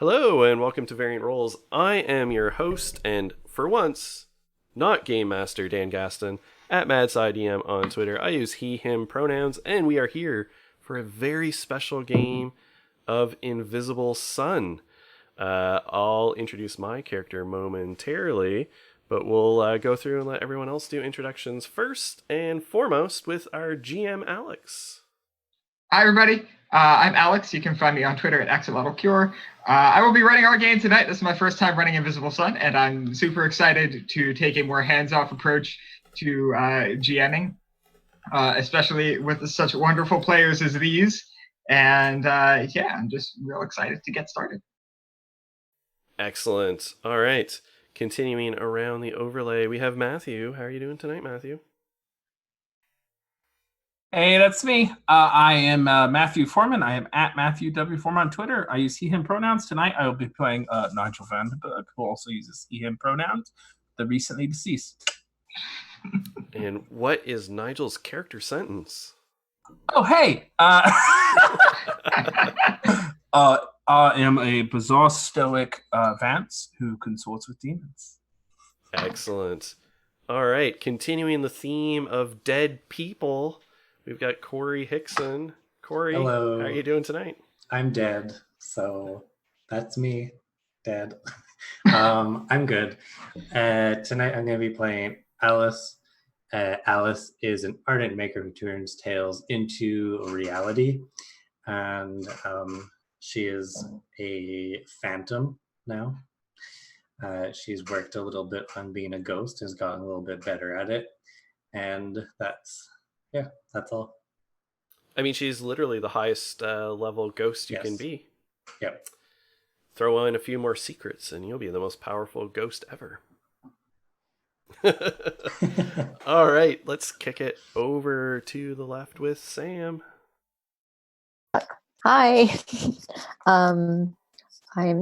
Hello and welcome to Variant Roles. I am your host and, for once, not Game Master Dan Gaston at MadSideDM on Twitter. I use he, him pronouns, and we are here for a very special game of Invisible Sun. I'll introduce my character momentarily, but we'll go through and let everyone else do introductions first and foremost with our GM Alex. Hi, everybody. I'm Alex. You can find me on Twitter at axolotl_cure. I will be running our game tonight. This is my first time running Invisible Sun, and I'm super excited to take a more hands-off approach to GMing, especially with such wonderful players as these. And yeah, I'm just real excited to get started. Excellent. All right. Continuing around the overlay, we have Matthew. How are you doing tonight, Matthew? Hey, that's me. I am Matthew Foreman. I am at Matthew W. Foreman on Twitter. I use he, him pronouns. Tonight I will be playing Nigel Vandenberg, who also uses he, him pronouns, the recently deceased. And what is Nigel's character sentence? Oh, hey! I am a bizarre stoic Vance who consorts with demons. Excellent. All right, continuing the theme of dead people, we've got Corey Hickson. Corey, Hello. How are you doing tonight? I'm dead, so that's me, dead. I'm good. Tonight I'm going to be playing Alice. Alice is an ardent maker who turns tales into reality, and she is a phantom now. She's worked a little bit on being a ghost, has gotten a little bit better at it, and that's all. I mean, she's literally the highest level ghost you Yes. can be. Yep. Throw in a few more secrets and you'll be the most powerful ghost ever. All right, let's kick it over to the left with Sam. Hi, I'm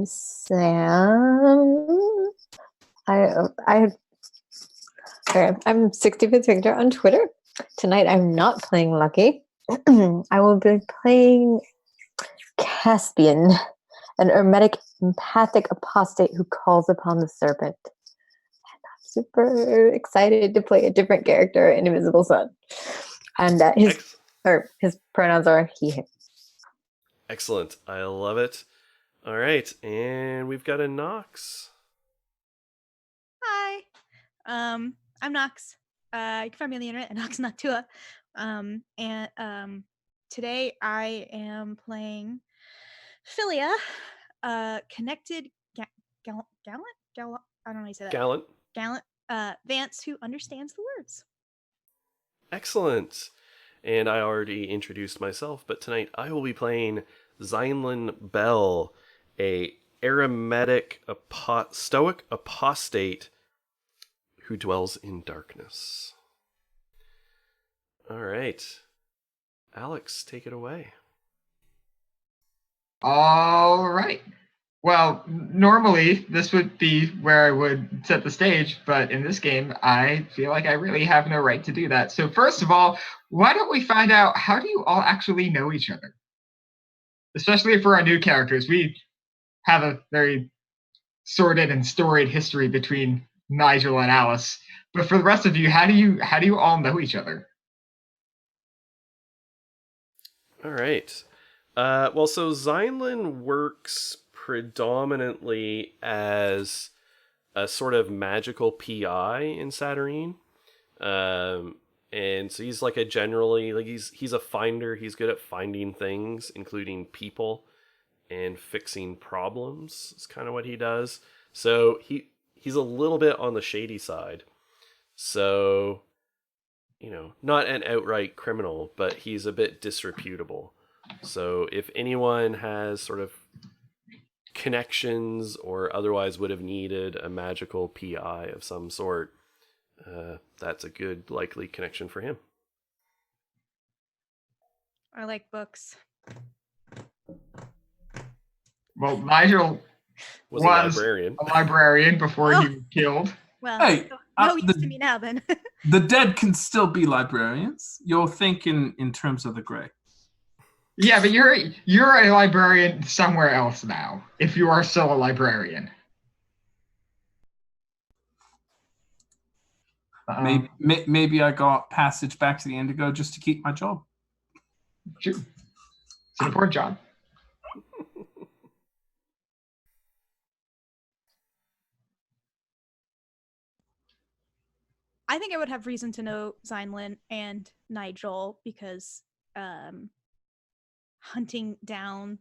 Sam. I'm 65th Victor on Twitter. Tonight I'm not playing Lucky. I will be playing Caspian, an hermetic empathic apostate who calls upon the serpent. And I'm super excited to play a different character in Invisible Sun. And his pronouns are he, him. Excellent. I love it. All right, and we've got a Nox. Hi, I'm Nox. You can find me on the internet at Nox Noctua. Today I am playing Philia, connected gallant. I don't know how you say that. Gallant. Vance who understands the words. Excellent. And I already introduced myself, but tonight I will be playing Zeinlin Bell, a eremitic stoic apostate who dwells in darkness. All right. Alex, take it away. All right. Well, normally this would be where I would set the stage, but in this game, I feel like I really have no right to do that. So first of all, why don't we find out, how do you all actually know each other? Especially for our new characters. We have a very sordid and storied history between Nigel and Alice. But for the rest of you, how do you all know each other? All right. So Zeinlin works predominantly as a sort of magical PI in Saturnine. And so he's like he's a finder. He's good at finding things, including people, and fixing problems. It's kind of what he does. So he's a little bit on the shady side. So, not an outright criminal, but he's a bit disreputable. So if anyone has sort of connections or otherwise would have needed a magical PI of some sort, that's a good likely connection for him. I like books. Well, Nigel was a librarian before he was killed. Well, Hey, no use to me now then. The dead can still be librarians. You're thinking in terms of the gray. Yeah, but you're a librarian somewhere else now, if you are still a librarian. Maybe I got passage back to the Indigo just to keep my job. Sure. It's an important job. I think I would have reason to know Zeinlin and Nigel because hunting down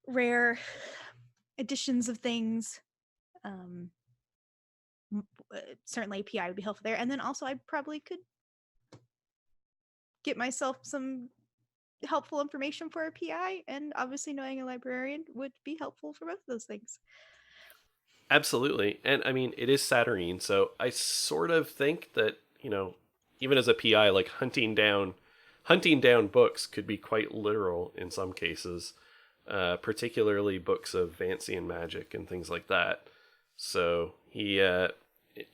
rare editions of things, certainly PI would be helpful there. And then also I probably could get myself some helpful information for a PI, and obviously knowing a librarian would be helpful for both of those things. Absolutely. And I mean, it is Saturnine, so I sort of think that, even as a PI, like hunting down books could be quite literal in some cases, particularly books of Vancian magic and things like that. So he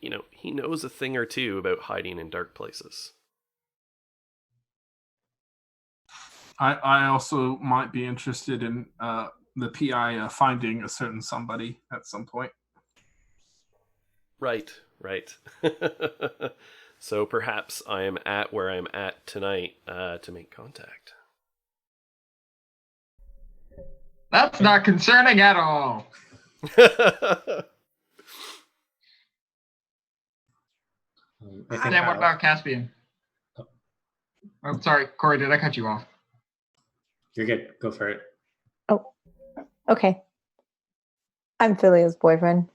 knows a thing or two about hiding in dark places. I also might be interested in the PI finding a certain somebody at some point. Right. So perhaps I am at where I'm at tonight to make contact. That's not concerning at all. Then what about Caspian? Oh, sorry, Corey, did I cut you off? You're good. Go for it. Oh, okay. I'm Philia's boyfriend.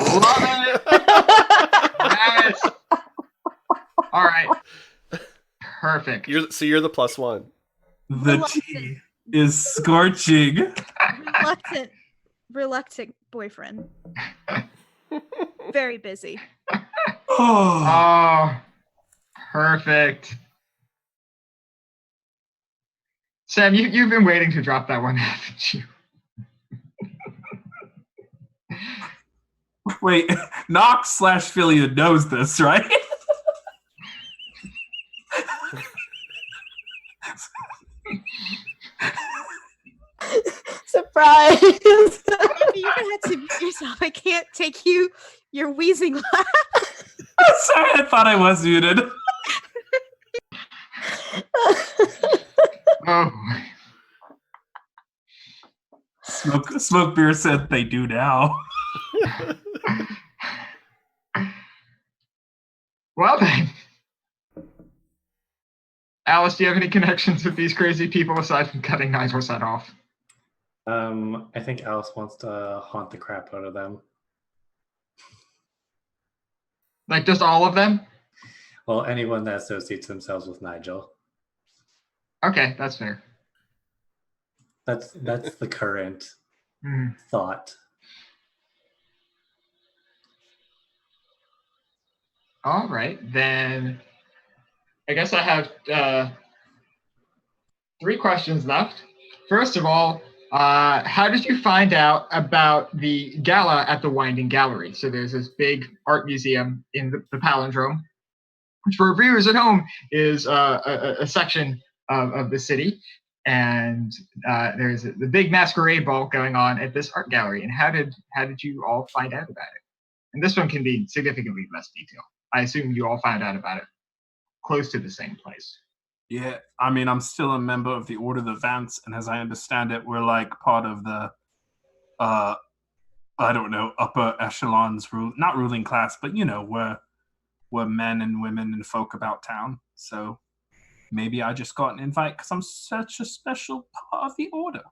Love it! Yes! All right. Perfect. You're the +1. The tea is scorching. Reluctant boyfriend. Very busy. Oh, perfect. Sam, you've been waiting to drop that one, haven't you? Wait, Nox/Philia knows this, right? Surprise! You're gonna have to mute yourself. I can't take your wheezing laugh. Sorry, I thought I was muted. Oh. Smoke Beer said they do now. Well then. Alice, do you have any connections with these crazy people aside from cutting Nigel's head off? I think Alice wants to haunt the crap out of them. Like just all of them? Well, anyone that associates themselves with Nigel. Okay, that's fair. That's the current thought. All right, then I guess I have 3 questions left. First of all, how did you find out about the gala at the Winding Gallery? So there's this big art museum in the Palindrome, which for viewers at home is a section of the city. And there's the big masquerade ball going on at this art gallery. And how did you all find out about it? And this one can be significantly less detailed. I assume you all found out about it close to the same place. Yeah, I mean, I'm still a member of the Order of the Vance, and as I understand it, we're like part of the, I don't know, upper echelons, not ruling class, but we're men and women and folk about town. So maybe I just got an invite because I'm such a special part of the Order.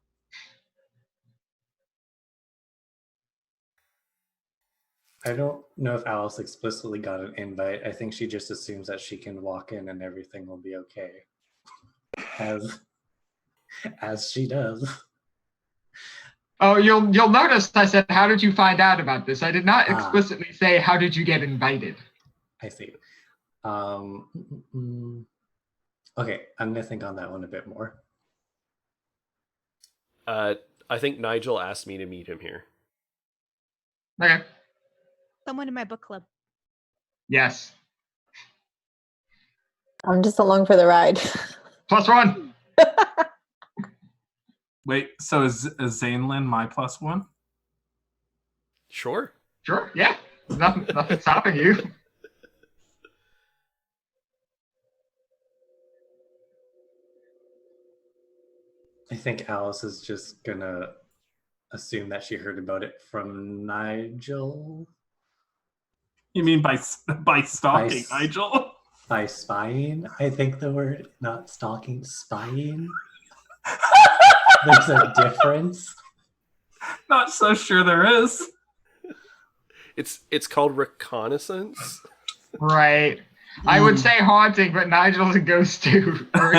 I don't know if Alice explicitly got an invite. I think she just assumes that she can walk in and everything will be okay. As she does. Oh, you'll notice I said, how did you find out about this? I did not explicitly say, how did you get invited? I see. Okay, I'm going to think on that one a bit more. I think Nigel asked me to meet him here. Okay. Someone in my book club. Yes. I'm just along for the ride. +1. Wait, so is Zaynlin my +1? Sure. Sure, yeah. Nothing stopping you. I think Alice is just gonna assume that she heard about it from Nigel. You mean by stalking Nigel? By spying, I think the word, not stalking, spying. There's a difference. Not so sure there is. It's called reconnaissance. Right. I would say haunting, but Nigel's a ghost too. Or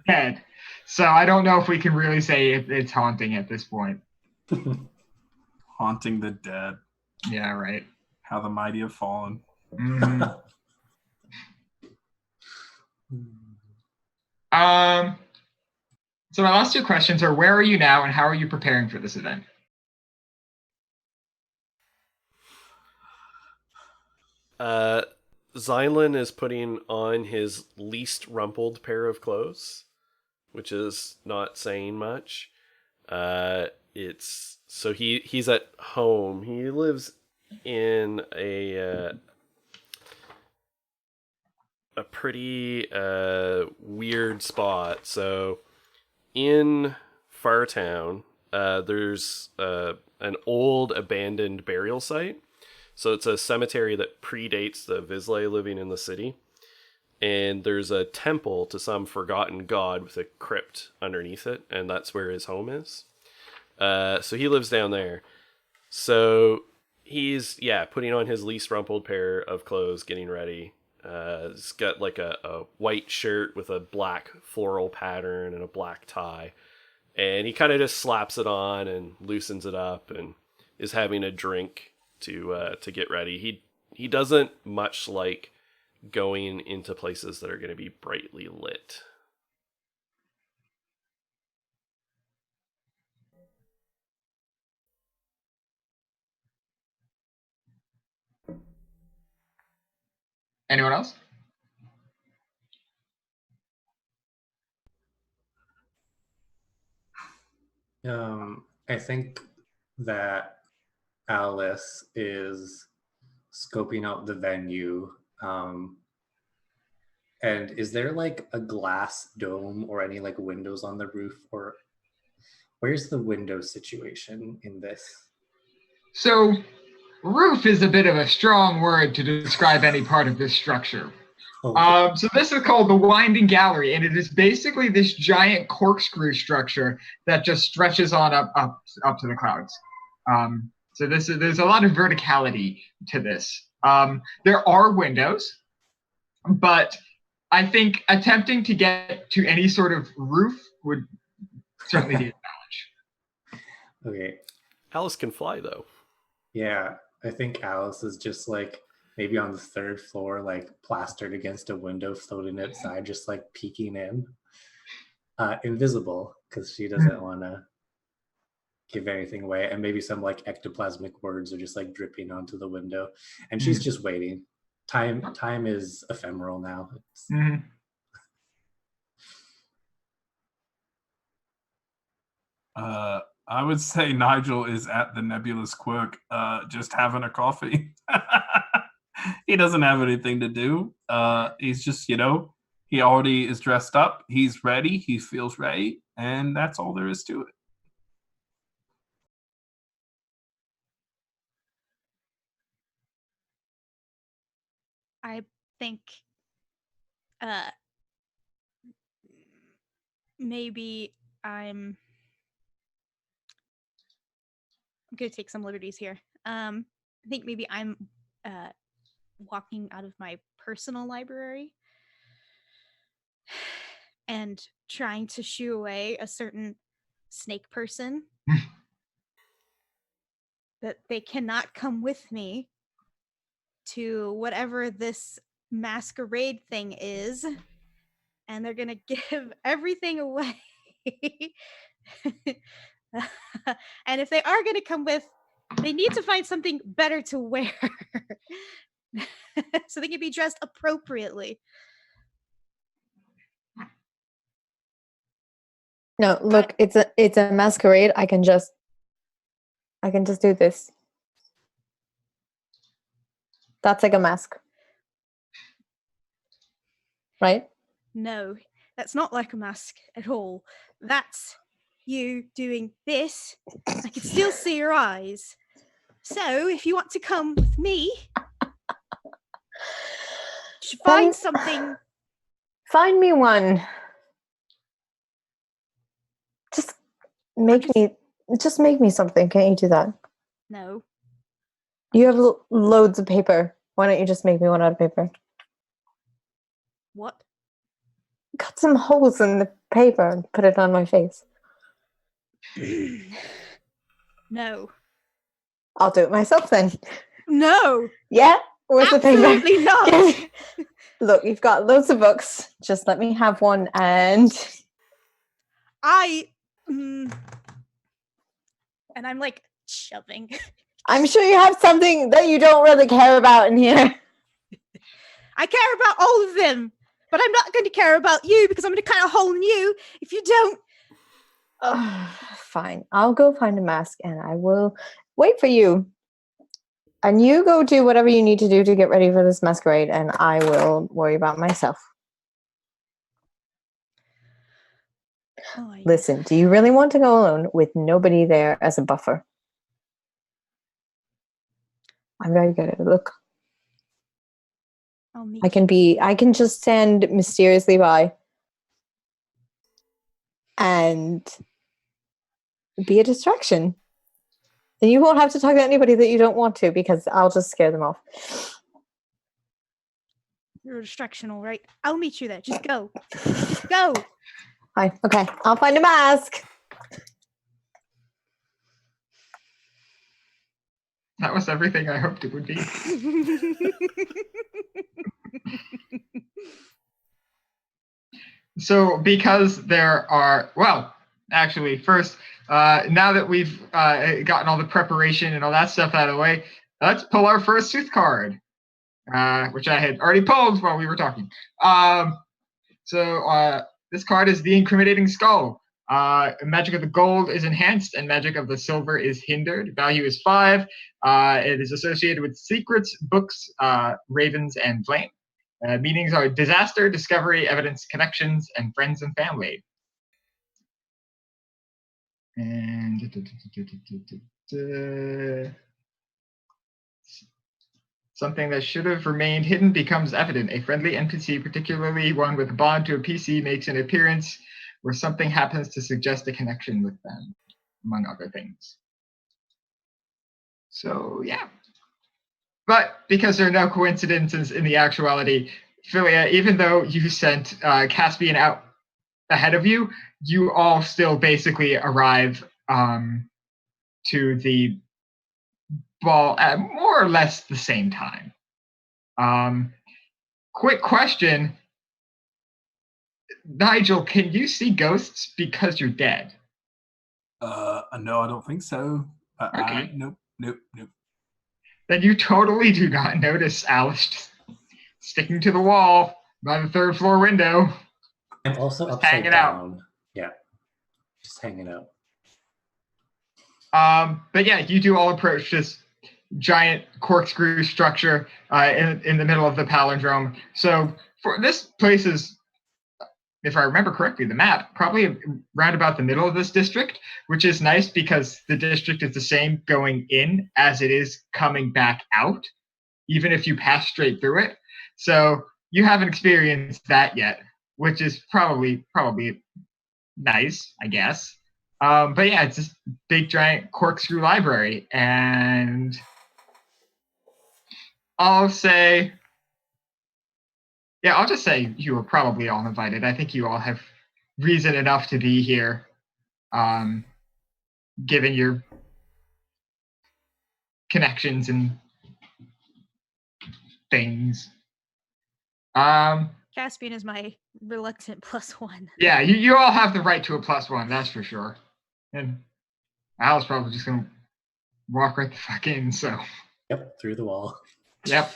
dead. So I don't know if we can really say it's haunting at this point. Haunting the dead. Yeah, right. How the mighty have fallen. Mm-hmm. So my last two questions are: where are you now, and how are you preparing for this event? Xylin is putting on his least rumpled pair of clothes, which is not saying much. He's at home. He lives in a pretty weird spot. So in Fartown, there's an old abandoned burial site. So it's a cemetery that predates the Vislae living in the city. And there's a temple to some forgotten god with a crypt underneath it, and that's where his home is. So he lives down there. So he's, putting on his least rumpled pair of clothes, getting ready. He's got like a white shirt with a black floral pattern and a black tie. And he kind of just slaps it on and loosens it up and is having a drink to get ready. He doesn't much like going into places that are going to be brightly lit. Anyone else? I think that Alice is scoping out the venue. And is there like a glass dome or any like windows on the roof, or where's the window situation in this? So roof is a bit of a strong word to describe any part of this structure. Okay. So this is called the Winding Gallery, and it is basically this giant corkscrew structure that just stretches on up to the clouds. So there's a lot of verticality to this. There are windows, but I think attempting to get to any sort of roof would certainly be a challenge. Okay. Alice can fly, though. Yeah, I think Alice is just like maybe on the third floor, like plastered against a window, floating outside, just like peeking in. Invisible, because she doesn't want to give anything away. And maybe some like ectoplasmic words are just like dripping onto the window. And she's just waiting. Time is ephemeral now. I would say Nigel is at the Nebulous Quirk, just having a coffee. He doesn't have anything to do. He's just, he already is dressed up. He's ready. He feels ready. And that's all there is to it. I think maybe I'm going to take some liberties here. I think maybe I'm walking out of my personal library and trying to shoo away a certain snake person that they cannot come with me to whatever this masquerade thing is, and they're gonna give everything away. And if they are gonna come with, they need to find something better to wear so they can be dressed appropriately. No, look, it's a masquerade. I can just do this. That's like a mask. Right? No, that's not like a mask at all. That's you doing this. I can still see your eyes. So if you want to come with me, find something. Find me one. Just make me something. Can't you do that? No. You have loads of paper. Why don't you just make me one out of paper? What? Cut some holes in the paper and put it on my face. No. I'll do it myself then. No. Yeah? Where's Absolutely the paper? not. Look, you've got loads of books. Just let me have one and... And I'm like shoving. I'm sure you have something that you don't really care about in here. I care about all of them, but I'm not going to care about you because I'm going to cut a hole in you if you don't. Fine. I'll go find a mask and I will wait for you. And you go do whatever you need to do to get ready for this masquerade, and I will worry about myself. Oh, yes. Listen, do you really want to go alone with nobody there as a buffer? I'm very good at it. Look. I can just stand mysteriously by and be a distraction. Then you won't have to talk to anybody that you don't want to because I'll just scare them off. You're a distraction, all right. I'll meet you there. Just go. Just go. Fine. Okay. I'll find a mask. That was everything I hoped it would be. So because there are, well, actually, first, now that we've gotten all the preparation and all that stuff out of the way, let's pull our first Sooth card, which I had already pulled while we were talking. So this card is the Incriminating Skull. Magic of the gold is enhanced and magic of the silver is hindered. Value is 5. It is associated with secrets, books, ravens, and flame. Meanings are disaster, discovery, evidence, connections, and friends and family. And something that should have remained hidden becomes evident. A friendly NPC, particularly one with a bond to a PC, makes an appearance where something happens to suggest a connection with them, among other things. So, yeah. But because there are no coincidences in the actuality, Philia, even though you sent Caspian out ahead of you, you all still basically arrive to the ball at more or less the same time. Quick question. Nigel, can you see ghosts because you're dead? No, I don't think so. Okay. Nope. Then you totally do not notice Alice just sticking to the wall by the 3rd floor window. I'm also just upside hanging down. out. Yeah, just hanging out. But yeah, you do all approach this giant corkscrew structure in the middle of the palindrome. So for this place is, if I remember correctly, the map, probably around about the middle of this district, which is nice because the district is the same going in as it is coming back out, even if you pass straight through it. So you haven't experienced that yet, which is probably nice, I guess. But yeah, it's this big giant corkscrew library, and I'll just say you were probably all invited. I think you all have reason enough to be here, given your connections and things. Caspian is my reluctant +1. Yeah, you all have the right to a +1, that's for sure. And Al's probably just gonna walk right the fuck in, so. Yep, through the wall. Yep.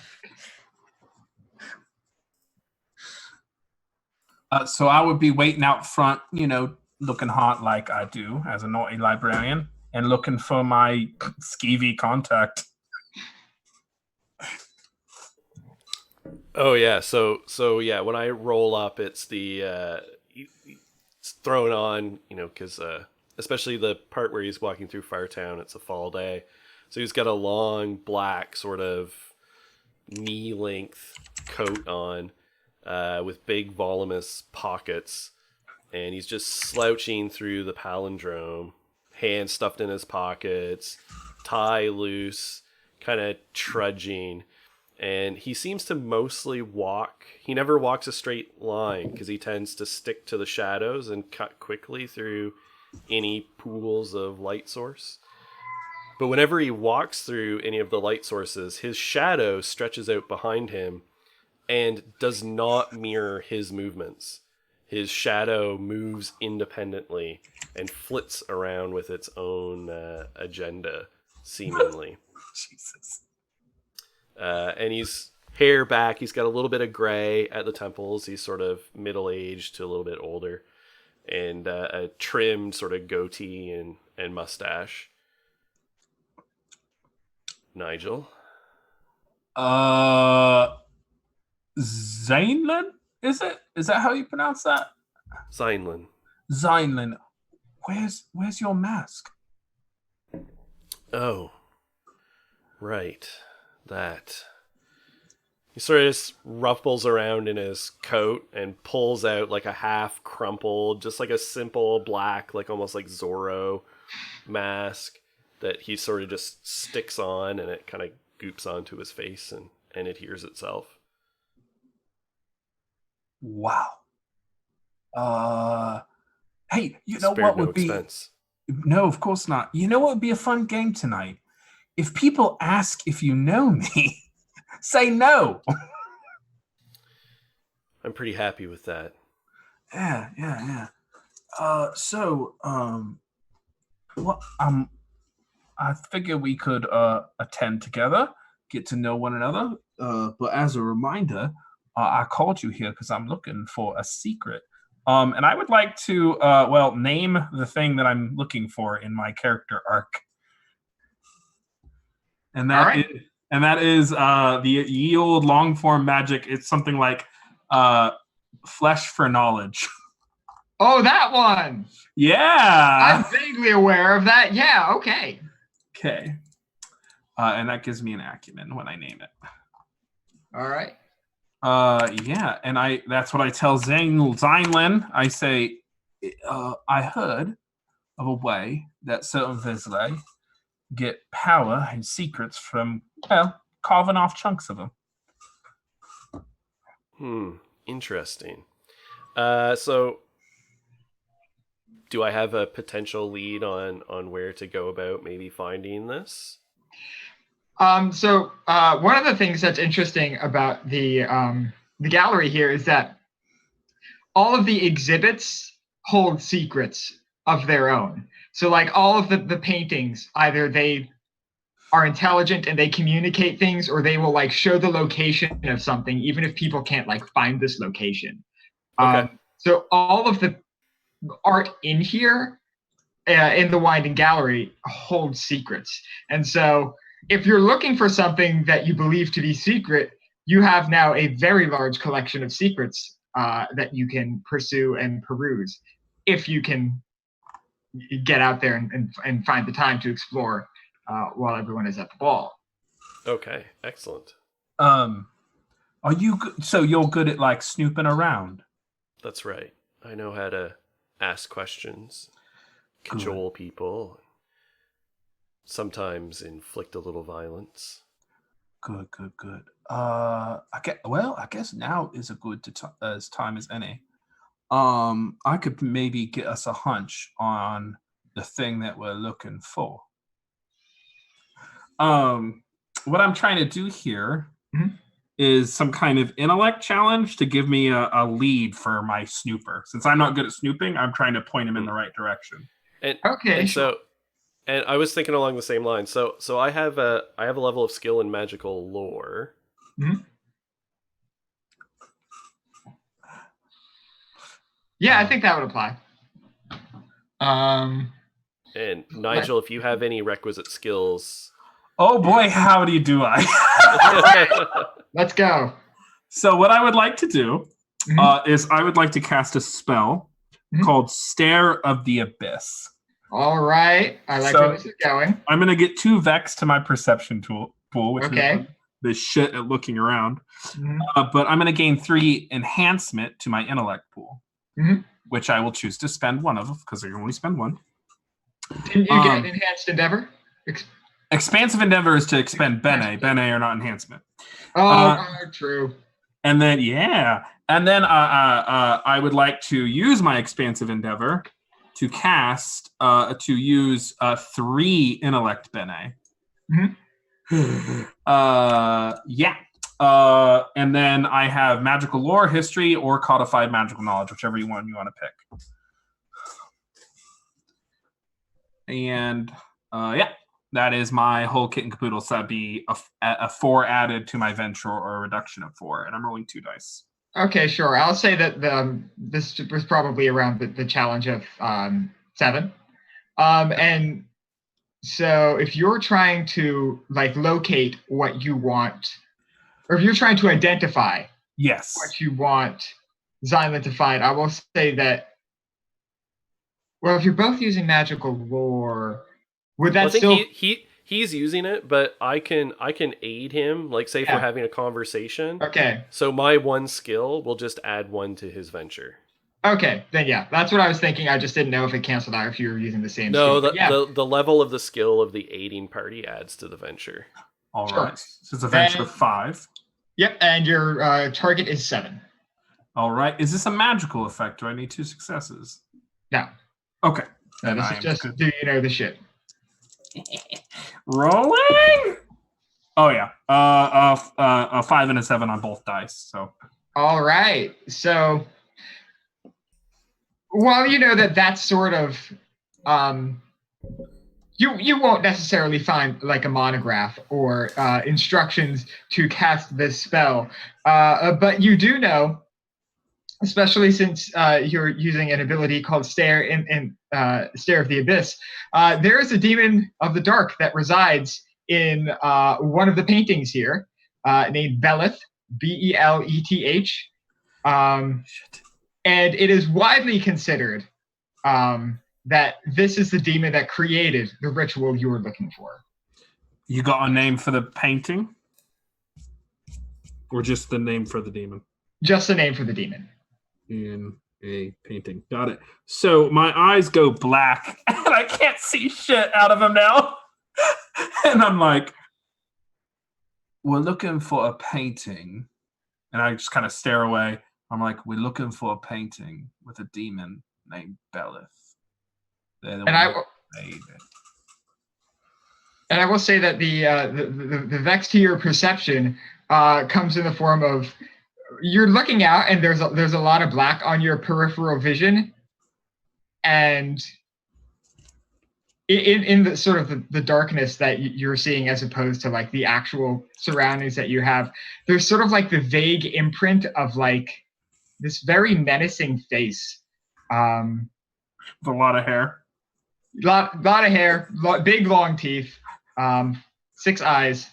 So I would be waiting out front, looking hot like I do as a naughty librarian, and looking for my skeevy contact. Oh yeah, so yeah, when I roll up, it's the it's thrown on, because especially the part where he's walking through Firetown, it's a fall day, so he's got a long black sort of knee-length coat on, with big voluminous pockets, and he's just slouching through the palindrome, hands stuffed in his pockets, tie loose, kind of trudging. And he seems to mostly walk. He never walks a straight line because he tends to stick to the shadows and cut quickly through any pools of light source. But whenever he walks through any of the light sources, his shadow stretches out behind him and does not mirror his movements. His shadow moves independently and flits around with its own agenda, seemingly. Jesus. And he's hair back. He's got a little bit of gray at the temples. He's sort of middle-aged to a little bit older. And a trimmed sort of goatee and mustache. Nigel? Zainlin? Is it? Is that how you pronounce that? Zainlin. Zainlin. Where's your mask? Oh. Right. That. He sort of just ruffles around in his coat and pulls out like a half crumpled, just like a simple black, like almost like Zorro mask that he sort of just sticks on, and it kind of goops onto his face and adheres itself. Wow. Hey, you know Spared what no would be... expense. No, of course not. You know what would be a fun game tonight? If people ask if you know me, say no. I'm pretty happy with that. Yeah. Well, I figure we could attend together, get to know one another. But as a reminder, I called you here because I'm looking for a secret. And I would like to, name the thing that I'm looking for in my character arc. And that is the ye old long form magic. It's something like flesh for knowledge. Oh, that one. Yeah. I'm vaguely aware of that. Yeah. Okay. Okay. And that gives me an acumen when I name it. All right. Yeah, and that's what I tell Zainlin. I say, I heard of a way that certain Vislae get power and secrets from, carving off chunks of them. Interesting. So do I have a potential lead on where to go about maybe finding this? So one of the things that's interesting about the gallery here is that all of the exhibits hold secrets of their own. So like all of the paintings, either they are intelligent and they communicate things, or they will like show the location of something, even if people can't like find this location. Okay. So all of the art in here, in the Winding Gallery, holds secrets. And so if you're looking for something that you believe to be secret, you have now a very large collection of secrets that you can pursue and peruse if you can get out there and find the time to explore while everyone is at the ball. Okay, excellent. Are you so you're good at like snooping around? That's right. I know how to ask questions, cajole people, sometimes inflict a little violence. Good. I guess now is a good as time as any. I could maybe get us a hunch on the thing that we're looking for. What I'm trying to do here is some kind of intellect challenge to give me a lead for my snooper. Since I'm not good at snooping, I'm trying to point him in the right direction. And Okay, so I was thinking along the same line. So I have a level of skill in magical lore. Mm-hmm. Yeah, I think that would apply. Um, And Nigel, if you have any requisite skills. Oh boy, howdy do I. let's go. So what I would like to do Mhm. is I would like to cast a spell called Stare of the Abyss. All right. I like where this is going. I'm going to get 2 Vex to my perception pool, which Okay. is the shit at looking around. Mhm. But I'm going to gain 3 enhancement to my intellect pool, Mhm. which I will choose to spend 1 of, because I can only spend 1. Didn't you get enhanced endeavor? Expansive endeavor is to expend Bene. Bene are not enhancement. True. And then I would like to use my expansive endeavor to cast to use 3 intellect Bene. Mhm. And then I have magical lore, history, or codified magical knowledge, whichever one you want to pick. And that is my whole kit and caboodle. So that'd be a 4 added to my venture, or a reduction of 4, and I'm rolling 2 dice. Okay, sure. I'll say that this was probably around the challenge of 7. And so if you're trying to like locate what you want, or if you're trying to identify what you want Xylan to find, I will say that, well, if you're both using magical lore, would that still... He's using it, but I can aid him, like say if we're having a conversation. Okay. So my 1 skill will just add 1 to his venture. Okay, then yeah, that's what I was thinking. I just didn't know if it canceled out if you were using the same skill. No, the level of the skill of the aiding party adds to the venture. All right. So it's a venture of 5. Yep, and your target is 7. All right. Is this a magical effect? Do I need 2 successes? No. Okay. No, this is just do you know the shit. Rolling. Oh yeah. A 5 and a 7 on both dice. So. All right. So, well, you know that's sort of, you won't necessarily find like a monograph or instructions to cast this spell, but you do know, especially since you're using an ability called Stare Stare of the Abyss, there is a demon of the dark that resides in one of the paintings here, named Beleth, Beleth. And it is widely considered that this is the demon that created the ritual you were looking for. You got a name for the painting? Or just the name for the demon? Just the name for the demon. In a painting. Got it. So my eyes go black and I can't see shit out of them now. And I'm like, we're looking for a painting. And I just kind of stare away. I'm like, we're looking for a painting with a demon named Beleth. And I will say that the vex to your perception comes in the form of, you're looking out and there's a lot of black on your peripheral vision, and in the sort of the darkness that you're seeing as opposed to like the actual surroundings that you have, there's sort of like the vague imprint of like this very menacing face, with a lot of hair. Lot of hair, big long teeth, 6 eyes.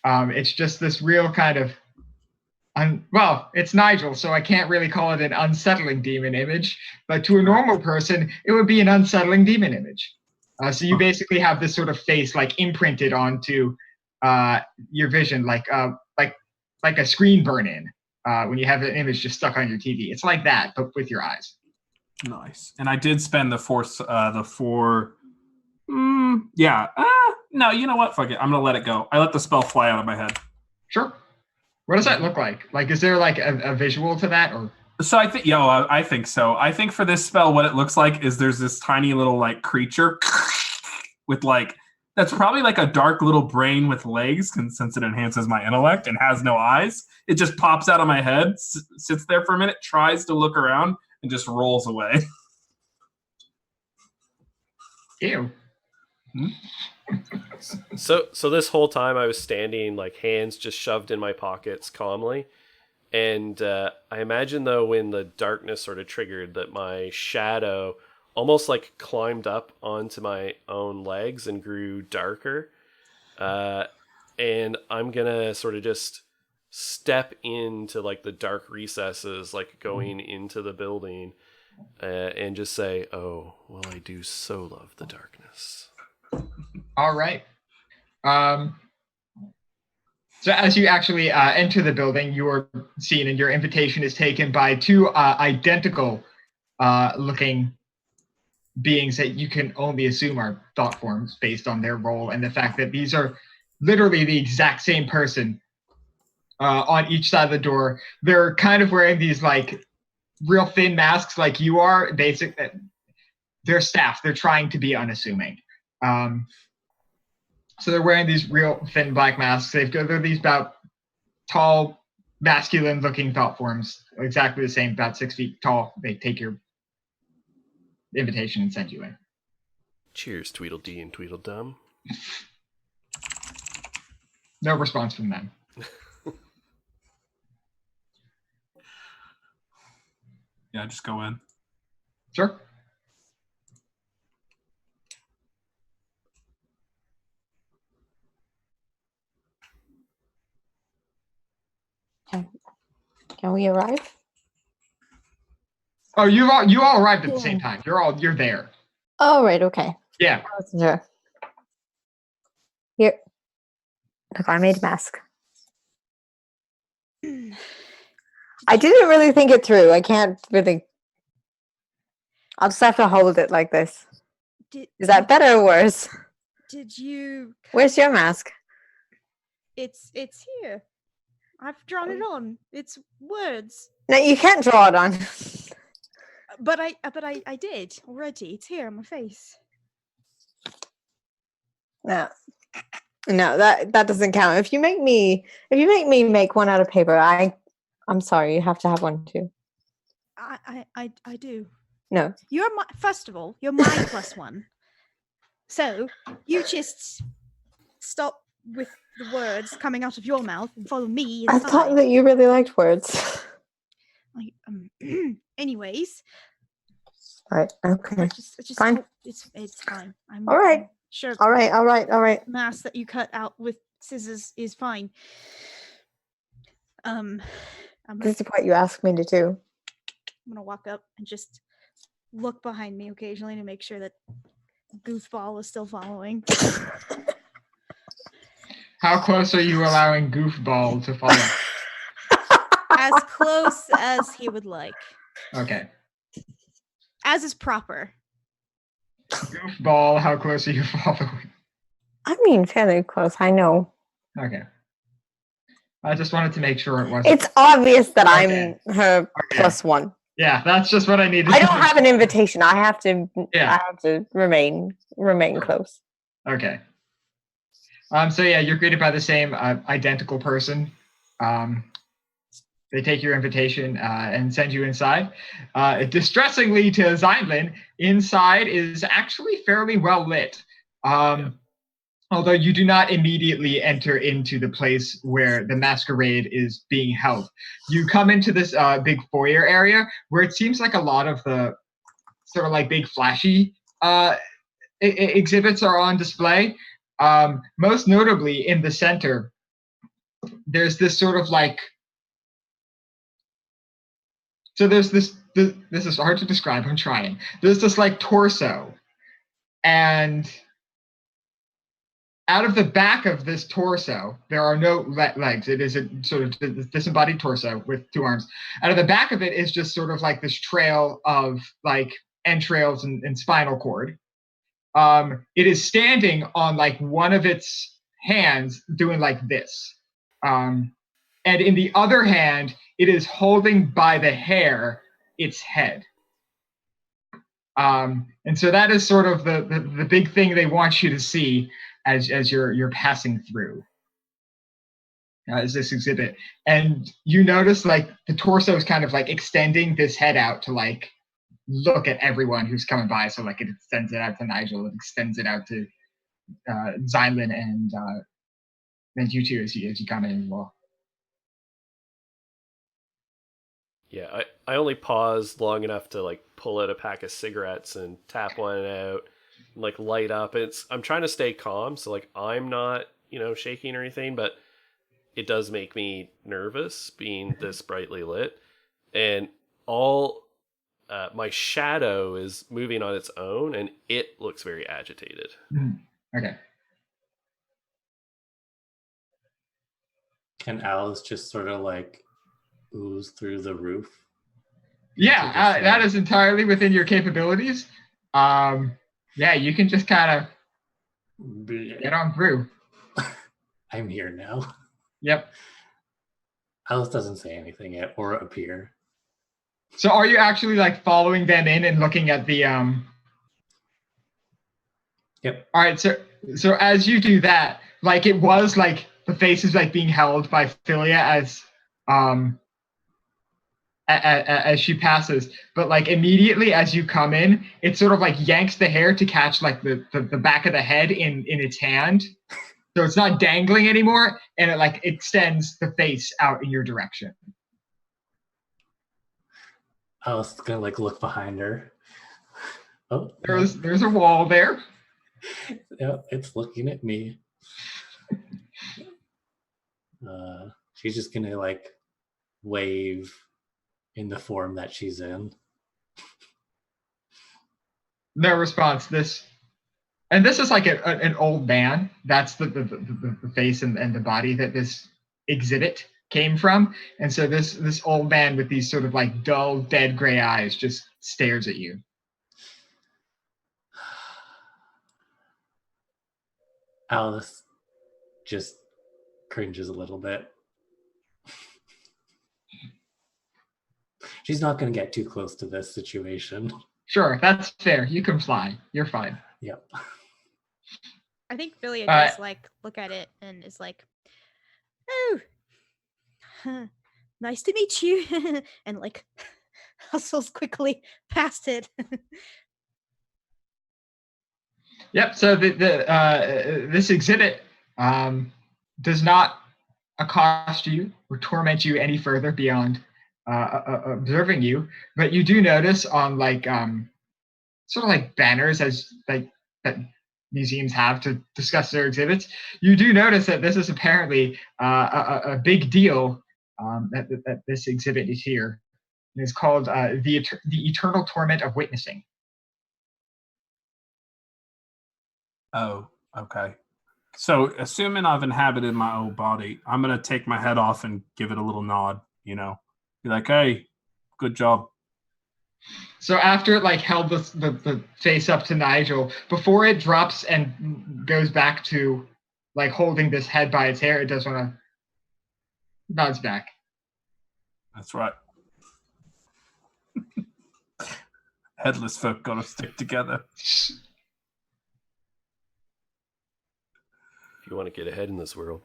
It's just this real kind of, well, it's Nigel, so I can't really call it an unsettling demon image, but to a normal person, it would be an unsettling demon image. So you basically have this sort of face like imprinted onto your vision, like a screen burn-in when you have an image just stuck on your TV. It's like that, but with your eyes. Nice. And I did spend the 4. No, you know what? Fuck it. I'm gonna let it go. I let the spell fly out of my head. Sure. What does that look like? Like, is there like a visual to that, or? So I think, I think so. I think for this spell, what it looks like is there's this tiny little like creature with like, that's probably like a dark little brain with legs, since it enhances my intellect and has no eyes. It just pops out of my head, sits there for a minute, tries to look around, and just rolls away. Ew. So this whole time I was standing, like hands just shoved in my pockets calmly. And I imagine, though, when the darkness sort of triggered, that my shadow almost like climbed up onto my own legs and grew darker. And I'm gonna sort of just step into like the dark recesses, like going into the building, and just say, "Oh, well, I do so love the darkness." All right. So as you actually enter the building, you are seen, and your invitation is taken by two identical looking beings that you can only assume are thought forms based on their role and the fact that these are literally the exact same person on each side of the door. They're kind of wearing these like real thin masks like you are. They're staff. They're trying to be unassuming. So they're wearing these real thin black masks. They're these about tall, masculine-looking thought forms, exactly the same, about 6 feet tall. They take your invitation and send you in. Cheers, Tweedledee and Tweedledum. No response from them. Yeah, just go in. Sure. Can we arrive? Oh, you all arrived at the same time. You're there. Oh, right. Okay. Yeah. Sure. Here. Look, I made a mask. I didn't really think it through. I can't really. I'll just have to hold it like this. Is that better or worse? Did you? Where's your mask? It's here. I've drawn it on. It's words. No, you can't draw it on. But I did already. It's here on my face. No, that doesn't count. If you make me make one out of paper, I'm sorry. You have to have one too. I do. No. You're my first of all. You're my plus one. So you just stop with the words coming out of your mouth and follow me inside. I thought that you really liked words. Anyways. Right. Okay. Just fine. It's fine. I'm all right. Sure. All right. Mask that you cut out with scissors is fine. This is what you asked me to do. I'm gonna walk up and just look behind me occasionally to make sure that Goofball is still following. How close are you allowing Goofball to follow? As close as he would like. Okay. As is proper. Goofball, how close are you following? I mean, fairly close. I know. Okay. I just wanted to make sure it wasn't. It's obvious that Okay. I'm her plus one. Yeah, that's just what I needed. I don't have an invitation. I have to. Yeah. I have to remain close. Okay. So yeah, you're greeted by the same identical person. They take your invitation and send you inside. Distressingly to Zeinlin, inside is actually fairly well lit. Although you do not immediately enter into the place where the masquerade is being held. You come into this big foyer area where it seems like a lot of the sort of like big flashy exhibits are on display. Most notably in the center, there's this sort of like, so there's this is hard to describe, I'm trying. There's this like torso, and out of the back of this torso, there are no legs. It is a sort of disembodied torso with two arms. Out of the back of it is just sort of like this trail of like entrails and spinal cord. It is standing on like one of its hands doing like this. And in the other hand, it is holding by the hair its head. And so that is sort of the big thing they want you to see as you're passing through is this exhibit. And you notice like the torso is kind of like extending this head out to like look at everyone who's coming by. So like it extends it out to Nigel, it extends it out to Zeinlin and you two as you come in as well. Yeah, I only paused long enough to like pull out a pack of cigarettes and tap one out, and, like light up. I'm trying to stay calm, so like I'm not shaking or anything, but it does make me nervous being this brightly lit, and all my shadow is moving on its own, and it looks very agitated. Okay. Can Alice just sort of like ooze through the roof? Yeah, that is entirely within your capabilities. Yeah, you can just kind of get on through. I'm here now. Yep. Alice doesn't say anything yet or appear. So are you actually like following them in and looking at the Yep. All right, so as you do that, like it was like the face is like being held by Philia as she passes, but like immediately as you come in, it sort of like yanks the hair to catch like the back of the head in its hand. So it's not dangling anymore, and it like extends the face out in your direction. Alice is gonna like look behind her. Oh, there's a wall there. Yeah, it's looking at me. She's just gonna like wave in the form that she's in. No response. This is like an old man. That's the face and the body that this exhibit came from. And so this old man with these sort of like dull, dead gray eyes just stares at you. Alice just cringes a little bit. She's not going to get too close to this situation. Sure, that's fair. You can fly. You're fine. Yep. I think Philia does like look at it and is like, "Oh, nice to meet you," and like hustles quickly past it. Yep. So this exhibit does not accost you or torment you any further beyond observing you, but you do notice on like sort of like banners as like that museums have to discuss their exhibits. You do notice that this is apparently a big deal. That this exhibit is here. It's called the Eternal Torment of Witnessing. Oh, okay. So, assuming I've inhabited my old body, I'm going to take my head off and give it a little nod, Be like, hey, good job. So after it like held the face up to Nigel, before it drops and goes back to like holding this head by its hair, it does want to nods back. That's right. Headless folk got to stick together. You want to get ahead in this world.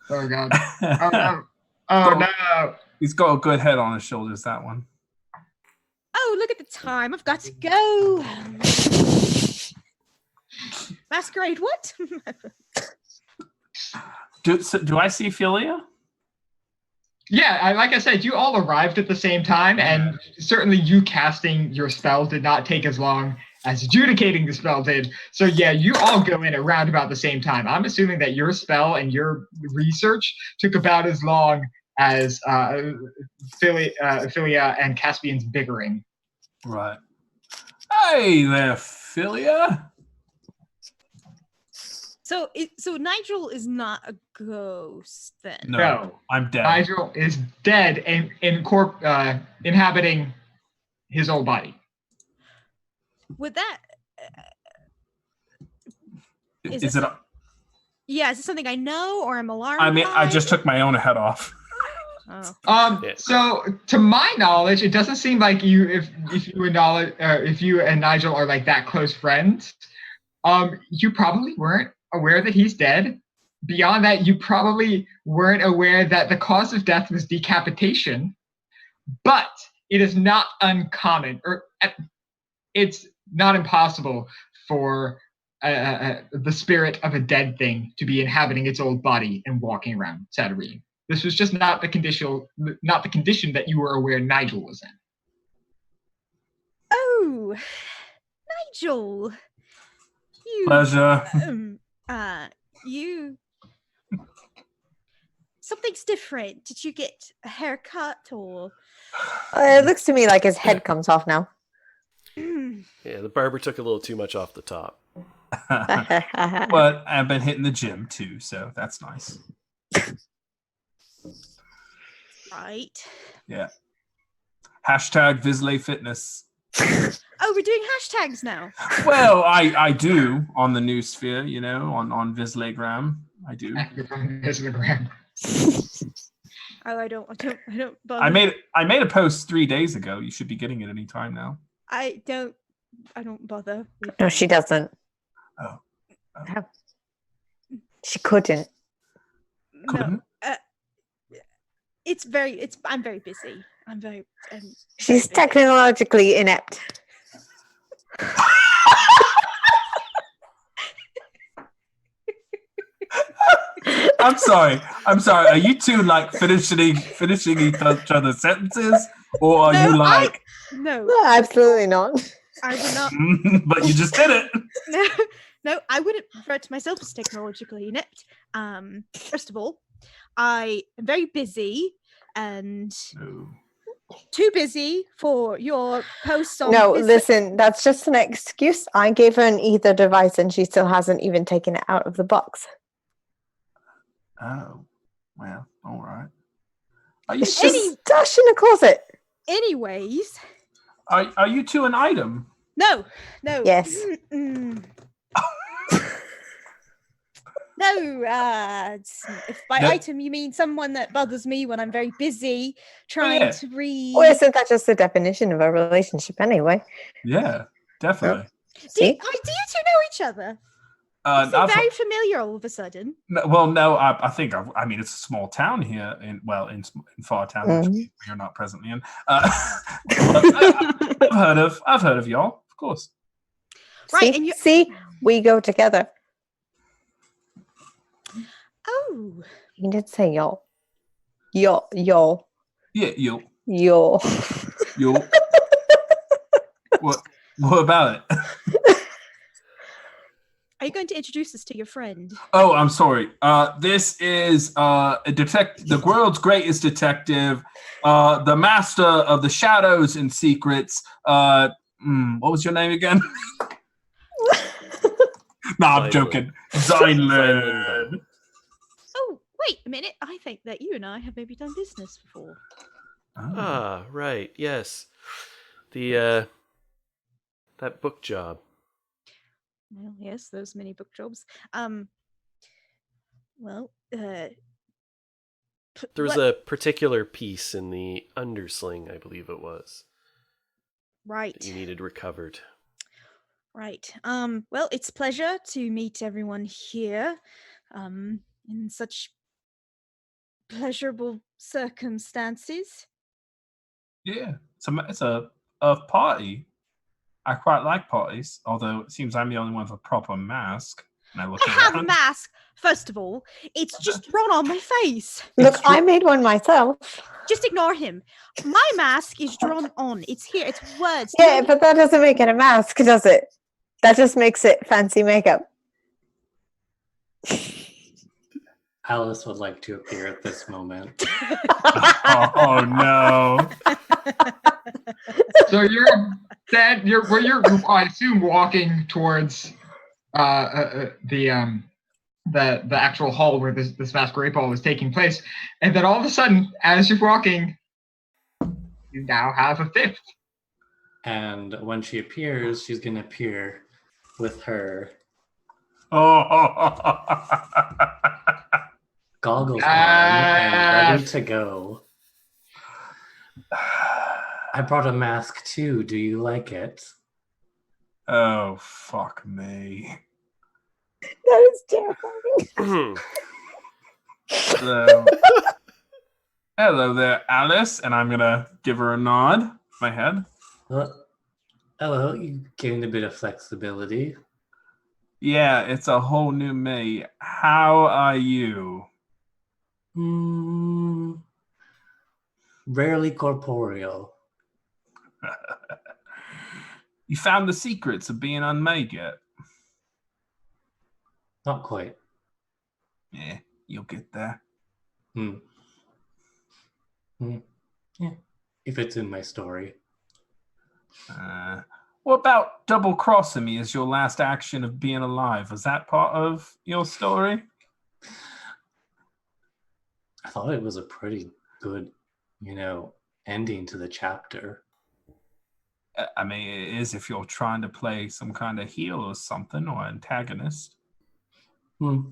Oh god. Oh no. Oh no. He's got a good head on his shoulders, that one. Oh, look at the time. I've got to go. Masquerade, what? Do I see Philia? Yeah, like I said, you all arrived at the same time, and certainly you casting your spell did not take as long as adjudicating the spell did. So yeah, you all go in around about the same time. I'm assuming that your spell and your research took about as long as Philia and Caspian's bickering. Right. Hey there, Philia. So Nigel is not a ghost then. No, I'm dead. Nigel is dead and inhabiting his old body. Would that? Is it? Yeah, is it something I know or I'm alarmed? I mean, by? I just took my own head off. Oh. So to my knowledge, it doesn't seem like if you and Nigel are like that close friends. You probably weren't aware that he's dead. Beyond that, you probably weren't aware that the cause of death was decapitation. But it is not uncommon, or it's not impossible for the spirit of a dead thing to be inhabiting its old body and walking around Satyrine. This was just not the condition that you were aware Nigel was in. Oh, Nigel. Pleasure. You. Something's different. Did you get a haircut or? It looks to me like his head comes off now. Yeah, the barber took a little too much off the top. But I've been hitting the gym too, so that's nice. Right. Yeah. Hashtag Vislae Fitness. Oh, we're doing hashtags now. Well, I do on the news sphere, on Vislaegram. I do. Instagram. Oh, I don't bother. I made a post 3 days ago. You should be getting it any time now. I don't bother. No, she doesn't. Oh. No. She couldn't. Couldn't? No, I'm very busy. She's technologically inept. I'm sorry. Are you two like finishing each other's sentences, or are you like? No, absolutely not. I would not. But you just did it. No, I wouldn't refer to myself as technologically inept. First of all, I am very busy and too busy for your posts on. No, listen, that's just an excuse. I gave her an ether device and she still hasn't even taken it out of the box. Oh, well, all right. It's just stashed in the closet. Anyways. Are you two an item? No. Yes. No, if by item you mean someone that bothers me when I'm very busy trying to read. Well, isn't that just the definition of a relationship anyway? Yeah, definitely. Do you two know each other? It's very familiar all of a sudden. No, I think it's a small town here in Far Town, which we are not presently in. I've heard of y'all, of course. Right, see, we go together. Oh, you did say y'all. Y'all. Yeah, y'all. Y'all. What about it? Are you going to introduce us to your friend? Oh, I'm sorry. This is the world's greatest detective, the master of the shadows and secrets. What was your name again? No, I'm joking. Zyland. Oh, wait a minute. I think that you and I have maybe done business before. Ah, right. Yes. The that book job. Well, yes, those many book jobs. There was a particular piece in the undersling, I believe it was. Right. That you needed recovered. Right. Well, it's a pleasure to meet everyone here, in such pleasurable circumstances. Yeah, it's a party. I quite like parties, although it seems I'm the only one with a proper mask. And I have a mask. First of all, it's just drawn on my face. Look, I made one myself. Just ignore him. My mask is drawn on. It's here. It's words. Yeah, but that doesn't make it a mask, does it? That just makes it fancy makeup. Alice would like to appear at this moment. Oh no. So you're I assume walking towards the actual hall where this masquerade ball is taking place, and then all of a sudden, as you're walking, you now have a fifth. And when she appears, she's gonna appear with her goggles on and ready to go. I brought a mask too. Do you like it? Oh, fuck me. That is terrifying. Hello there, Alice. And I'm going to give her a nod with my head. Well, hello. You gained a bit of flexibility. Yeah, it's a whole new me. How are you? Rarely corporeal. You found the secrets of being unmade yet? Not quite. Yeah, you'll get there. Yeah, if it's in my story. What about double crossing me as your last action of being alive? Was that part of your story? I thought it was a pretty good, ending to the chapter. I mean, it is if you're trying to play some kind of heel or something, or antagonist. I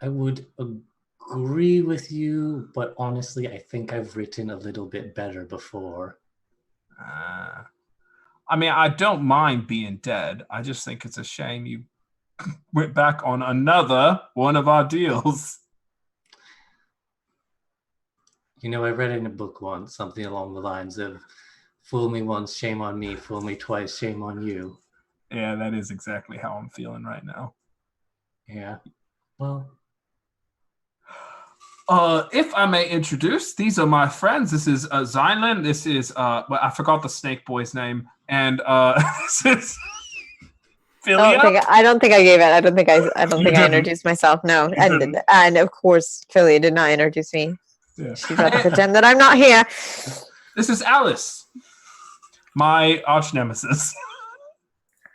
would agree with you, but honestly, I think I've written a little bit better before. I mean, I don't mind being dead. I just think it's a shame you went back on another one of our deals. I read in a book once something along the lines of, fool me once, shame on me, fool me twice, shame on you. Yeah, that is exactly how I'm feeling right now. Yeah. Well. If I may introduce, these are my friends. This is Zylan. This is I forgot the snake boy's name. And this is Philia. I don't think I gave it. I don't think I introduced myself. No. And of course Philia did not introduce me. Yeah. She's about to pretend that I'm not here. This is Alice, my arch nemesis.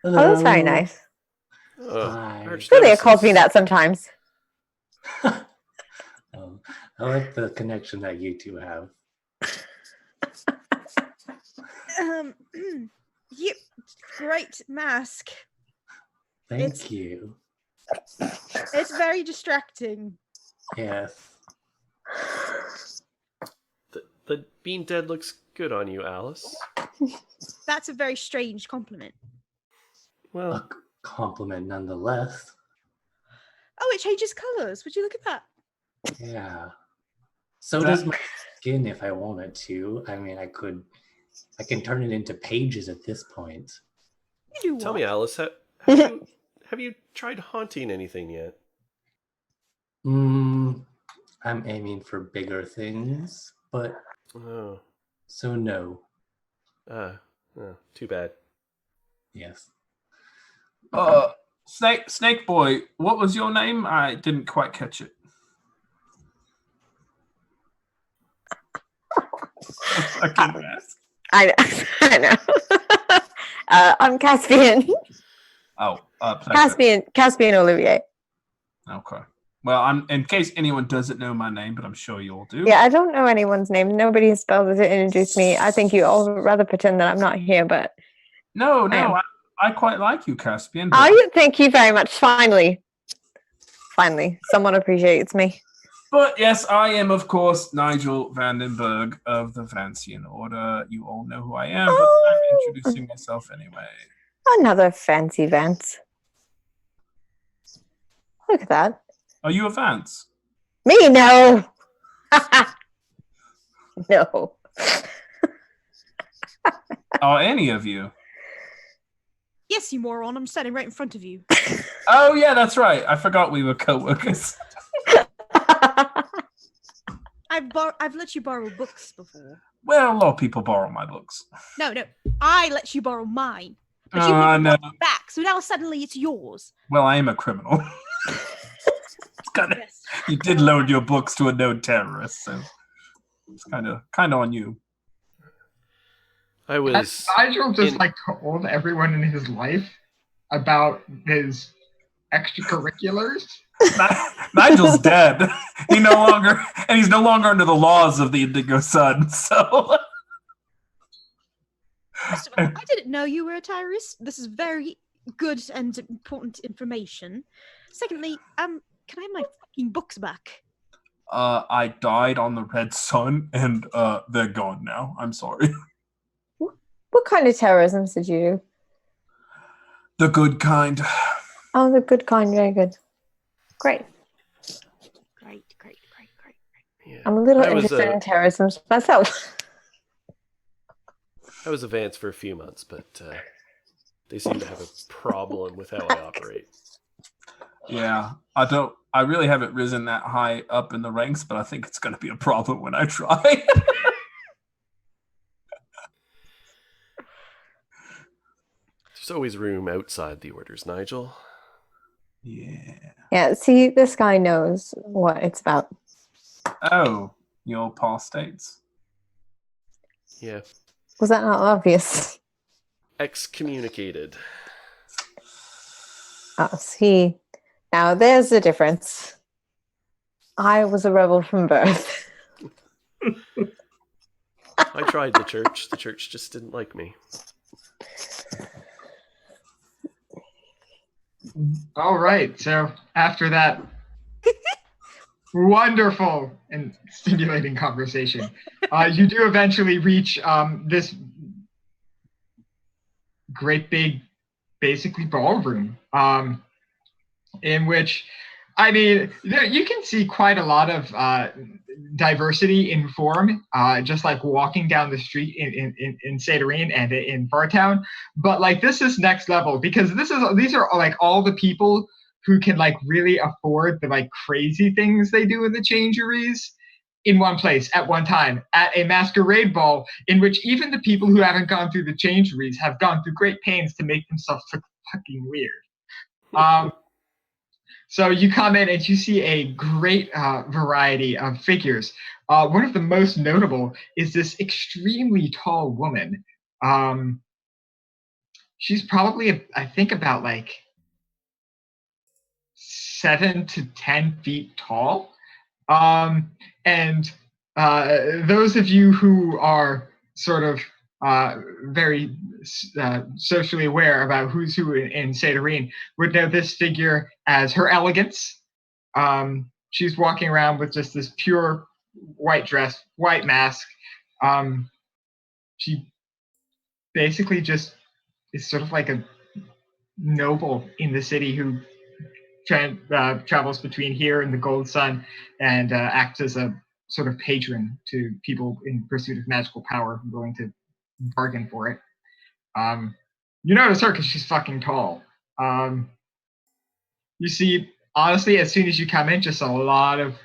Oh, that's very nice. Philia calls me that sometimes. I like the connection that you two have. You great mask. Thank you. It's very distracting. Yes. The being dead looks good on you, Alice. That's a very strange compliment. Well, a compliment nonetheless. Oh, it changes colors. Would you look at that? Yeah. So does my skin if I wanted to. I mean, I can turn it into pages at this point. You do what? Tell me, Alice, have you tried haunting anything yet? I'm aiming for bigger things, but so no. Too bad. Yes. Snake Boy, what was your name? I didn't quite catch it. I know. I'm Caspian. Oh, Caspian Olivier. Okay. Well, in case anyone doesn't know my name, but I'm sure you all do. Yeah, I don't know anyone's name. Nobody has spelled it to introduce me. I think you all rather pretend that I'm not here, but no, I quite like you, Caspian. Thank you very much. Finally, someone appreciates me. But yes, I am, of course, Nigel Vandenberg of the Vancian Order. You all know who I am, but I'm introducing myself anyway. Another fancy Vance. Look at that. Are you a Vance? Me? No. No. Are any of you? Yes, you moron. I'm standing right in front of you. Oh, yeah, that's right. I forgot we were co-workers. I've let you borrow books before. Well, a lot of people borrow my books. No. I let you borrow mine. But you no. it back, so now suddenly it's yours. Well, I am a criminal. Yes. You did loan your books to a known terrorist, so it's kind of on you. Nigel just told everyone in his life about his extracurriculars. Nigel's dead. He's no longer under the laws of the Indigo Sun. So First of all, I didn't know you were a terrorist. This is very good and important information. Secondly, can I have my fucking books back? I died on the Red Sun, and they're gone now. I'm sorry. What kind of terrorism did you do? The good kind. Oh, the good kind. Very good. Great. Yeah. I'm a little interested in terrorism myself. I was a Vance for a few months, but they seem to have a problem with how I operate. Yeah, I really haven't risen that high up in the ranks, but I think it's going to be a problem when I try. There's always room outside the orders, Nigel. Yeah. Yeah, see, this guy knows what it's about. Oh, your past states. Yeah. Was that not obvious? Excommunicated. Oh, see. Now there's the difference. I was a rebel from birth. I tried the church. The church just didn't like me. All right. So after that wonderful and stimulating conversation, you do eventually reach this great big, basically ballroom, in which, I mean, you can see quite a lot of diversity in form, just like walking down the street in Sadarine and in Fartown. But like this is next level because these are like all the people who can like really afford the like crazy things they do in the changeries in one place at one time at a masquerade ball in which even the people who haven't gone through the changeries have gone through great pains to make themselves look fucking weird. So you come in and you see a great variety of figures. One of the most notable is this extremely tall woman. She's probably, I think, about like 7 to 10 feet tall. And those of you who are sort of very socially aware about who's who in Sadarine would know this figure as her elegance. She's walking around with just this pure white dress, white mask. She basically just is sort of like a noble in the city who travels between here and the Gold Sun and acts as a sort of patron to people in pursuit of magical power willing to bargain for it. You notice her because she's fucking tall. You see, honestly, as soon as you come in, just a lot of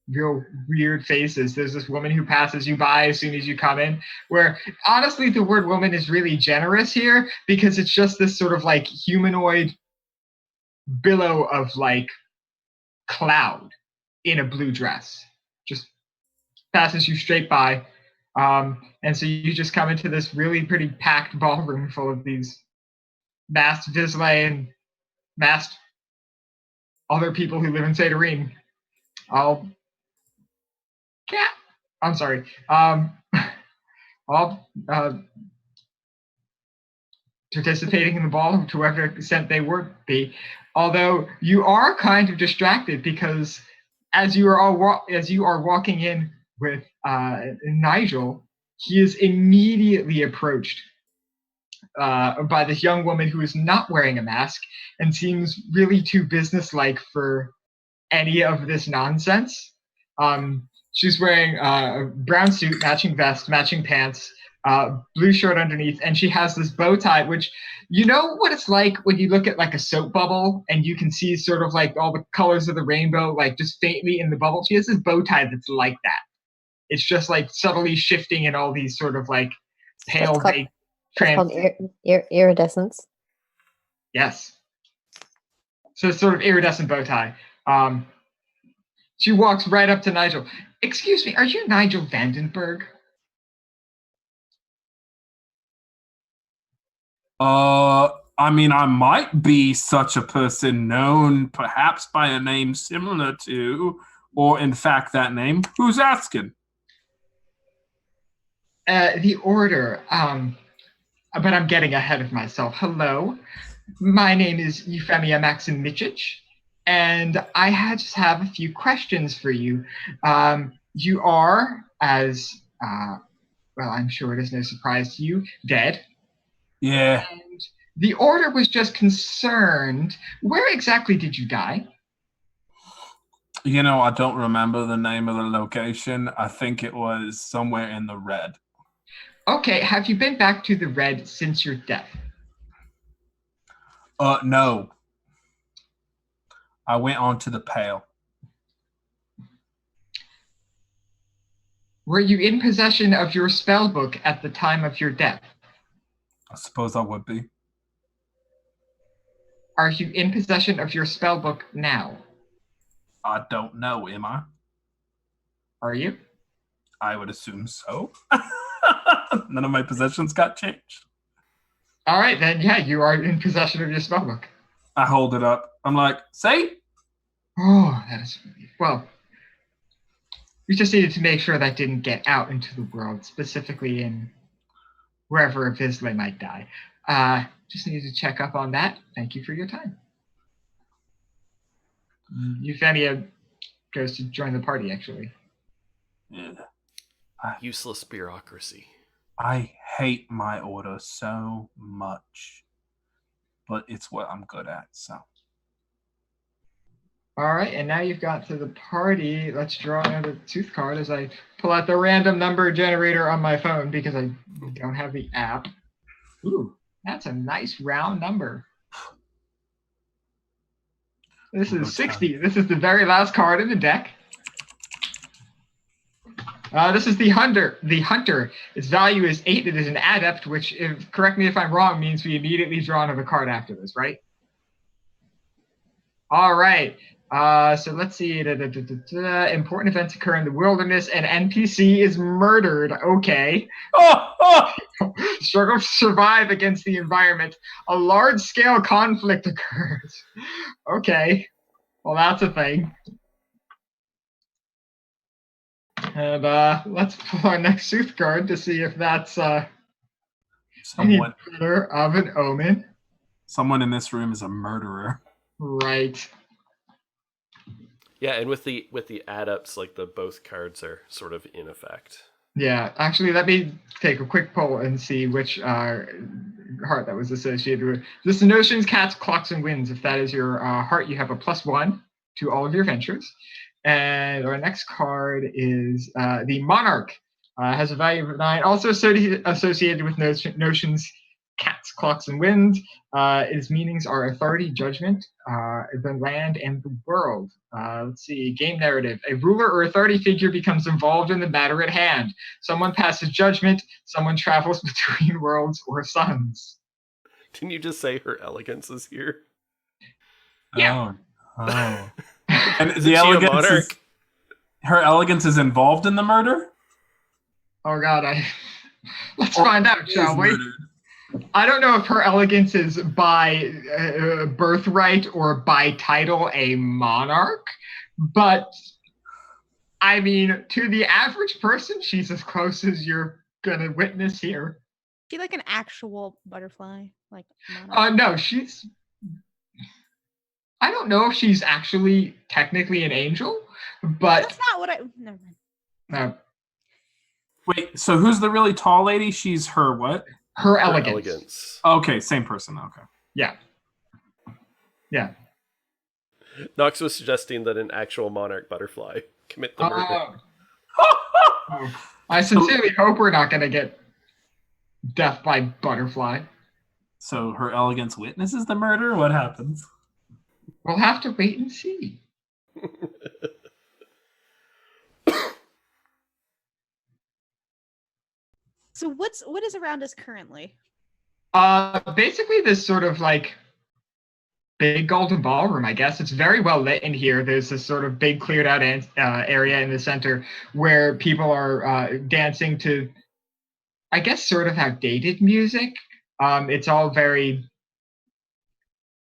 real weird faces. There's this woman who passes you by as soon as you come in, where honestly, the word woman is really generous here because it's just this sort of like humanoid billow of like cloud in a blue dress. Just passes you straight by. And so you just come into this really pretty packed ballroom full of these masked Vislae and masked other people who live in Sadarine. I'm sorry. All participating in the ball to whatever extent they would be. Although you are kind of distracted because as you are walking in with Nigel, he is immediately approached by this young woman who is not wearing a mask and seems really too businesslike for any of this nonsense. She's wearing a brown suit, matching vest, matching pants, blue shirt underneath, and she has this bow tie, which you know what it's like when you look at like a soap bubble and you can see sort of like all the colors of the rainbow, like just faintly in the bubble. She has this bow tie that's like that. It's just like subtly shifting in all these sort of like pale, vague called iridescence. Yes. So it's sort of iridescent bow tie. She walks right up to Nigel. Excuse me, are you Nigel Vandenberg? I mean, I might be such a person known perhaps by a name similar to, or in fact that name. Who's asking? The order, but I'm getting ahead of myself. Hello, my name is Euphemia Maximicic, and I just have a few questions for you. You are, as well, I'm sure it is no surprise to you, dead. Yeah. And the order was just concerned. Where exactly did you die? You know, I don't remember the name of the location. I think it was somewhere in the Red. Okay, have you been back to the Red since your death? No. I went on to the pale. Were you in possession of your spell book at the time of your death? I suppose I would be. Are you in possession of your spell book now? I don't know, am I? Are you? I would assume so. None of my possessions got changed. All right, then, yeah, you are in possession of your spell book. I hold it up. I'm like, see? Oh, that is relief. Well, we just needed to make sure that didn't get out into the world, specifically in wherever Vislae might die. Just needed to check up on that. Thank you for your time. Euphemia goes to join the party, actually. Yeah. Useless bureaucracy. I hate my order so much. But it's what I'm good at, so. All right, and now you've got to the party. Let's draw another tooth card as I pull out the random number generator on my phone because I don't have the app. Ooh, that's a nice round number. This is 60. This is the very last card in the deck. This is the Hunter. The Hunter. Its value is 8. It is an adept, which, correct me if I'm wrong, means we immediately draw another card after this, right? All right. So let's see. Important events occur in the wilderness. An NPC is murdered. Okay. Struggle to survive against the environment. A large-scale conflict occurs. Okay. Well, that's a thing. And let's pull our next Sooth card to see if that's any better of an omen. Someone in this room is a murderer. Right. Yeah, and with the adepts, like both cards are sort of in effect. Yeah, actually, let me take a quick poll and see which heart that was associated with. This is notions, cats, clocks, and winds. If that is your heart, you have a +1 to all of your ventures. And our next card is the Monarch. Has a value of 9. Also associated with notions, cats, clocks, and winds. Its meanings are authority, judgment, the land, and the world. Let's see. Game narrative. A ruler or authority figure becomes involved in the matter at hand. Someone passes judgment. Someone travels between worlds or suns. Didn't you just say her elegance is here? Yeah. Oh. And the elegance is, her elegance is involved in the murder? Oh God, let's find out, shall we? I don't know if her elegance is by birthright or by title a monarch, but I mean, to the average person, she's as close as you're gonna witness here. Is she like an actual butterfly? Like monarch? No, she's. I don't know if she's actually technically an angel, but that's not what I. Never mind. No. Wait, so who's the really tall lady? She's her what? Her elegance. Okay, same person. Okay. Yeah. Yeah. Nox was suggesting that an actual monarch butterfly commit the murder. I sincerely hope we're not going to get death by butterfly. So her elegance witnesses the murder? What happens? We'll have to wait and see. So what is around us currently? Basically this sort of like big golden ballroom, I guess. It's very well lit in here. There's this sort of big cleared out area in the center where people are dancing to, I guess, sort of outdated music. It's all very,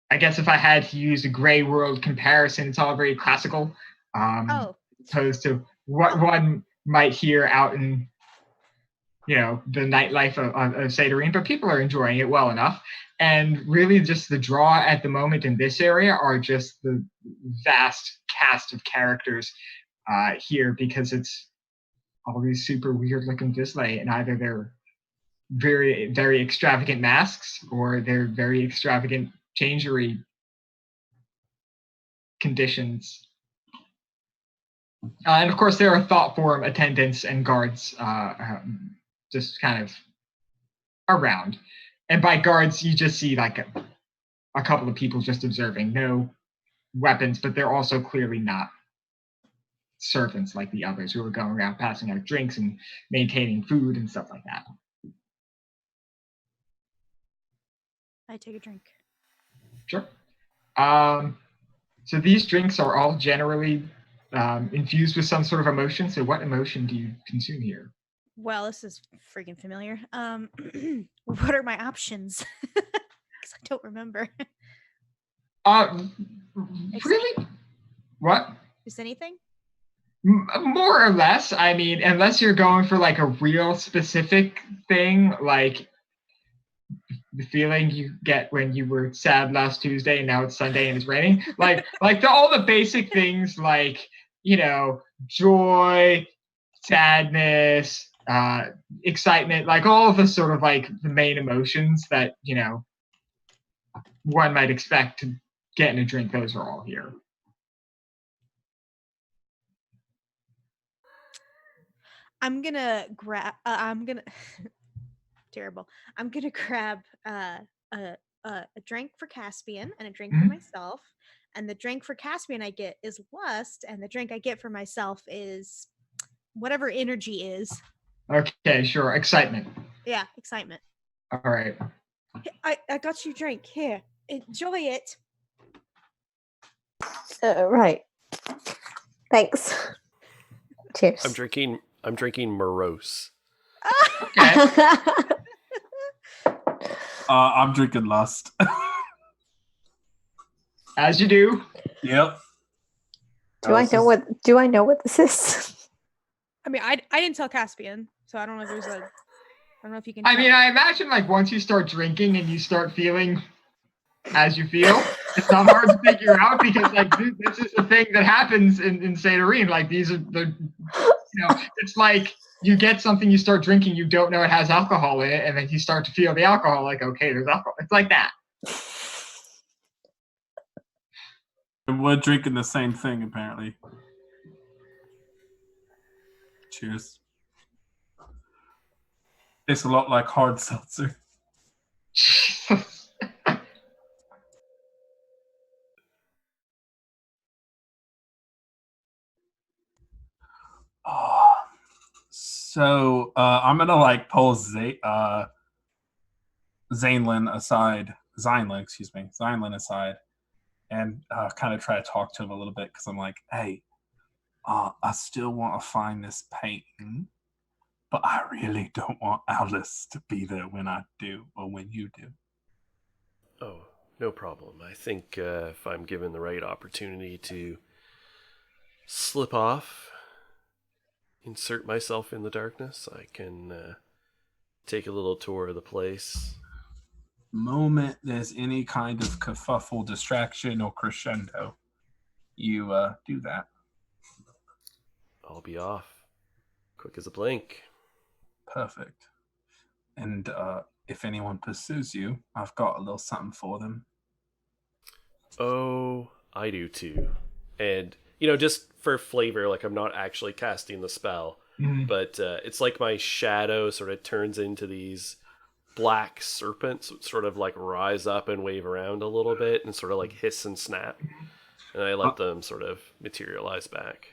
I guess if I had to use a Grey World comparison, it's all very classical, opposed to what one might hear out in, you know, the nightlife of Sadarine, but people are enjoying it well enough. And really just the draw at the moment in this area are just the vast cast of characters here, because it's all these super weird looking Vislae, and either they're very, very extravagant masks or they're very extravagant changery conditions. And of course there are thought form attendants and guards just kind of around. And by guards, you just see like a couple of people just observing. No weapons, but they're also clearly not servants like the others who are going around passing out drinks and maintaining food and stuff like that. I take a drink. Sure. So these drinks are all generally infused with some sort of emotion. So what emotion do you consume here? Well, this is freaking familiar. What are my options? Because I don't remember. Really? What? Is anything? More or less. I mean, unless you're going for like a real specific thing, like the feeling you get when you were sad last Tuesday and now it's Sunday and it's raining. Like all the basic things like, joy, sadness, excitement, like all of the sort of like the main emotions that, one might expect to get in a drink. Those are all here. I'm gonna grab. Terrible. I'm gonna grab a drink for Caspian and a drink for myself. And the drink for Caspian I get is lust, and the drink I get for myself is whatever energy is. Okay, sure. Excitement. Yeah, excitement. All right. I got you a drink. Here, enjoy it. Right. Thanks. Cheers. I'm drinking morose. Okay. I'm drinking lust. As you do. Yep. Do I know what this is? I mean, I didn't tell Caspian, so I don't know if there's I don't know if you can. I mean, I imagine like once you start drinking and you start feeling as you feel, it's not hard to figure out because like this is the thing that happens in Saint Irene. Like these are the, it's like you get something, you start drinking, you don't know it has alcohol in it, and then you start to feel the alcohol. Like, okay, there's alcohol. It's like that. We're drinking the same thing, apparently. Cheers. It's a lot like hard seltzer. Jesus. Oh, so I'm gonna pull Zaynlin aside, Zaynlin aside, and kind of try to talk to him a little bit because I'm like, hey, I still want to find this painting, but I really don't want Alice to be there when I do or when you do. Oh, no problem. I think if I'm given the right opportunity to slip off, insert myself in the darkness, I can take a little tour of the place. Moment there's any kind of kerfuffle, distraction, or crescendo, you do that. I'll be off. Quick as a blink. Perfect. And if anyone pursues you, I've got a little something for them. Oh, I do too. And, just for flavor, like I'm not actually casting the spell, but it's like my shadow sort of turns into these black serpents, sort of like rise up and wave around a little bit and sort of like hiss and snap. And I let them sort of materialize back.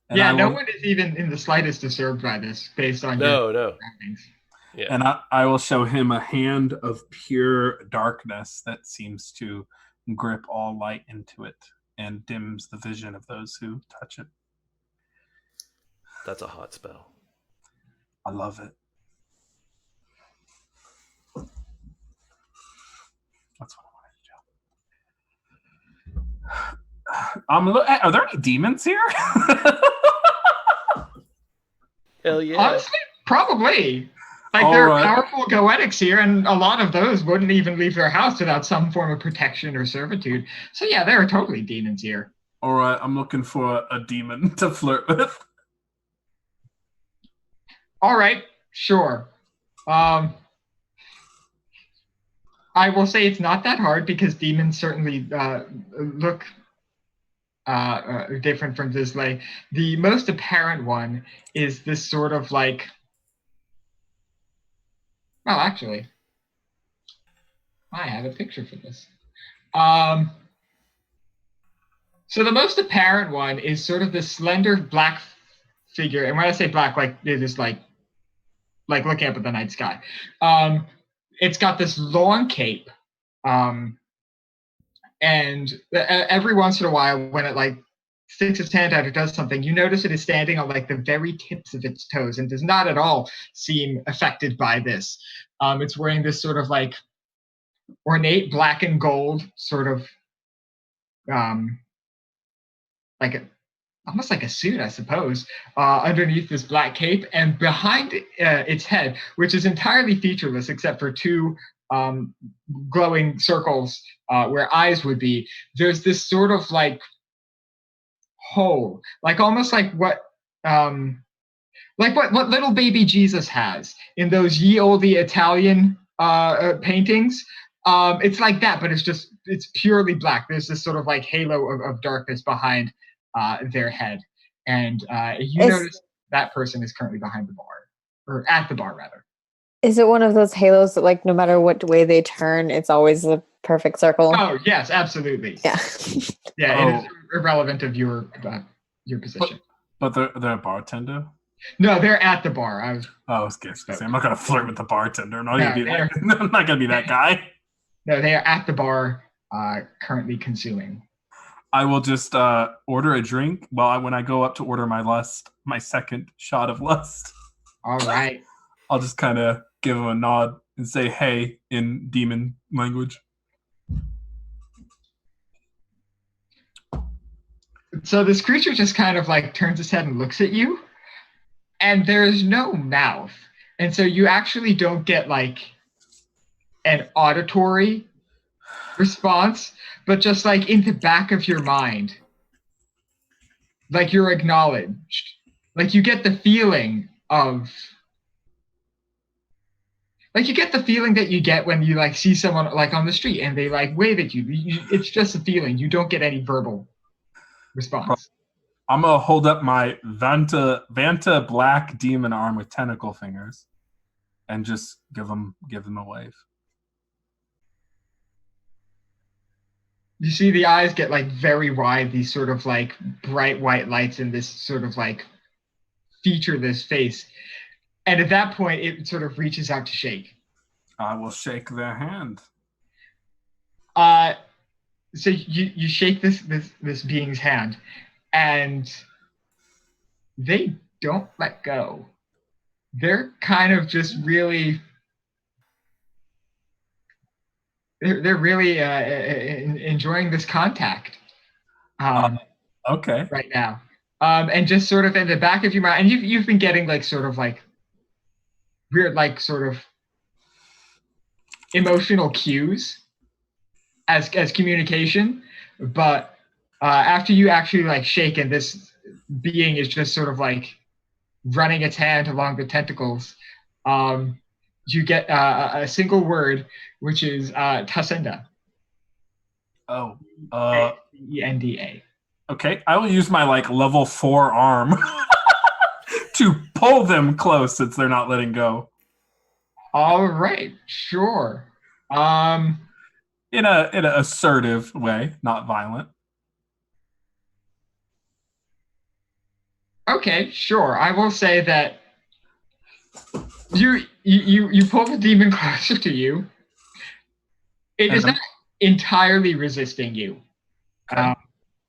And yeah, no one is even in the slightest disturbed by this based on your surroundings. Yeah. And I will show him a hand of pure darkness that seems to grip all light into it and dims the vision of those who touch it. That's a hot spell. I love it. That's what I wanted to do. Are there any demons here? Hell yeah. Honestly, probably. There are powerful goetics here, and a lot of those wouldn't even leave their house without some form of protection or servitude. So yeah, there are totally demons here. All right, I'm looking for a demon to flirt with. All right, sure. I will say it's not that hard because demons certainly look different from Vislae. The most apparent one is this sort of like. Well, actually, I have a picture for this. So the most apparent one is sort of this slender black figure, and when I say black, like it is like looking up at the night sky. It's got this long cape, and every once in a while, when it like sticks its hand out or does something, you notice it is standing on like the very tips of its toes and does not at all seem affected by this. It's wearing this sort of like ornate black and gold sort of like almost like a suit, I suppose, underneath this black cape, and behind its head, which is entirely featureless except for two glowing circles where eyes would be, there's this sort of like hole, like almost like what little baby Jesus has in those ye olde Italian paintings. It's like that, but it's purely black. There's this sort of like halo of darkness behind their head, and notice that person is currently behind the bar, or at the bar rather. Is it one of those halos that, like, no matter what way they turn, it's always a perfect circle? Oh yes, absolutely. Yeah. Yeah, it is irrelevant of your position. But they're a bartender. No, they're at the bar. I was gonna say, I'm not gonna flirt with the bartender. I'm not gonna be that guy. No, they are at the bar, currently consuming. I will just order a drink when I go up to order my second shot of lust. All right. I'll just kind of give him a nod and say "hey" in demon language. So this creature just kind of like turns its head and looks at you, and there's no mouth, and so you actually don't get like an auditory response, but just like in the back of your mind, like you're acknowledged, like you get the feeling that you get when you like see someone like on the street and they like wave at you. It's just a feeling. You don't get any verbal response. I'm gonna hold up my Vanta black demon arm with tentacle fingers, and just give them a wave. You see the eyes get like very wide, these sort of like bright white lights in this sort of like featureless face. And at that point, it sort of reaches out to shake. I will shake their hand. So you shake this being's hand, and they don't let go. They're kind of just really... They're really enjoying this contact okay. right now. And just sort of in the back of your mind, and you've been getting like sort of like weird like sort of emotional cues as communication, but after you actually like shake and this being is just sort of like running its hand along the tentacles, you get a single word, which is Tasenda. Oh. Enda. Okay, I will use my like level 4 arm to pull them close since they're not letting go. All right, sure. In an assertive way, not violent. Okay, sure. I will say that you pull the demon closer to you. It is not entirely resisting you. Okay.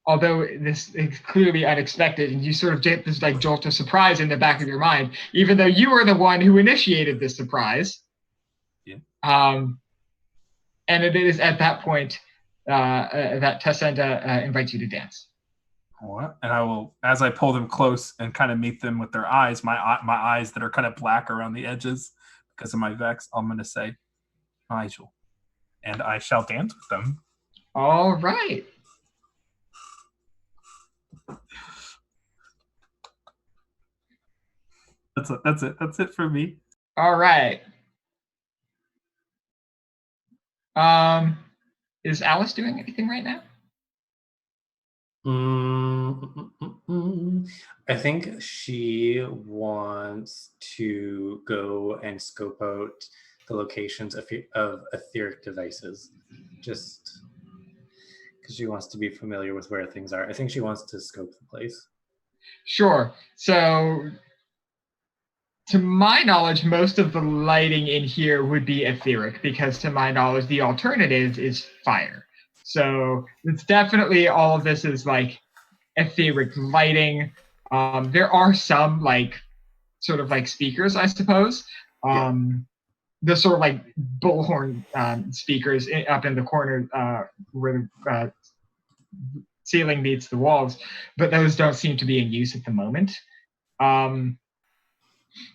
Although this is clearly unexpected, and you sort of get this like jolt of surprise in the back of your mind, even though you were the one who initiated this surprise. Yeah. And it is at that point that Tasenda invites you to dance. What? And I will, as I pull them close and kind of meet them with their eyes, my eyes that are kind of black around the edges because of my vex, I'm going to say, Nigel. And I shall dance with them. All right. That's it. That's it for me. All right. Is Alice doing anything right now? I think she wants to go and scope out the locations of etheric devices. Just because she wants to be familiar with where things are. I think she wants to scope the place. Sure. So, to my knowledge, most of the lighting in here would be etheric, because to my knowledge, the alternative is fire. So it's definitely all of this is like etheric lighting. There are some like sort of like speakers, I suppose. The sort of like bullhorn speakers up in the corner where the ceiling meets the walls, but those don't seem to be in use at the moment.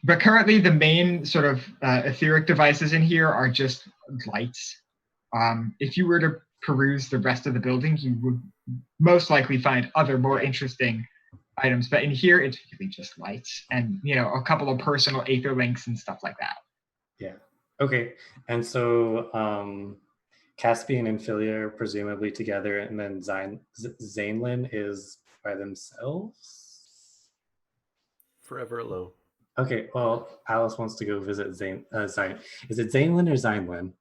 But currently, the main sort of etheric devices in here are just lights. If you were to peruse the rest of the building, you would most likely find other more interesting items. But in here, it's really just lights and, a couple of personal aether links and stuff like that. Yeah. Okay. And so Caspian and Philia are presumably together, and then Zainlin is by themselves? Forever alone. Okay, well, Alice wants to go visit Zain. Is it Zainlin or Zainlin?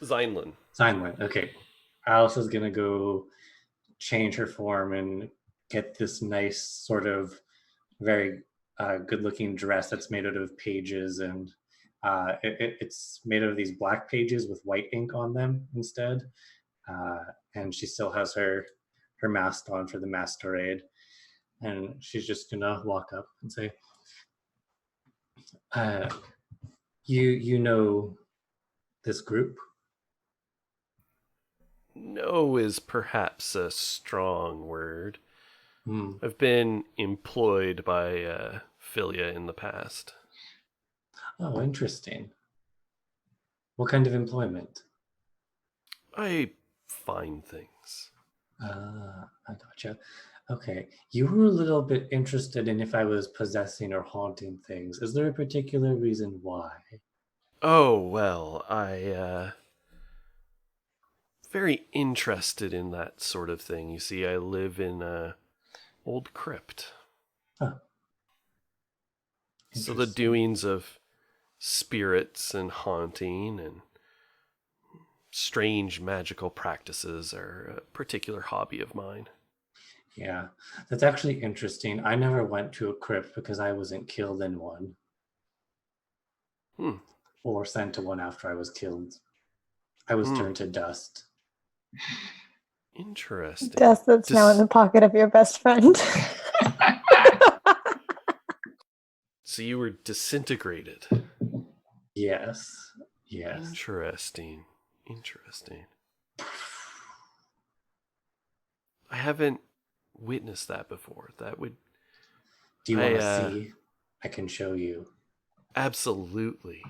Zainlin. Okay. Alice is going to go change her form and get this nice sort of very good-looking dress that's made out of pages, and it's made out of these black pages with white ink on them instead. And she still has her mask on for the masquerade. And she's just going to walk up and say, you know this group? No is perhaps a strong word. I've been employed by Philia in the past. Oh, interesting. What kind of employment? I find things. I gotcha. Okay, you were a little bit interested in if I was possessing or haunting things. Is there a particular reason why? Oh, well, I very interested in that sort of thing. You see, I live in a old crypt. Huh. So the doings of spirits and haunting and strange magical practices are a particular hobby of mine. Yeah, that's actually interesting. I never went to a crypt because I wasn't killed in one. Or sent to one after I was killed. I was turned to dust. Interesting. Dust that's now in the pocket of your best friend. So you were disintegrated. Yes. Interesting. I haven't witnessed that before. That would... Do you want to see? I can show you. Absolutely.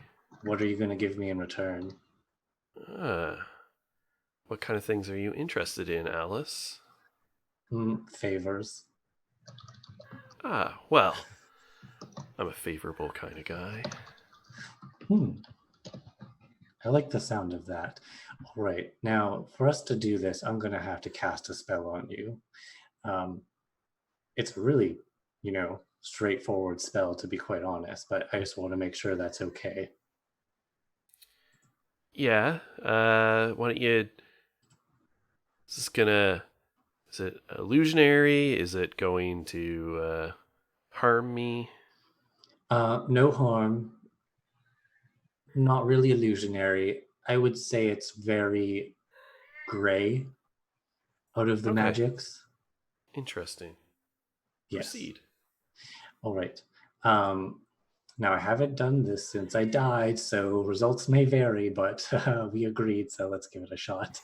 What are you going to give me in return? What kind of things are you interested in, Alice? Favors. Well, I'm a favorable kind of guy. I like the sound of that. All right, now for us to do this, I'm going to have to cast a spell on you. It's really, straightforward spell, to be quite honest, but I just want to make sure that's okay. Yeah, why don't you... Is it illusionary? Is it going to harm me? No harm. Not really illusionary. I would say it's very gray out of the magics. Interesting. Yes. Proceed. All right. Now, I haven't done this since I died, so results may vary, but we agreed, so let's give it a shot.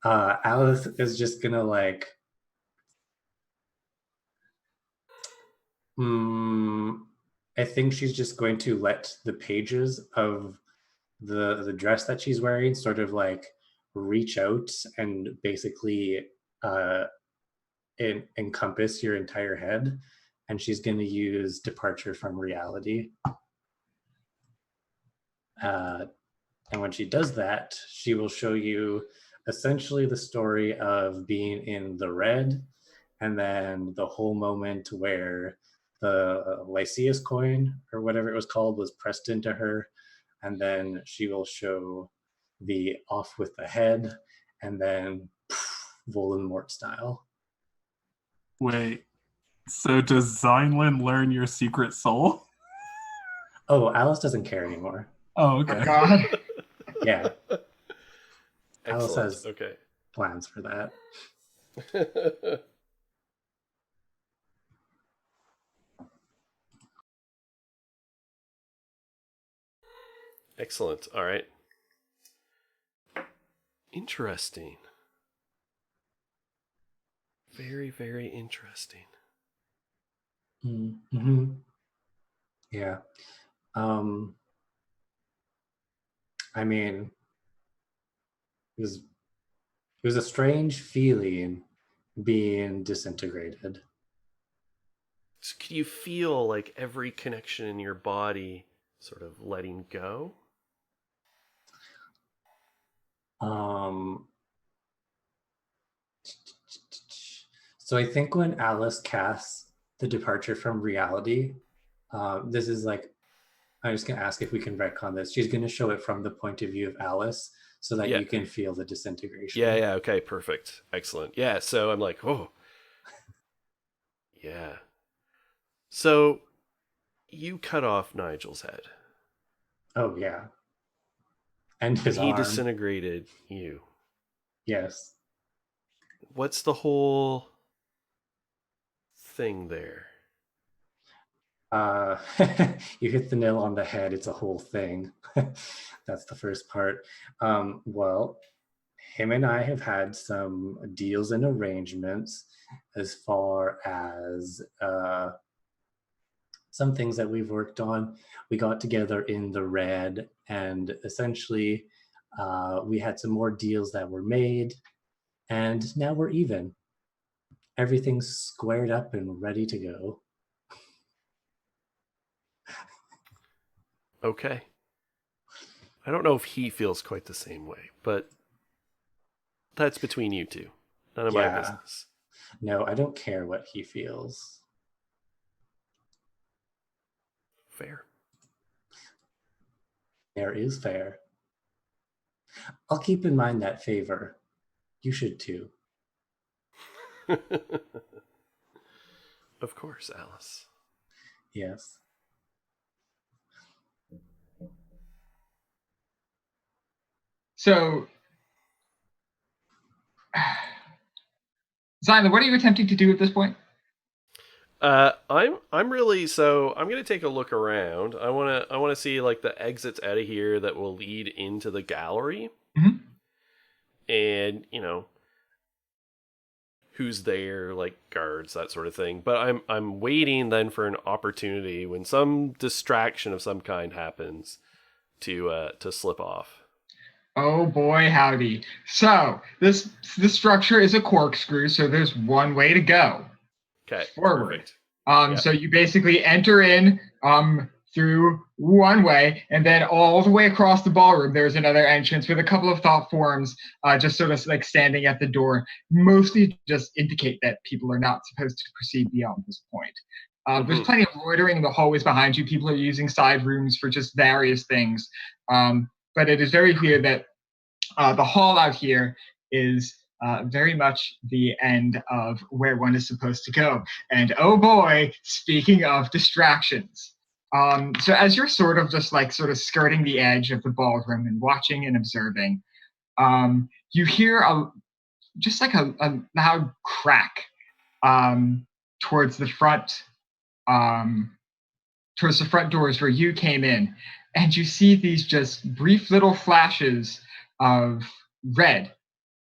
Alice is just gonna I think she's just going to let the pages of the dress that she's wearing sort of reach out and basically encompass your entire head. And she's going to use departure from reality. And when she does that, she will show you essentially the story of being in the red, and then the whole moment where the Lycius coin, or whatever it was called, was pressed into her. And then she will show the off with the head, and then Voldemort style. Wait, so does Zeinlin learn your secret soul? Oh, Alice doesn't care anymore. Oh, okay. God. Yeah. Alice Excellent. has Okay. plans for that. Excellent. All right. Interesting. Very, very interesting. Mm-hmm. Yeah. I mean, it was a strange feeling being disintegrated. So can you feel like every connection in your body sort of letting go? So I think when Alice casts the departure from reality, this is like, I'm just going to ask if we can retcon this. She's going to show it from the point of view of Alice so that you can feel the disintegration. Yeah, okay, perfect. Excellent. Yeah, so I'm like, oh. Yeah. So you cut off Nigel's head. Oh, yeah. And his he arm. Disintegrated you. Yes. What's the whole thing there? You hit the nail on the head. It's a whole thing. That's the first part. Well, him and I have had some deals and arrangements as far as some things that we've worked on. We got together in the red, and essentially we had some more deals that were made, and now we're even. Everything's squared up and ready to go. Okay. I don't know if he feels quite the same way, but that's between you two. None of my business. No, I don't care what he feels. Fair. Fair is fair. I'll keep in mind that favor. You should too. Of course, Alice. Yes. So, Zyla, what are you attempting to do at this point? I'm really, so I'm gonna take a look around. I wanna see like the exits out of here that will lead into the gallery, and who's there, like guards, that sort of thing. But I'm waiting then for an opportunity when some distraction of some kind happens to slip off. Oh boy, howdy. So this structure is a corkscrew, so there's one way to go. Okay. Forward. Perfect. So you basically enter in through one way, and then all the way across the ballroom there's another entrance with a couple of thought forms just sort of like standing at the door, mostly just indicate that people are not supposed to proceed beyond this point. There's plenty of loitering in the hallways behind you. People are using side rooms for just various things, but it is very clear that the hall out here is very much the end of where one is supposed to go. And oh boy, speaking of distractions. So as you're sort of skirting the edge of the ballroom and watching and observing, you hear a loud crack towards the front doors where you came in, and you see these just brief little flashes of red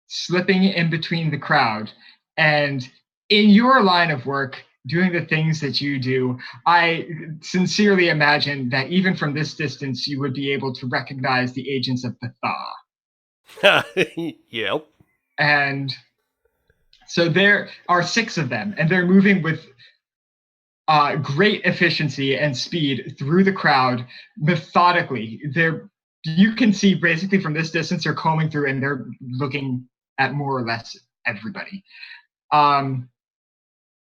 slipping in between the crowd. And in your line of work, doing the things that you do, I sincerely imagine that even from this distance, you would be able to recognize the agents of the Thaw. Yep. And so there are 6 of them, and they're moving with great efficiency and speed through the crowd methodically. You can see basically from this distance they're combing through, and they're looking at more or less everybody.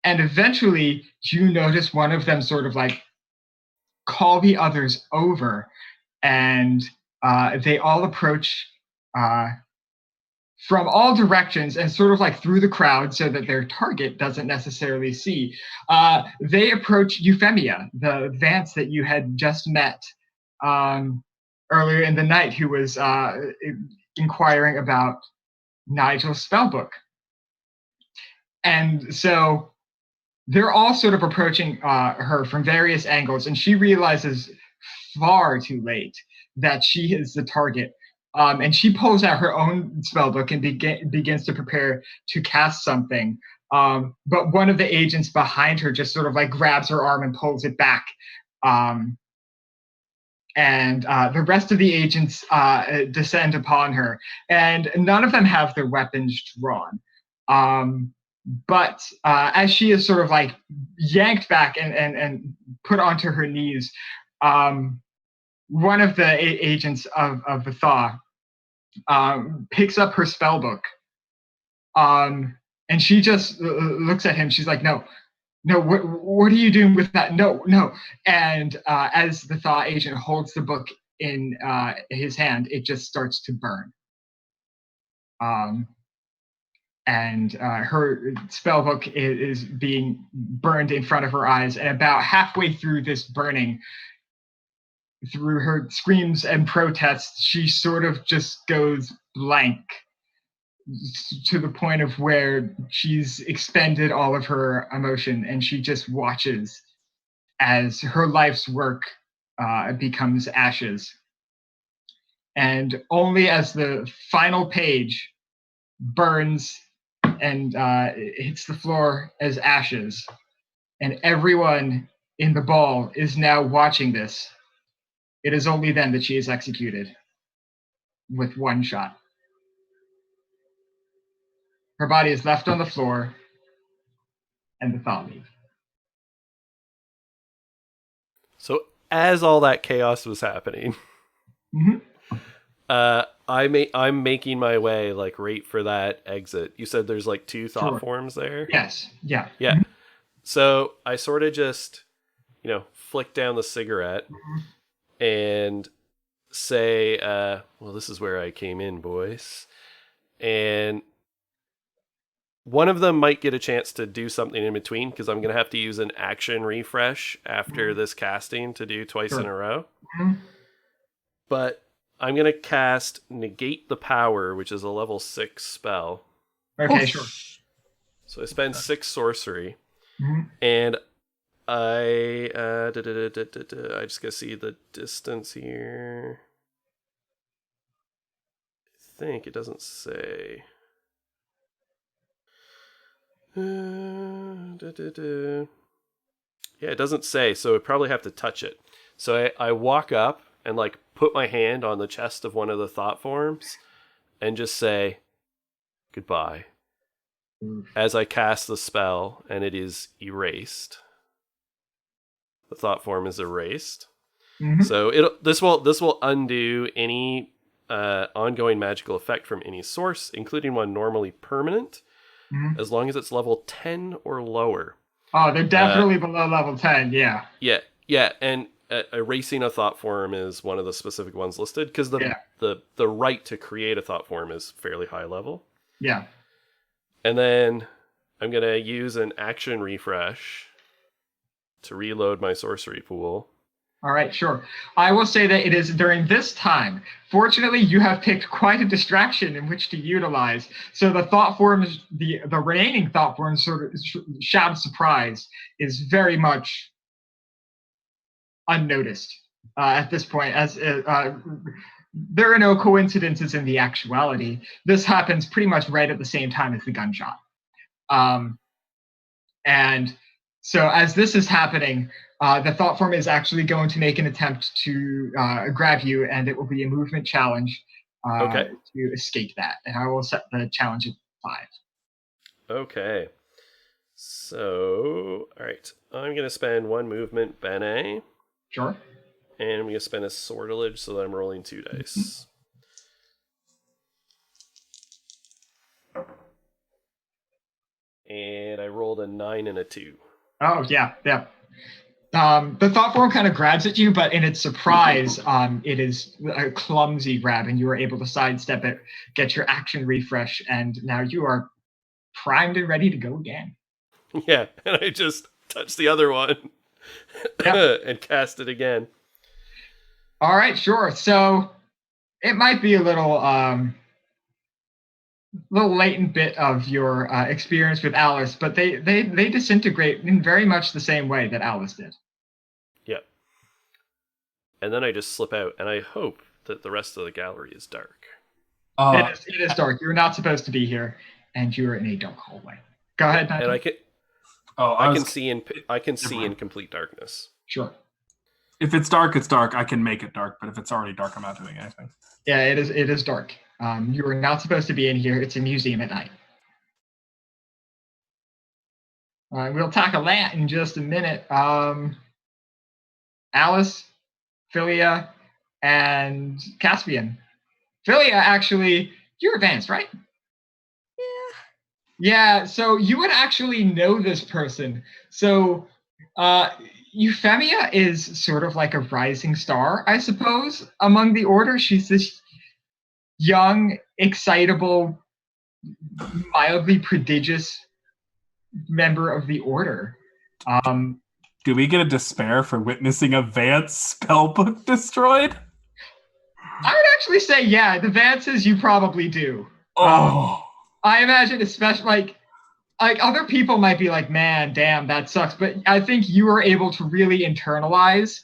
And eventually you notice one of them sort of like call the others over, and they all approach from all directions and sort of like through the crowd so that their target doesn't necessarily see. They approach Euphemia, the Vance that you had just met earlier in the night, who was inquiring about Nigel's spellbook. And so they're all sort of approaching her from various angles, and she realizes far too late that she is the target. And she pulls out her own spellbook and begins to prepare to cast something. But one of the agents behind her just sort of like grabs her arm and pulls it back. And the rest of the agents descend upon her, and none of them have their weapons drawn. But as she is sort of like yanked back and put onto her knees, one of the agents of the Thaw picks up her spellbook, and she just looks at him. She's like, no, what are you doing with that? No. And as the Thaw agent holds the book in his hand, it just starts to burn. And her spellbook is being burned in front of her eyes. And about halfway through this burning, through her screams and protests, she sort of just goes blank to the point of where she's expended all of her emotion, and she just watches as her life's work becomes ashes. And only as the final page burns and hits the floor as ashes, and everyone in the ball is now watching this, it is only then that she is executed with one shot. Her body is left on the floor, and the Thaw leave. So as all that chaos was happening, I'm making my way like right for that exit. You said there's like 2 thought forms there? Yes. Yeah. Yeah. So I sort of just, flick down the cigarette and say, well, this is where I came in, boys. And one of them might get a chance to do something in between, because I'm going to have to use an action refresh after this casting to do twice in a row. But I'm going to cast Negate the Power, which is a level 6 spell. Okay, sure. So I spend 6 sorcery. And I just gotta see the distance here. I think it doesn't say. Yeah, it doesn't say, so I probably have to touch it. So I walk up and like put my hand on the chest of one of the thought forms and just say goodbye as I cast the spell, and it is erased. The thought form is erased. So this will undo any ongoing magical effect from any source, including one normally permanent, as long as it's level 10 or lower. Oh, they're definitely below level 10, yeah. Yeah, and erasing a thought form is one of the specific ones listed, because the right to create a thought form is fairly high level. Yeah. And then I'm going to use an action refresh to reload my sorcery pool. All right, sure. I will say that it is during this time. Fortunately, you have picked quite a distraction in which to utilize. So the thought forms, the remaining thought forms, sort of shout of surprise, is very much unnoticed at this point, as there are no coincidences in the actuality. This happens pretty much right at the same time as the gunshot. And so as this is happening, the thought form is actually going to make an attempt to grab you, and it will be a movement challenge to escape that. And I will set the challenge at 5. Okay. So, all right. I'm going to spend 1 movement Bene. Sure. And I'm going to spend a sortilege so that I'm rolling 2 dice. And I rolled a 9 and a 2. Oh, yeah. The thought form kind of grabs at you, but in its surprise, it is a clumsy grab, and you are able to sidestep it, get your action refresh, and now you are primed and ready to go again. Yeah, and I just touched the other one and cast it again. All right, sure. So it might be a little latent bit of your experience with Alice, but they disintegrate in very much the same way that Alice did. Yep. And then I just slip out, and I hope that the rest of the gallery is dark. It is dark. You're not supposed to be here, and you're in a dark hallway. Go ahead, Nigel. And I can see in complete darkness. Sure. If it's dark, it's dark. I can make it dark, but if it's already dark, I'm not doing anything. Yeah, it is dark. You are not supposed to be in here. It's a museum at night. All right, we'll tackle that in just a minute. Alice, Philia, and Caspian. Philia, actually, you're advanced, right? Yeah, so you would actually know this person. So Euphemia is sort of like a rising star, I suppose, among the order. She's this young, excitable, mildly prodigious member of the order. Do we get a despair for witnessing a Vance spellbook destroyed? I would actually say, yeah, the Vances you probably do. Oh. I imagine, especially like other people might be like, man, damn, that sucks. But I think you were able to really internalize.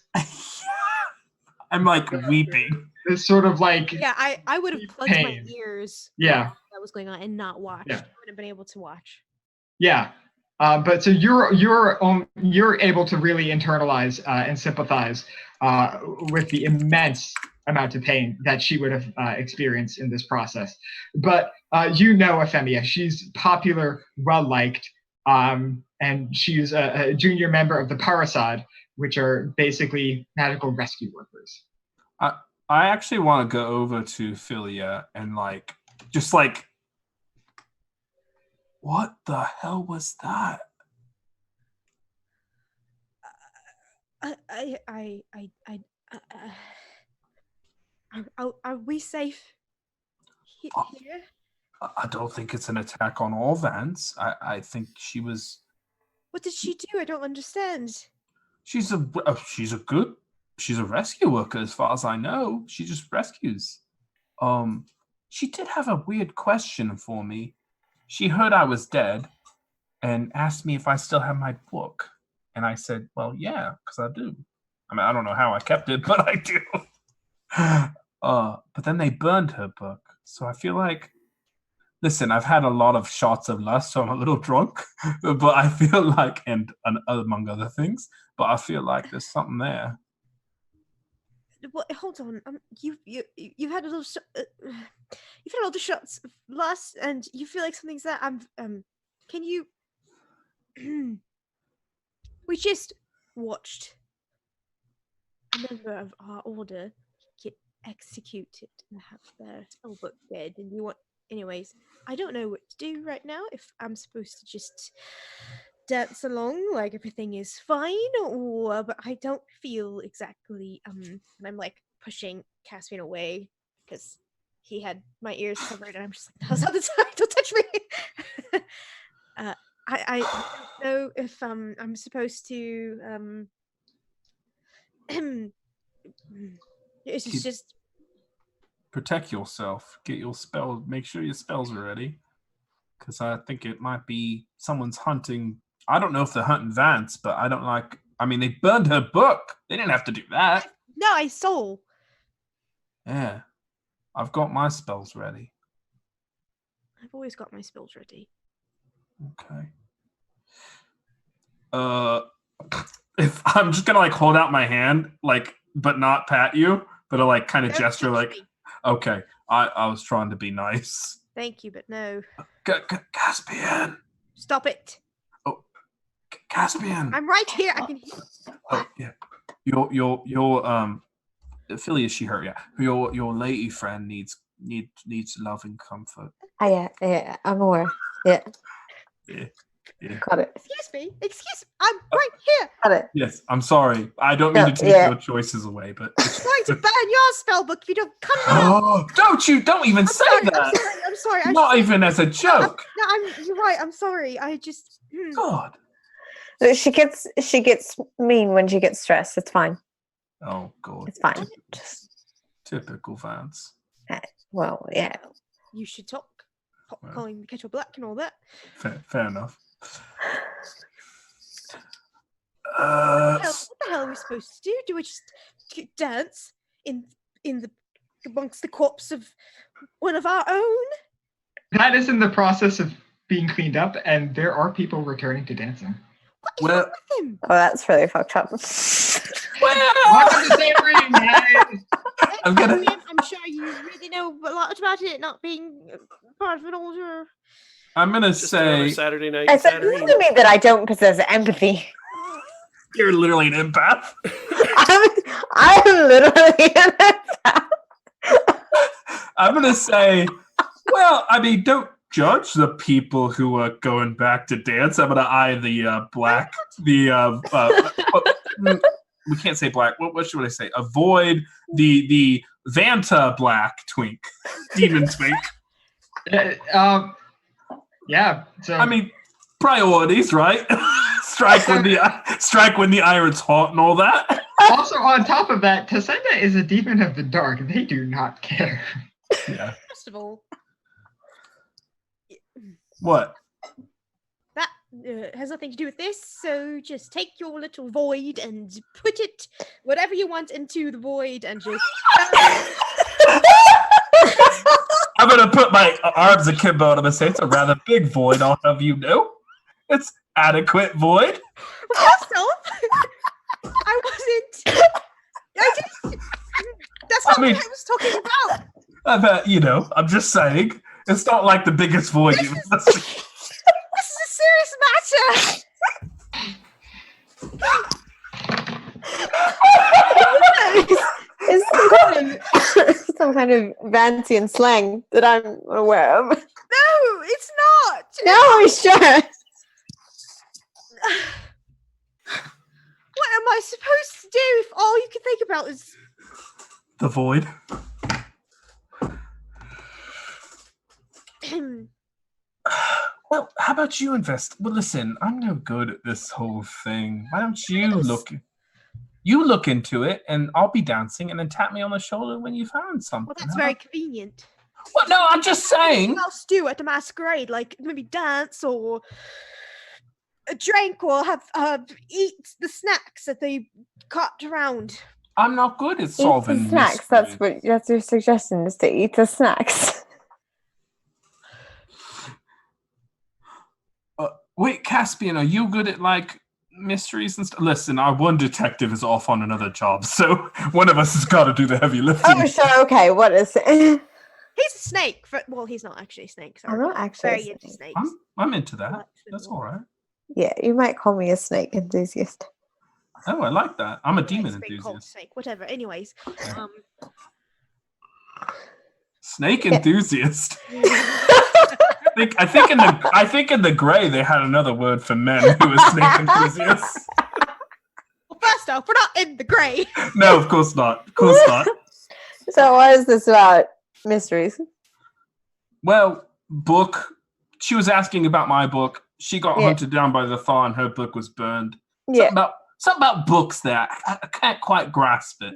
I'm like weeping. This sort of like, yeah, I would have plugged my ears. Yeah, that was going on and not watched. Yeah. I would have been able to watch. Yeah, but so you're able to really internalize and sympathize with the immense amount of pain that she would have experienced in this process. But Euphemia, she's popular, well-liked, and she's a junior member of the Parasad, which are basically magical rescue workers. I actually want to go over to Philia and what the hell was that? Are we safe here? I don't think it's an attack on all Vance. I think she was. What did she do? I don't understand. She's a rescue worker as far as I know. She just rescues. She did have a weird question for me. She heard I was dead and asked me if I still have my book. And I said, well, yeah, because I do. I mean, I don't know how I kept it, but I do. But then they burned her book. So I feel like, listen, I've had a lot of shots of lust, so I'm a little drunk. But I feel like, and among other things, but I feel like there's something there. Well, hold on. You've had a little you've had all the shots of lust, and you feel like something's there. Can you? We just watched a member of our order get executed and have their spellbook dead, and you want. Anyways, I don't know what to do right now. If I'm supposed to just dance along like everything is fine, or but I don't feel exactly. And I'm like pushing Caspian away because he had my ears covered, and I'm just like, "That's not the time. Don't touch me." I don't know if I'm supposed to. It's just. Protect yourself. Get your spell. Make sure your spells are ready. Because I think it might be someone's hunting. I don't know if they're hunting Vance, but I don't like. I mean, they burned her book. They didn't have to do that. No, I stole. Yeah. I've got my spells ready. I've always got my spells ready. Okay. If I'm just gonna hold out my hand, but not pat you, but kind of gesture okay, I was trying to be nice. Thank you, but no. Caspian. Stop it. Oh, Caspian. I'm right here. I can hear. Oh yeah. Your Philia, she hurt. Yeah. Your lady friend needs love and comfort. Yeah, I'm aware. Yeah. Yeah. Yeah. Got it. Excuse me, I'm right here. Got it. Yes, I'm sorry. I don't mean to take your choices away, but I'm trying to burn your spell book if you don't come around. oh, don't even say that. I'm sorry. Not even as a joke. You're right. I'm sorry. I just. God. She gets mean when she gets stressed. It's fine. Oh God. It's fine. Just Typical Vance. well, yeah. You should talk. Calling the kettle black and all that. Fair enough. What the hell are we supposed to do? Do we just dance in the amongst the corpse of one of our own? That is in the process of being cleaned up, and there are people returning to dancing. What is wrong with him? Oh, that's really fucked up. Welcome to Savory, guys! I'm gonna. I'm sure you really know a lot about it, not being part of an older. I'm gonna Just another say Saturday night. It's Saturday. usually me that I don't possess empathy. you're literally an empath. I'm literally an empath. I'm gonna say, well, I mean, don't judge the people who are going back to dance. I'm gonna eye the black, we can't say black. What should I say? Avoid the Vanta black twink, demon twink. Yeah. So I mean, priorities, right? strike when the iron's hot and all that. also on top of that, Tasenda is a demon of the dark. They do not care. Yeah. First of all, What? that has nothing to do with this. So just take your little void and put it whatever you want into the void, and just. I'm gonna put my arms akimbo and I'm gonna say it's a rather big void. I'll have you know, it's adequate void. First off, I wasn't. I didn't. That's not what I was talking about. I'm just saying, it's not like the biggest void you've ever seen. This is a serious matter. It's some kind of Vancian slang that I'm aware of. No, it's not. No, sure. What am I supposed to do if all you can think about is The void. Well, how about you invest? Well, listen, I'm no good at this whole thing. Why don't you look into it, and I'll be dancing, and then tap me on the shoulder when you found something. Well, that's very convenient. Well, no, I'm just saying. What else do at a masquerade? Like maybe dance or a drink, or have eat the snacks that they cart around. I'm not good at Eat solving the snacks. mysteries. That's your suggestion, is to eat the snacks. Wait, Caspian, are you good at like mysteries and stuff? Listen, our one detective is off on another job, so one of us has got to do the heavy lifting. Oh, sure. Okay, what is it? He's a snake. Well, he's not actually a snake. Sorry. I'm not actually very a into snake. snakes. I'm into that. That's all right. Yeah, you might call me a snake enthusiast. Oh, I like that. I'm a Yeah, demon it's been called enthusiast. snake. Whatever. Anyways, Snake enthusiast. I think in the Grey they had another word for men who were snake enthusiasts. well, first off, we're not in the grey. No, of course not. Of course not. So what is this about mysteries? Well, book. She was asking about my book. She got hunted down by the Thaw and her book was burned. Yeah. Something about books there. I can't quite grasp it.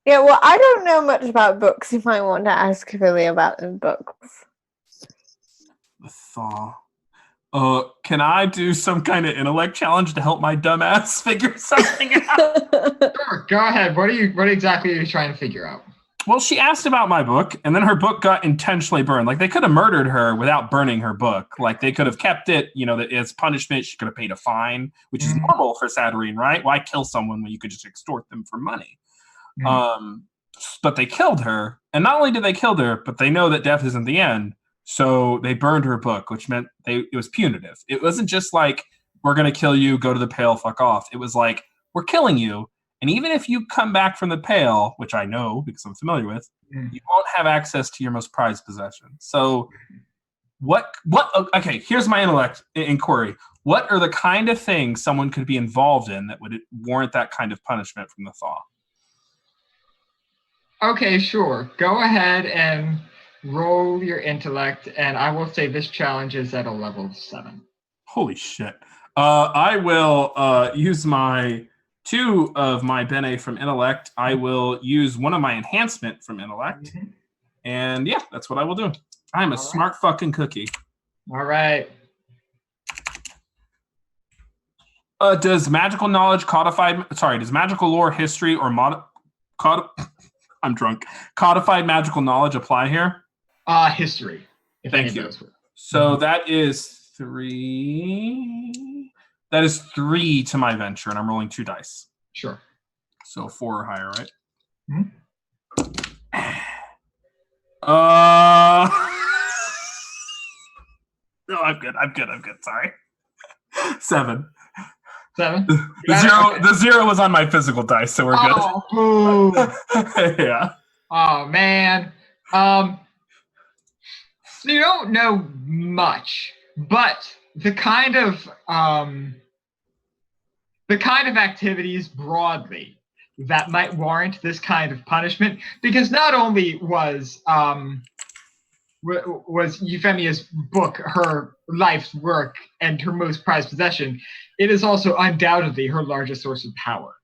Yeah, well, I don't know much about books. You might want to ask Billy about the books. The Thaw. Can I do some kind of intellect challenge to help my dumbass figure something out? Sure, go ahead. What exactly are you trying to figure out? Well, she asked about my book, and then her book got intentionally burned. Like, they could have murdered her without burning her book. Like, they could have kept it, that as punishment, she could have paid a fine, which is normal for Saturnine, right? Why kill someone when you could just extort them for money? But they killed her, and not only did they kill her, but they know that death isn't the end, so they burned her book, which meant it was punitive. It wasn't just like, we're going to kill you, go to the Pale, fuck off. It was like, we're killing you, and even if you come back from the Pale, which I know because I'm familiar with, you won't have access to your most prized possession. So Okay, here's my intellect inquiry. What are the kind of things someone could be involved in that would warrant that kind of punishment from the thaw? Okay, sure. Go ahead and roll your intellect, and I will say this challenge is at a level 7. Holy shit. I will use my 2 of my Bene from intellect. I will use 1 of my enhancement from intellect. Mm-hmm. And yeah, that's what I will do. I'm a smart fucking cookie. All right. Does magical knowledge does magical lore, history, or I'm drunk. Codified magical knowledge apply here? History. Thank you. So that is 3. That is 3 to my venture, and I'm rolling 2 dice. Sure. So 4 or higher, right? Mm-hmm. No, I'm good. Sorry. 7. 7. The 0 was on my physical dice, so we're good. Oh, Yeah. Oh man. So you don't know much, but the kind of activities broadly that might warrant this kind of punishment, because not only was Euphemia's book her life's work and her most prized possession, it is also undoubtedly her largest source of power.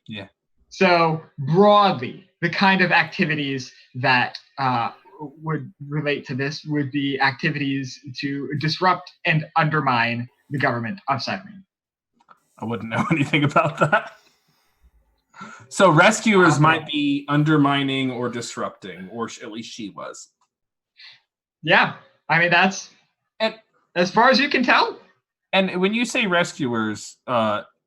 Yeah. So broadly, the kind of activities that would relate to this would be activities to disrupt and undermine the government of Cyrene. I wouldn't know anything about that. So rescuers might be undermining or disrupting, or at least she was. Yeah, I mean that's as far as you can tell. And when you say rescuers,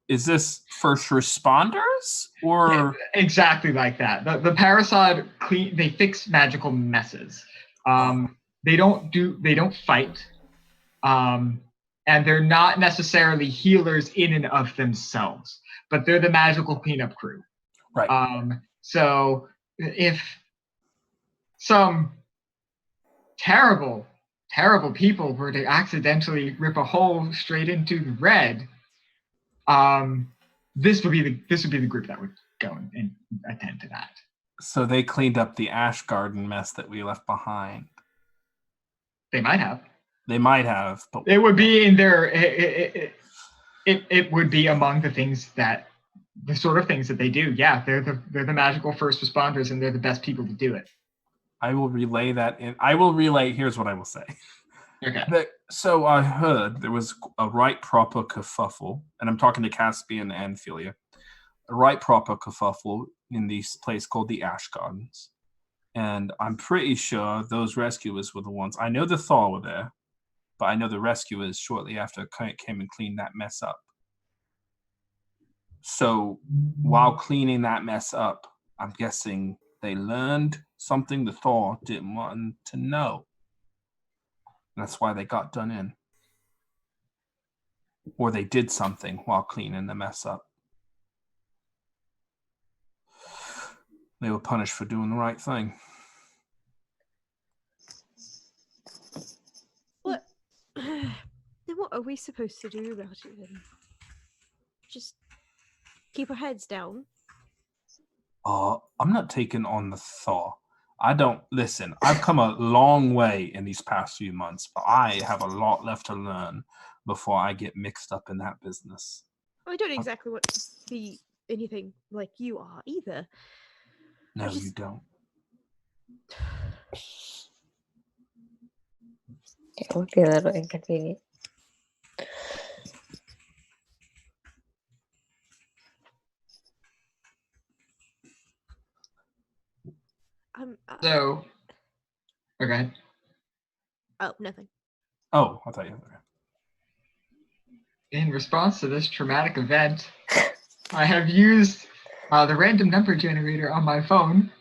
is this first responders or? Yeah, exactly like that. The Parasod they fix magical messes. They don't fight. And they're not necessarily healers in and of themselves, but they're the magical cleanup crew. Right. So if some terrible people were to accidentally rip a hole straight into the red, this would be the group that would go and attend to that. So they cleaned up the Ash Garden mess that we left behind. They might have. But it would be in their. It would be among the sort of things that they do. Yeah, they're the magical first responders, and they're the best people to do it. I will relay that here's what I will say. Okay. So I heard there was a right proper kerfuffle, and I'm talking to Caspian and Philia. A right proper kerfuffle in this place called the Ash Gardens. And I'm pretty sure those rescuers were the ones. I know the Thaw were there, but I know the rescuers shortly after came and cleaned that mess up. So while cleaning that mess up, I'm guessing they learned something the Thaw didn't want to know. That's why they got done in. Or they did something while cleaning the mess up. They were punished for doing the right thing. What? Then what are we supposed to do about it then? Just keep our heads down? I'm not taking on the Thaw. I've come a long way in these past few months, but I have a lot left to learn before I get mixed up in that business. I don't exactly want to be anything like you are either. No, you don't. It would be a little inconvenient. So, okay. Oh, nothing. Oh, I thought you were. In response to this traumatic event, I have used the random number generator on my phone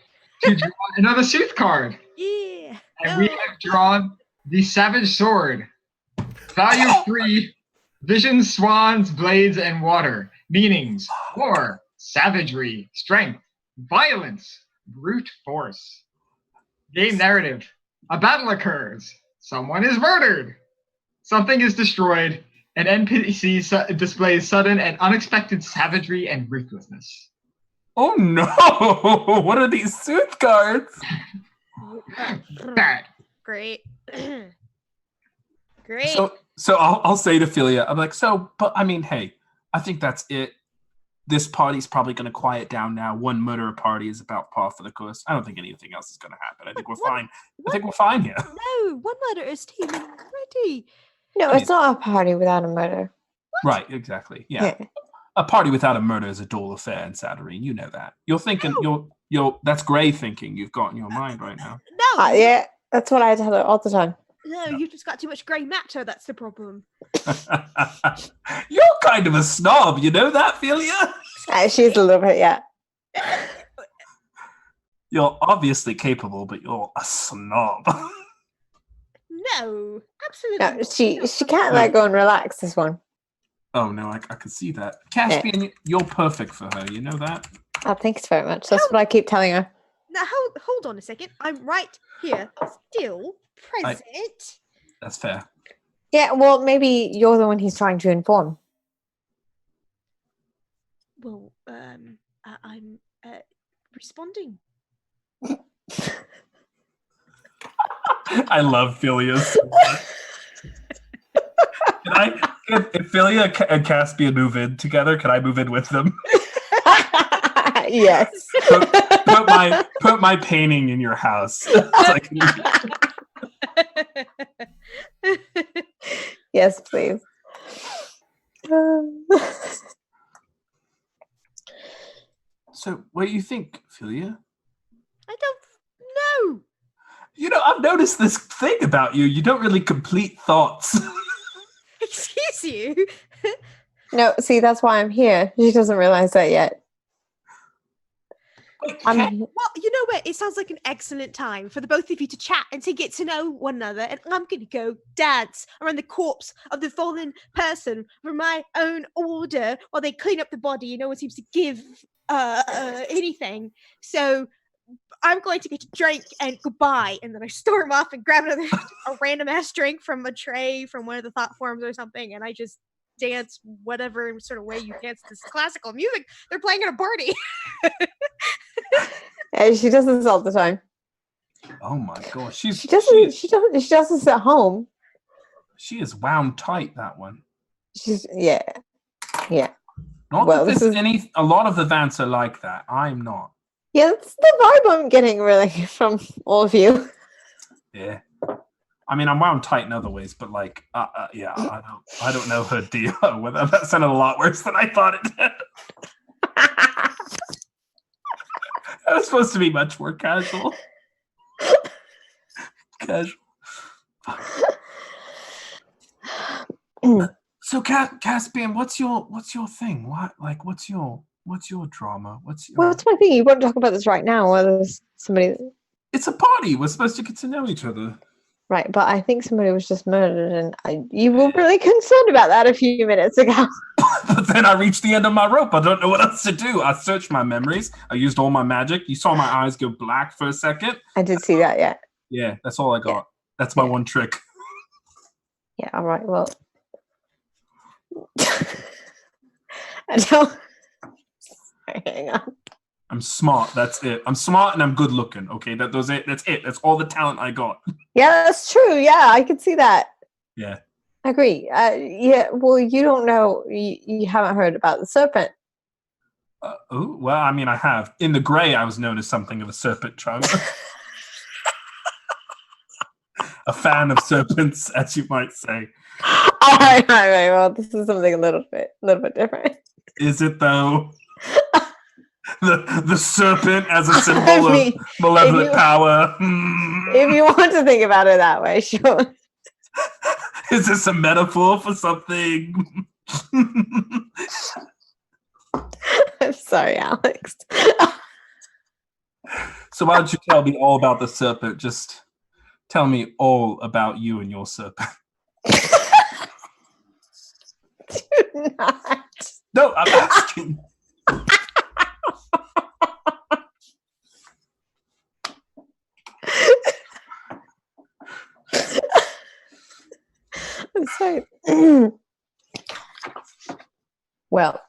to draw another Sooth card. Yeah. And we have drawn the Savage Sword. Value 3, Vision, Swans, Blades, and Water. Meanings: war, savagery, strength, violence, brute force. Game narrative: a battle occurs. Someone is murdered. Something is destroyed. An NPC displays sudden and unexpected savagery and ruthlessness. Oh no! What are these sooth cards? Bad. Great. Great. So I'll say to Philia, I'm like, but I mean, hey, I think that's it. This party's probably going to quiet down now. One murderer party is about par for the course. I don't think anything else is going to happen. I think we're fine. I think we're fine here. No, one murder is team already. No, it's not a party without a murder. Right, exactly. Yeah. A party without a murder is a dull affair in Saturnine. You know that. You're thinking, you're that's gray thinking you've got in your mind right now. No. Yeah, that's what I tell her all the time. No, you've just got too much grey matter. That's the problem. You're kind of a snob, you know that, Philia? She's a little bit, yeah. You're obviously capable, but you're a snob. No, absolutely. No, she can't let go and relax this one. Oh no, I can see that. Caspian, you're perfect for her. You know that. Oh, thanks very much. That's what I keep telling her. Now hold on a second. I'm right here, still present. That's fair. Yeah, well, maybe you're the one he's trying to inform. Well, I'm responding. I love Philia so much. If Philia and Caspian move in together, can I move in with them? Yes. Put my painting in your house. Yes, please. So, what do you think, Philia? I don't know. You know, I've noticed this thing about you. You don't really complete thoughts. Excuse you. No, see, that's why I'm here. She doesn't realize that yet. Well, you know what? It sounds like an excellent time for the both of you to chat and to get to know one another. And I'm going to go dance around the corpse of the fallen person for my own order while they clean up the body. No one seems to give anything. So I'm going to get a drink and goodbye. And then I storm off and grab a random ass drink from a tray from one of the thought forms or something. And I just dance whatever sort of way you dance this classical music they're playing at a party. Yeah, she does this all the time. Oh my gosh, she doesn't at home. She is wound tight, that one. Yeah. Not well, that a lot of the Vants are like that. I'm not. Yeah, that's the vibe I'm getting really from all of you. Yeah. I mean, I'm wound tight in other ways, but like, yeah, I don't know her deal with that. That sounded a lot worse than I thought it did. That was supposed to be much more casual. So, Caspian, what's your thing? What's your drama? What's my thing? You won't talk about this right now, or there's somebody. It's a party. We're supposed to get to know each other. Right, but I think somebody was just murdered, and you were really concerned about that a few minutes ago. But then I reached the end of my rope. I don't know what else to do. I searched my memories. I used all my magic. You saw my eyes go black for a second. I did see that, yeah. Yeah, that's all I got. Yeah. That's my one trick. Yeah, all right, well. I don't. Sorry, hang on. I'm smart. That's it. I'm smart and I'm good looking. Okay, that's it. That's all the talent I got. Yeah, that's true. Yeah, I can see that. Yeah. I agree. Yeah. Well, you don't know. You haven't heard about the serpent. Well, I mean, I have. In the Grey, I was known as something of a serpent charmer. A fan of serpents, as you might say. All right. Well, this is something a little bit different. Is it though? The serpent as a symbol of malevolent power. If you want to think about it that way, sure. Is this a metaphor for something? I'm sorry, Alex. So why don't you tell me all about the serpent? Just tell me all about you and your serpent. Do not. No, I'm asking. So, well,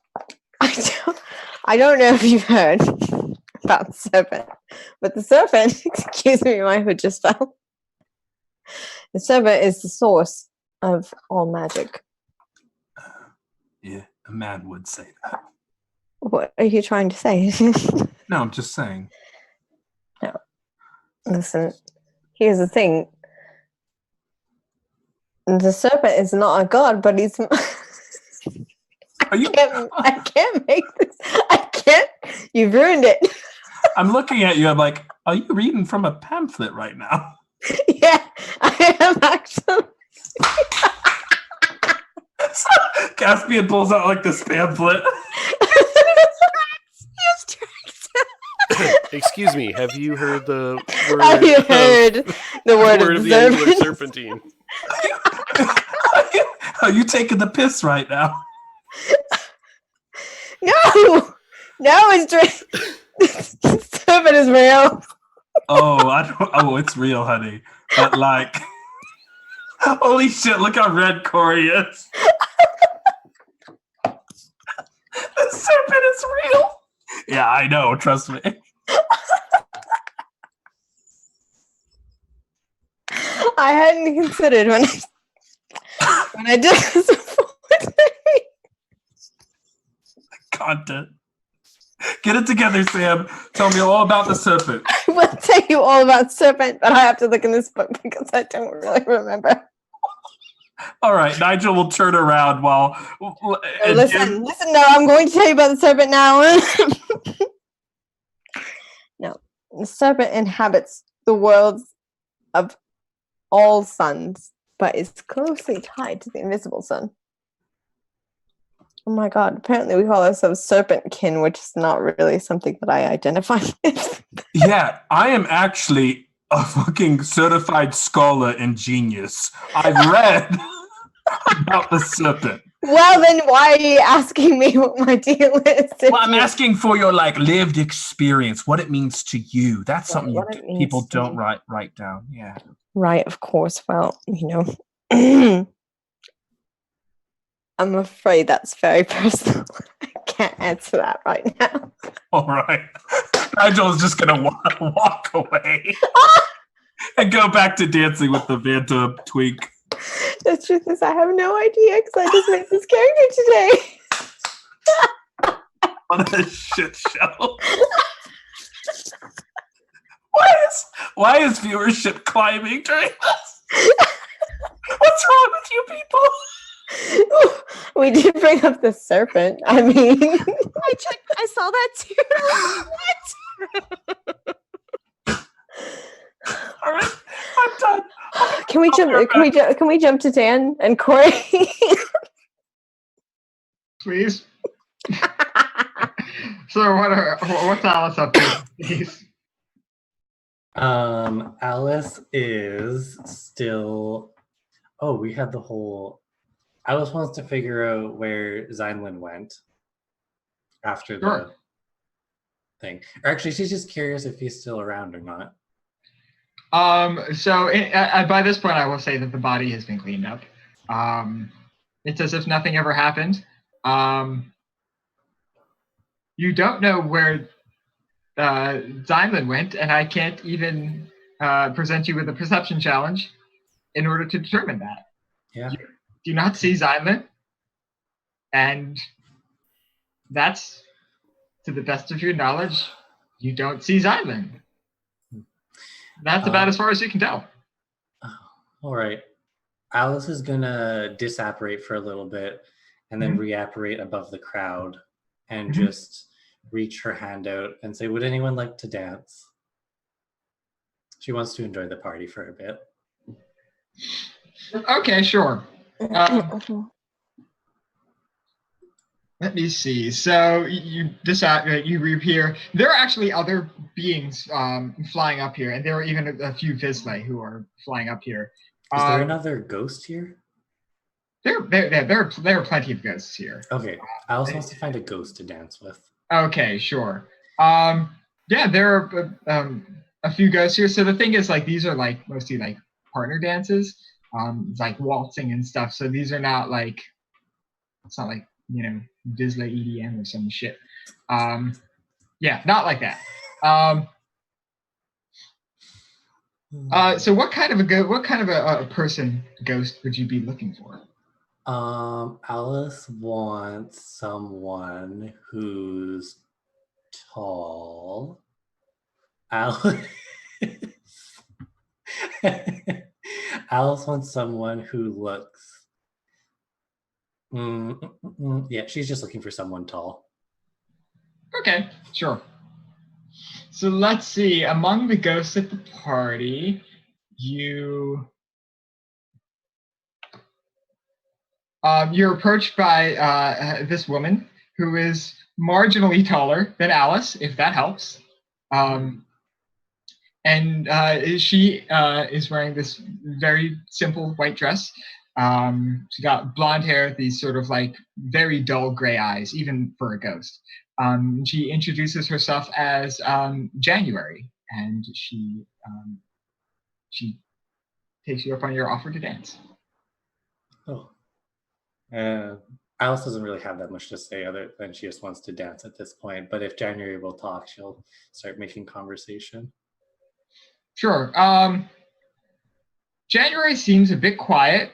I don't know if you've heard about the serpent, but the serpent, excuse me, my hood just fell. The serpent is the source of all magic. Yeah, a man would say that. What are you trying to say? No, I'm just saying. No. Listen, here's the thing. The serpent is not a god, but he's... Are you? I can't make this. I can't. You've ruined it. I'm looking at you. I'm like, are you reading from a pamphlet right now? Yeah, I am actually. Caspian pulls out like this pamphlet. Excuse me, have you heard the word? Have you heard the word of the angular serpentine? Are you taking the piss right now? No, it's serpent is real. Oh, it's real, honey. But like, holy shit! Look how red Corey is. The serpent is real. Yeah, I know. Trust me. I hadn't considered when I did this before today. Content. Get it together, Sam. Tell me all about the serpent. I will tell you all about serpent, but I have to look in this book because I don't really remember. All right, Nigel will turn around while. Listen. No, I'm going to tell you about the serpent now. No, the serpent inhabits the worlds of all suns, but is closely tied to the invisible sun. Oh my god, apparently we call ourselves serpentkin, which is not really something that I identify with. Yeah, I am actually a fucking certified scholar and genius. I've read about the serpent. Well, then why are you asking me what my deal is? Well, I'm asking for your lived experience, what it means to you. That's something people don't write down. Yeah. Right, of course. Well, I'm afraid that's very personal. I can't answer that right now. All right. Nigel's just going to walk away and go back to dancing with the Vanta twink. The truth is, I have no idea because I just made this character today. What a shit show. Why is viewership climbing during this? What's wrong with you people? We did bring up the serpent. I mean, I saw that too. What? All right, I'm done. Can we jump to Dan and Corey? Please. So what's Alice up to, please? Alice is still. Oh, we had the whole. Alice wants to figure out where Zeinlin went after the thing. Or actually, she's just curious if he's still around or not. So by this point, I will say that the body has been cleaned up. It's as if nothing ever happened. You don't know where Zeinlin went, and I can't even present you with a perception challenge in order to determine that. Yeah. You do not see Zeinlin, and that's, to the best of your knowledge, you don't see Zeinlin. That's about as far as you can tell. All right. Alice is going to disapparate for a little bit and then reapparate above the crowd and just reach her hand out and say, would anyone like to dance? She wants to enjoy the party for a bit. Okay, sure. Let me see. So you reappear. There are actually other beings flying up here, and there are even a few Vislae who are flying up here. Is there another ghost here? There are plenty of ghosts here. Okay. Alice wants to find a ghost to dance with. Okay, sure. Yeah, there are a few ghosts here. So the thing is, like, these are like mostly like partner dances. It's like waltzing and stuff. So these are not like, it's not like, Vislae EDM or some shit. Yeah, not like that. So what kind of a person ghost would you be looking for? Alice wants someone who's tall. Alice Alice wants someone who looks. Yeah, she's just looking for someone tall. Okay, sure. So let's see. Among the ghosts at the party, you're approached by this woman who is marginally taller than Alice, if that helps. And she is wearing this very simple white dress. She got blonde hair, these sort of like very dull gray eyes, even for a ghost. She introduces herself as January, and she takes you up on your offer to dance. Oh. Alice doesn't really have that much to say other than she just wants to dance at this point. But if January will talk, she'll start making conversation. Sure. January seems a bit quiet.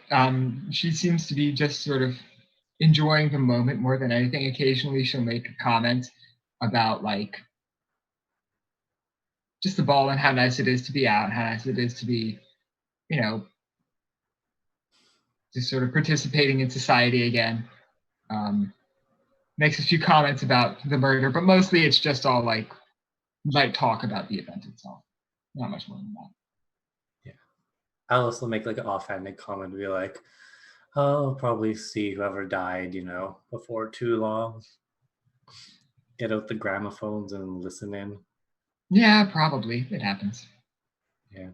She seems to be just sort of enjoying the moment more than anything. Occasionally she'll make a comment about like just the ball and how nice it is to be out, how nice it is to be, just sort of participating in society again. Makes a few comments about the murder, but mostly it's just all like light talk about the event itself. Not much more than that. Yeah. Alice will make like an offhanded comment and be like, I'll probably see whoever died, before too long. Get out the gramophones and listen in. Yeah, probably. It happens. Yeah.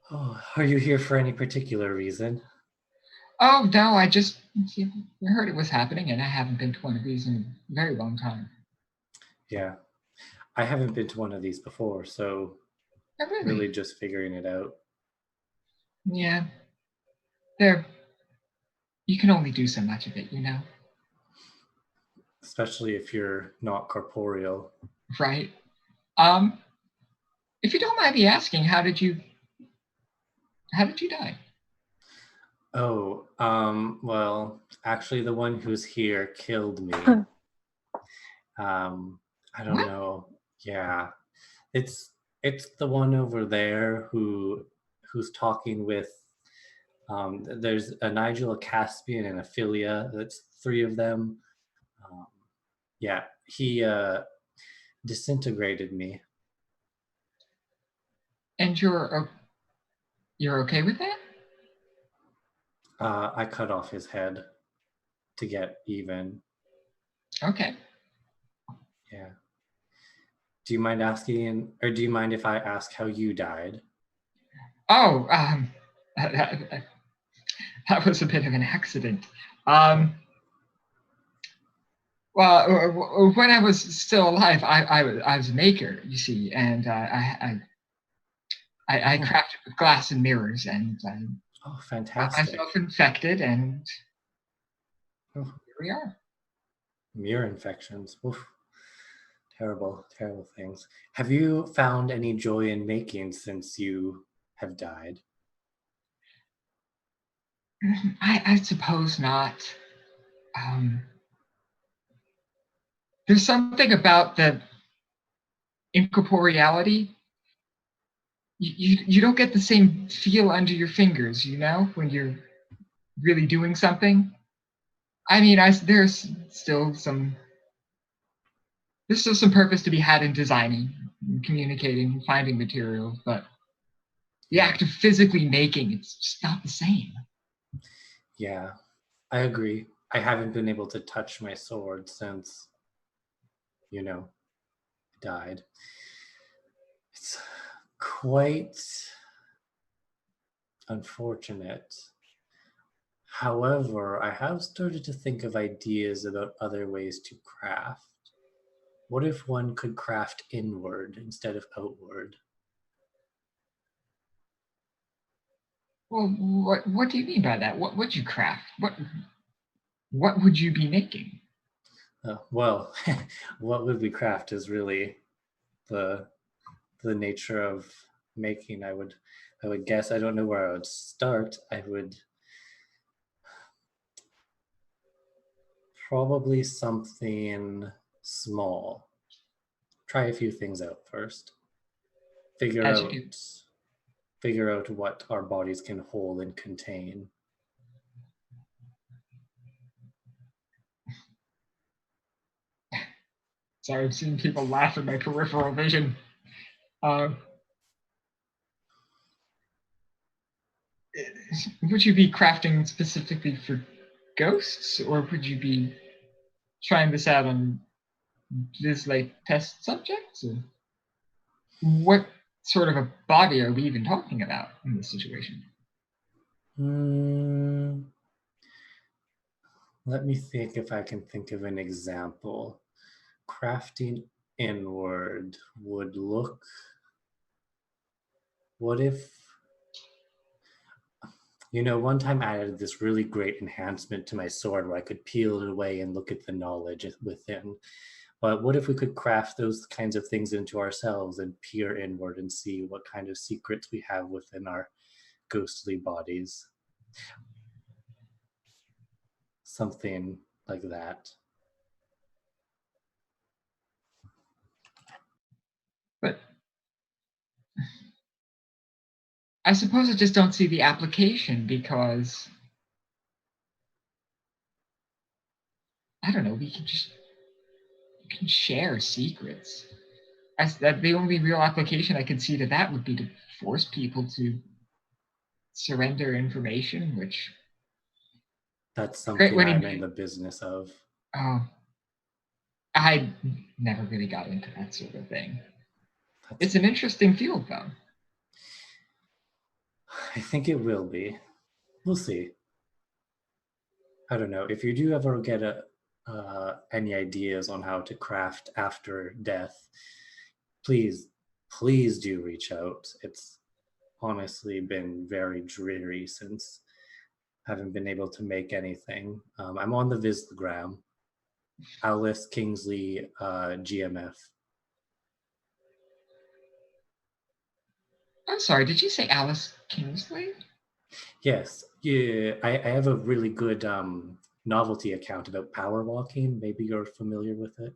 Oh, are you here for any particular reason? Oh, no, I just heard it was happening, and I haven't been to one of these in a very long time. Yeah. I haven't been to one of these before, so really just figuring it out. Yeah. You can only do so much of it, Especially if you're not corporeal. Right. If you don't mind me asking, how did you die? Oh, well, actually the one who's here killed me. I don't know. Yeah. It's the one over there who's talking with there's a Nigel, a Caspian, and a Philia. That's three of them. Yeah, he disintegrated me. And you're okay with that? I cut off his head to get even. Okay. Yeah. Do you mind asking, or do you mind if I ask how you died? Oh, that was a bit of an accident. Well, when I was still alive, I was a maker, you see, and I crafted with glass and mirrors, and oh, got fantastic! myself infected, and here we are. Mirror infections. Oof. Terrible, terrible things. Have you found any joy in making since you have died? I suppose not. There's something about the incorporeality. You don't get the same feel under your fingers, when you're really doing something. I mean, there's still some purpose to be had in designing, communicating, finding materials, but the act of physically making, it's just not the same. Yeah, I agree. I haven't been able to touch my sword since, I died. It's quite unfortunate. However, I have started to think of ideas about other ways to craft. What if one could craft inward instead of outward? Well, what do you mean by that? What would you craft? What would you be making? Well, what would we craft is really the nature of making. I would guess, I don't know where I would start. I would probably something small. Try a few things out first. Figure As you do. out what our bodies can hold and contain. Sorry, I've seen people laugh at my peripheral vision. Would you be crafting specifically for ghosts, or would you be trying this out on Vislae test subjects? Or what sort of a body are we even talking about in this situation? Let me think if I can think of an example. Crafting inward would look... What if... one time I added this really great enhancement to my sword where I could peel it away and look at the knowledge within. But what if we could craft those kinds of things into ourselves and peer inward and see what kind of secrets we have within our ghostly bodies? Something like that. But I suppose I just don't see the application because, I don't know, we can share secrets. The only real application I could see to that would be to force people to surrender information, which... That's something I'm in the business of. Oh, I never really got into that sort of thing. It's an interesting field, though. I think it will be. We'll see. I don't know. If you do ever get any ideas on how to craft after death, please do reach out. It's honestly been very dreary since I haven't been able to make anything. I'm on the Vislagram, Alice Kingsley GMF. I'm sorry, did you say Alice Kingsley? Yes. Yeah, I have a really good novelty account about power walking. Maybe you're familiar with it.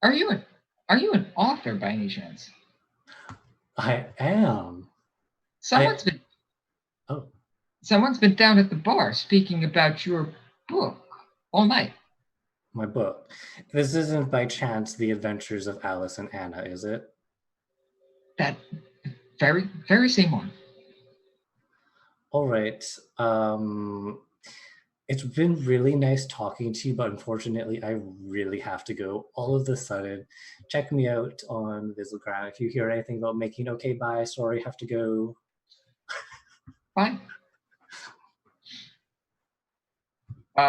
Are you an author by any chance? I am. Someone's been down at the bar speaking about your book all night. My book. This isn't by chance The Adventures of Alice and Anna, is it? That very, very same one. All right. It's been really nice talking to you, but unfortunately, I really have to go. All of a sudden, check me out on Vislae. If you hear anything about making, okay, bye, sorry, have to go. Bye.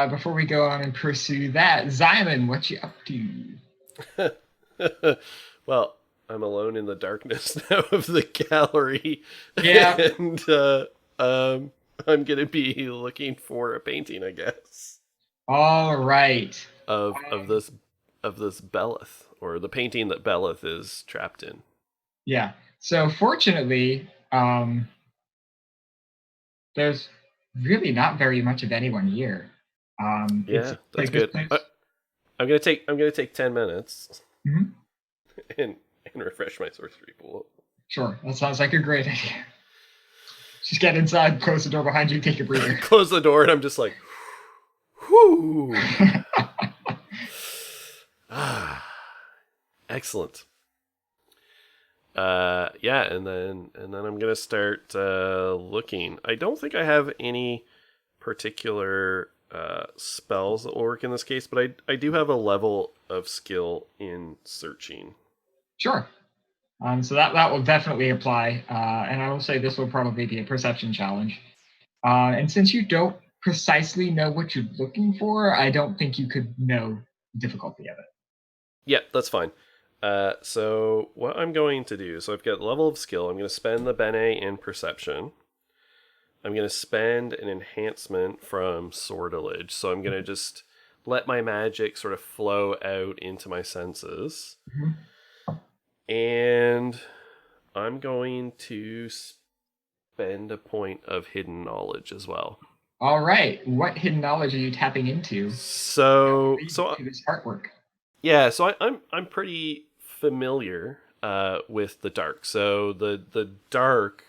Before we go on and pursue that, Zyman, what you up to? Well, I'm alone in the darkness now of the gallery. Yeah. And I'm gonna be looking for a painting, I guess. All right. Of this Belith, or the painting that Belith is trapped in. Yeah. So fortunately, there's really not very much of anyone here. Yeah, that's good. I'm gonna take 10 minutes and refresh my sorcery pool. Sure, that sounds like a great idea. Just get inside, close the door behind you, take a breather. Close the door, and I'm just like, whoo. Excellent. Yeah, and then I'm gonna start looking. I don't think I have any particular spells that will work in this case, but I do have a level of skill in searching. Sure. So that will definitely apply, and I will say this will probably be a perception challenge. And since you don't precisely know what you're looking for, I don't think you could know the difficulty of it. Yeah, that's fine. So what I'm going to do, so I've got level of skill. I'm going to spend the Bene in perception. I'm going to spend an enhancement from Sortilege. So I'm going to just let my magic sort of flow out into my senses. And I'm going to spend a point of hidden knowledge as well. All right. What hidden knowledge are you tapping into? So to this artwork. Yeah, so I'm pretty familiar with the dark. So the dark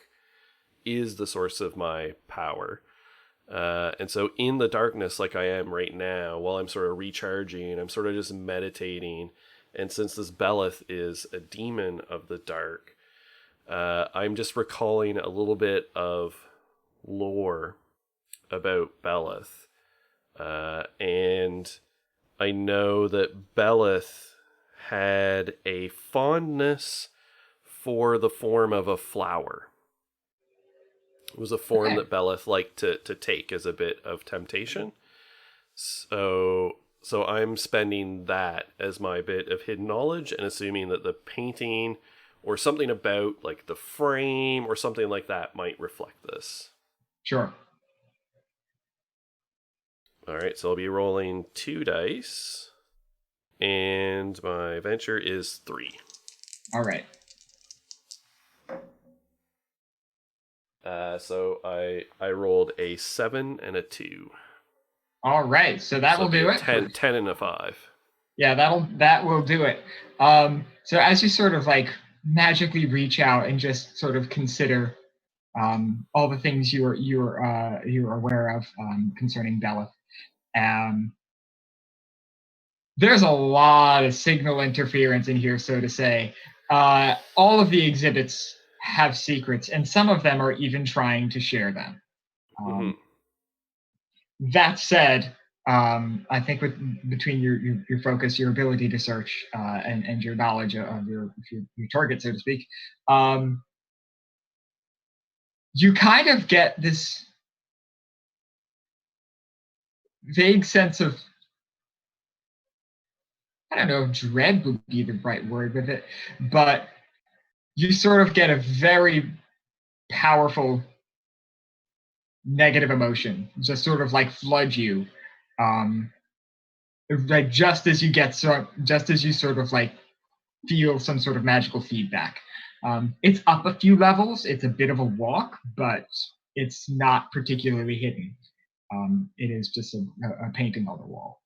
is the source of my power. And so in the darkness, like I am right now, while I'm sort of recharging, I'm sort of just meditating. And since this Beleth is a demon of the dark, I'm just recalling a little bit of lore about Beleth. And I know that Beleth had a fondness for the form of a flower. It was a form that Beleth liked to take as a bit of temptation. So I'm spending that as my bit of hidden knowledge and assuming that the painting or something about like the frame or something like that might reflect this. Sure. All right, so I'll be rolling 2 dice, and my venture is 3. All right. So I rolled a 7 and a 2. All right, so that will do it. 10 and a 5. Yeah, that will do it. So as you sort of like magically reach out and just sort of consider all the things you're aware of concerning Beleth. There's a lot of signal interference in here, so to say. All of the exhibits have secrets, and some of them are even trying to share them. That said, I think between your focus, your ability to search, and your knowledge of your target, so to speak, you kind of get this vague sense of, I don't know if dread would be the right word with it, but you sort of get a very powerful negative emotion, just sort of like flood you, like just as you sort of like feel some sort of magical feedback. It's up a few levels. It's a bit of a walk, but it's not particularly hidden. It is just a painting on the wall.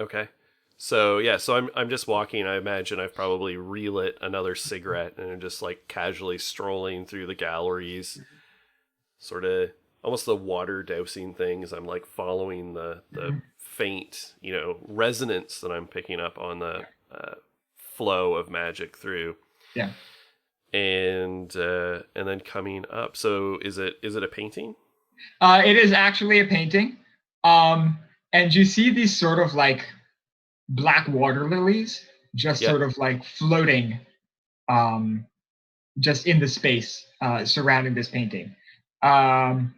Okay. So I'm just walking. I imagine I've probably relit another cigarette and I'm just like casually strolling through the galleries, sort of almost the water dousing things. I'm like following the faint, resonance that I'm picking up on the flow of magic through. Yeah. And then coming up. So is it a painting? It is actually a painting. And you see these sort of like black water lilies just sort of like floating just in the space surrounding this painting. And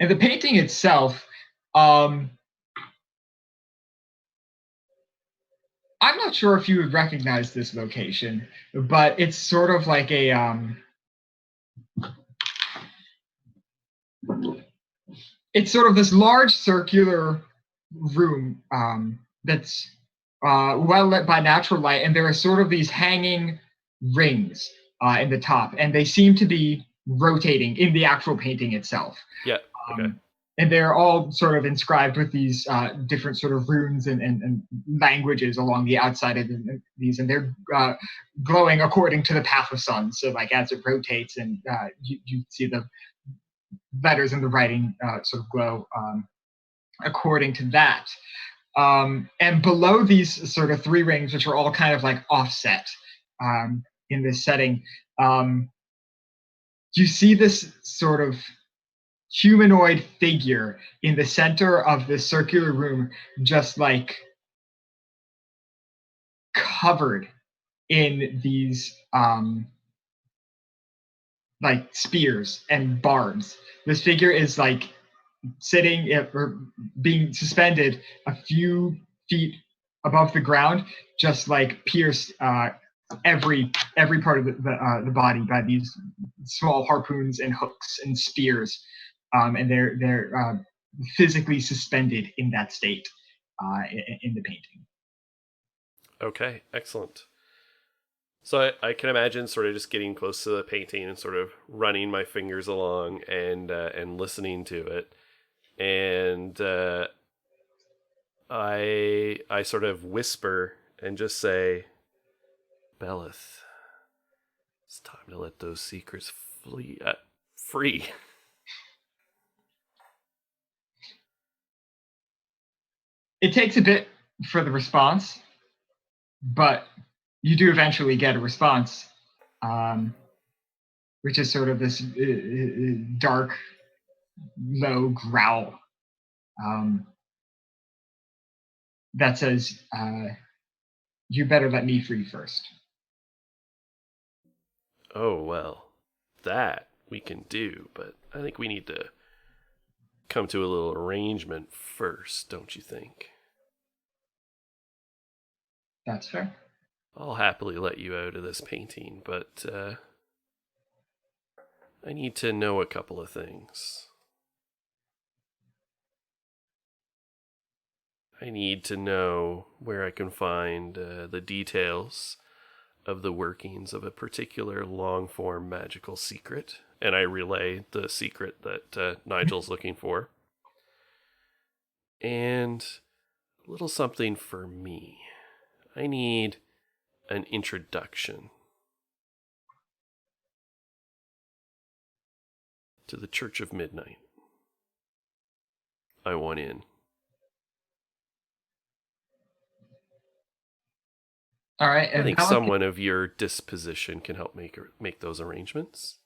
the painting itself, I'm not sure if you would recognize this location, but it's sort of like it's sort of this large circular room that's well lit by natural light, and there are sort of these hanging rings in the top, and they seem to be rotating in the actual painting itself. Yeah. Okay. And they're all sort of inscribed with these different sort of runes and languages along the outside of these, and they're glowing according to the path of sun. So like as it rotates, and you see the letters and the writing sort of glow according to that. And below these sort of 3 rings, which are all kind of like offset in this setting, you see this sort of humanoid figure in the center of this circular room, just like covered in these like spears and barbs. This figure is like sitting or being suspended a few feet above the ground, just like pierce every part of the body by these small harpoons and hooks and spears, and they're physically suspended in that state in the painting. Okay, excellent. So I can imagine sort of just getting close to the painting and sort of running my fingers along and listening to it, and I sort of whisper and just say, Belith, it's time to let those secrets free. It takes a bit for the response, but you do eventually get a response, which is sort of this dark, low growl that says, you better let me free first. Oh, well, that we can do, but I think we need to come to a little arrangement first, don't you think? That's fair. I'll happily let you out of this painting, but I need to know a couple of things. I need to know where I can find the details of the workings of a particular long-form magical secret, and I relay the secret that Nigel's looking for. And a little something for me. I need an introduction to the Church of Midnight. I want in. All right. I think someone of your disposition can help make those arrangements.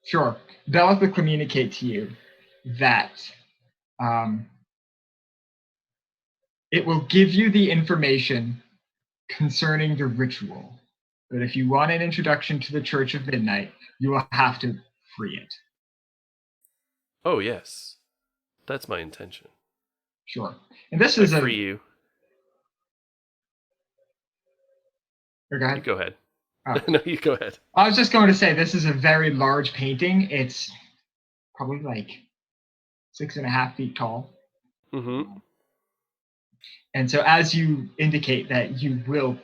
Sure. Belith will communicate to you that it will give you the information concerning the ritual. But if you want an introduction to the Church of Midnight, you will have to free it. Oh, yes. That's my intention. Sure. And this is free you. Or go ahead. You go ahead. Oh. No, you go ahead. I was just going to say, this is a very large painting. It's probably like 6.5 feet tall. Mm-hmm. And so as you indicate that you will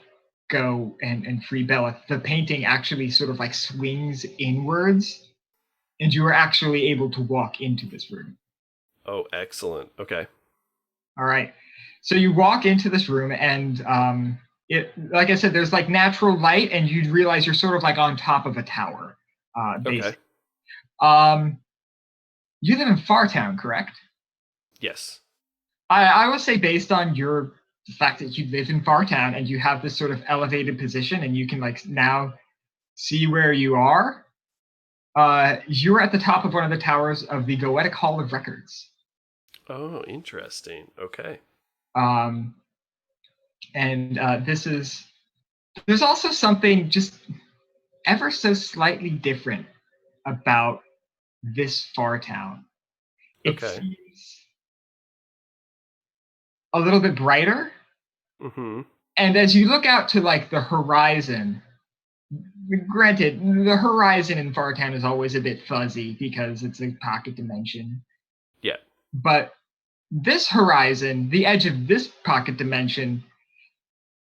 go and free Belith, the painting actually sort of like swings inwards, and you are actually able to walk into this room. Oh, excellent. Okay. All right. So you walk into this room, and it, like I said, there's like natural light, and you realize you're sort of like on top of a tower. Basically. Okay. You live in Fartown, correct? Yes. I would say, based on the fact that you live in Fartown and you have this sort of elevated position, and you can like now see where you are, you're at the top of one of the towers of the Goetic Hall of Records. Oh, interesting. Okay. And there's also something just ever so slightly different about this Fartown. It seems a little bit brighter. Mm-hmm. And as you look out to like the horizon, granted, the horizon in Fartown is always a bit fuzzy because it's a pocket dimension. Yeah. But this horizon, the edge of this pocket dimension,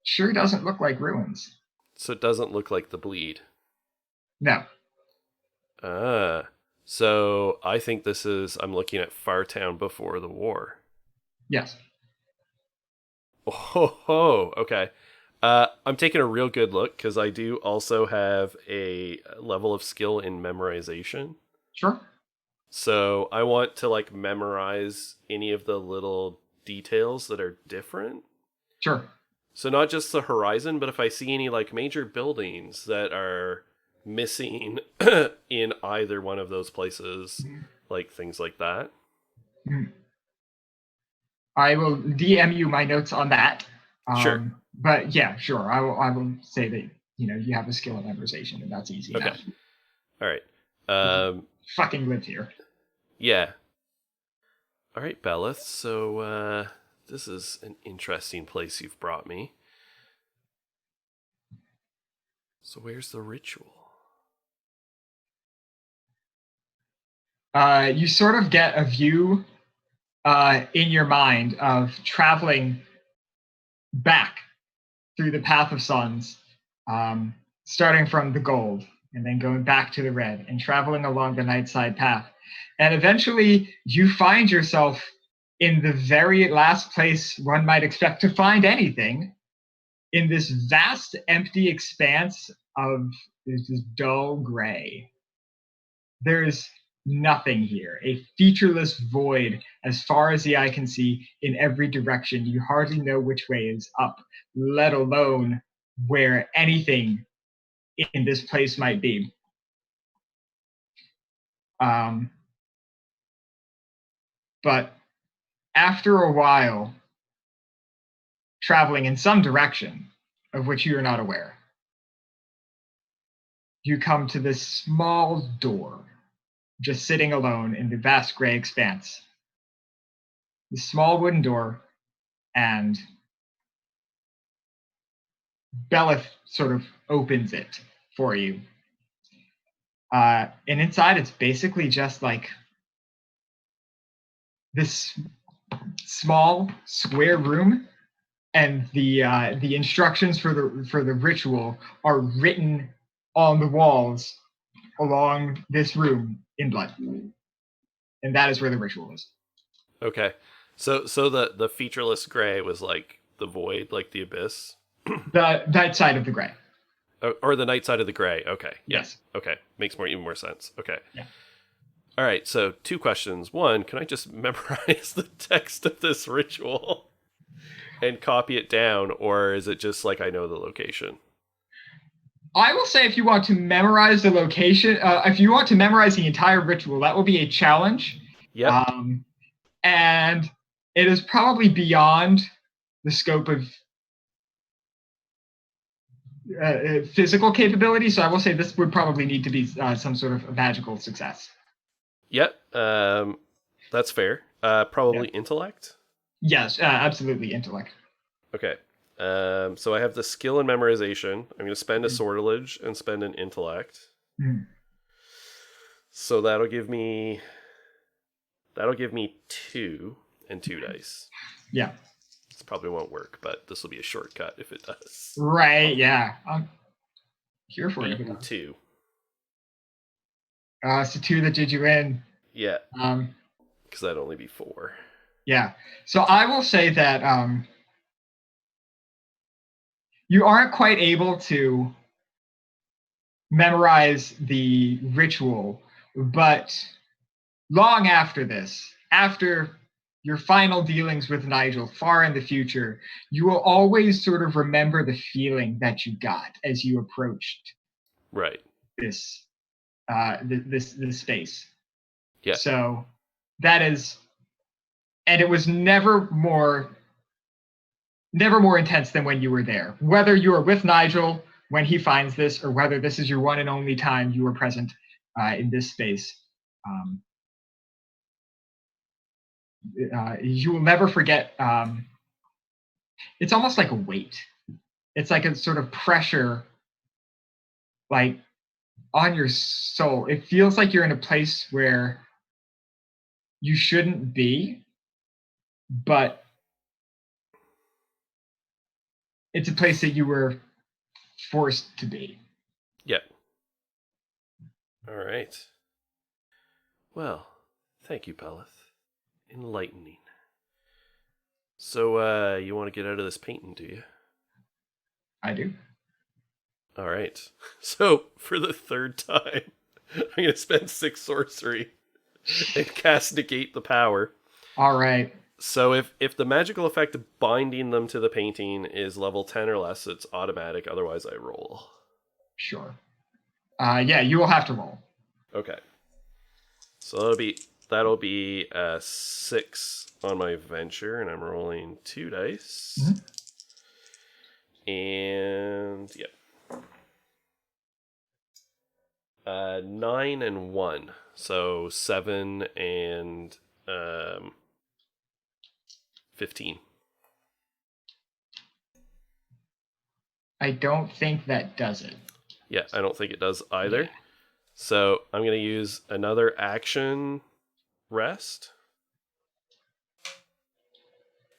sure doesn't look like ruins. So it doesn't look like the bleed. No. So I think I'm looking at Fartown before the war. Yes. Oh, okay. I'm taking a real good look because I do also have a level of skill in memorization. Sure. So I want to like memorize any of the little details that are different. Sure. So not just the horizon, but if I see any like major buildings that are missing in either one of those places, like things like that. I will DM you my notes on that. Sure. But yeah, sure. I will say that you have a skill in memorization, and that's easy enough. All right. Fucking live here. Yeah. All right, Belith. So This is an interesting place you've brought me. So where's the ritual? You sort of get a view in your mind of traveling back through the path of suns, starting from the gold and then going back to the red and traveling along the night side path. And eventually you find yourself in the very last place one might expect to find anything, in this vast empty expanse of this dull gray. There is nothing here, a featureless void as far as the eye can see in every direction. You hardly know which way is up, let alone where anything in this place might be. But after a while, traveling in some direction of which you are not aware, you come to this small door, just sitting alone in the vast gray expanse. The small wooden door, and Belith sort of opens it for you. And inside, it's basically just like this small square room, and the instructions for the ritual are written on the walls along this room in blood, and that is where the ritual is. Okay, so the featureless gray was like the void, like the abyss. That side of the gray. Or the night side of the gray. Okay. Yes. Okay. Makes even more sense. Okay. Yeah. All right. So 2 questions. 1, can I just memorize the text of this ritual and copy it down, or is it just like I know the location? I will say if you want to memorize the location, if you want to memorize the entire ritual, that will be a challenge. Yep. And it is probably beyond the scope of physical capability, so I will say this would probably need to be some sort of magical success. Yep. That's fair. Probably intellect? Yes, absolutely intellect. Okay. So I have the skill and memorization. I'm going to spend a sortilege and spend an intellect. So that'll give me 2 and 2 dice. Yeah. This probably won't work, but this will be a shortcut if it does. Right, yeah. I'm here for 8 you. and 2. So 2 that did you in. Yeah. Because that'd only be 4. Yeah. So I will say that you aren't quite able to memorize the ritual, but long after this, after your final dealings with Nigel far in the future, you will always sort of remember the feeling that you got as you approached this space. Yeah. So that is, and it was never more intense than when you were there. Whether you are with Nigel when he finds this, or whether this is your one and only time you were present in this space, you will never forget. It's almost like a weight. It's like a sort of pressure, like on your soul. It feels like you're in a place where you shouldn't be, but it's a place that you were forced to be. Yeah. All right. Well, thank you, Belith. Enlightening. So, you want to get out of this painting, do you? I do. All right. So, for the 3rd time, I'm going to spend 6 sorcery and cast Negate the Power. All right. So, if the magical effect of binding them to the painting is level 10 or less, it's automatic. Otherwise, I roll. Sure. Yeah, you will have to roll. Okay. So that'll be 6 on my venture, and I'm rolling 2 dice. And yeah. 9 and 1. So 7 and 15. I don't think that does it. Yeah, I don't think it does either. Yeah. So I'm going to use another action rest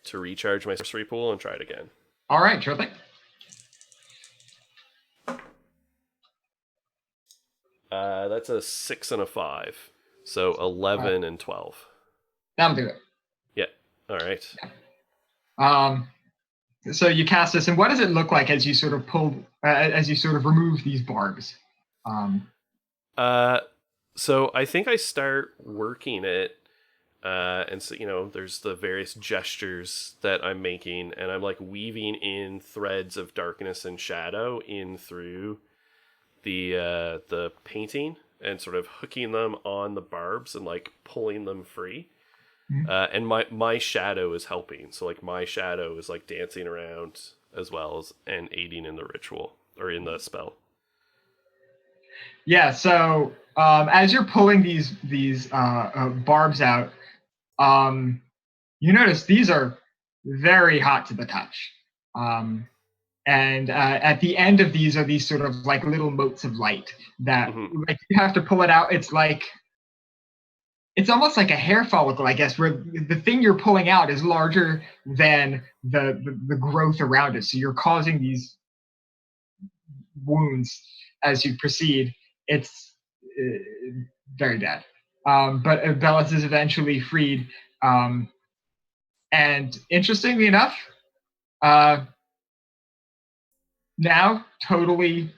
to recharge my sorcery pool and try it again. All right, sure thing. That's a 6 and a 5. So 11 and 12. That'll do it. Yeah. All right. So you cast this, and what does it look like as you sort of remove these barbs? So I think I start working it, and so there's the various gestures that I'm making, and I'm like weaving in threads of darkness and shadow in through the painting, and sort of hooking them on the barbs and like pulling them free. Mm-hmm. And my shadow is helping, so like my shadow is like dancing around as well as and aiding in the ritual or in the spell. Yeah. So as you're pulling these barbs out, you notice these are very hot to the touch. And at the end of these are these sort of like little motes of light that like you have to pull it out. It's almost like a hair follicle, I guess, where the thing you're pulling out is larger than the growth around it. So you're causing these wounds as you proceed. It's very bad. But Bellis is eventually freed. And interestingly enough, now totally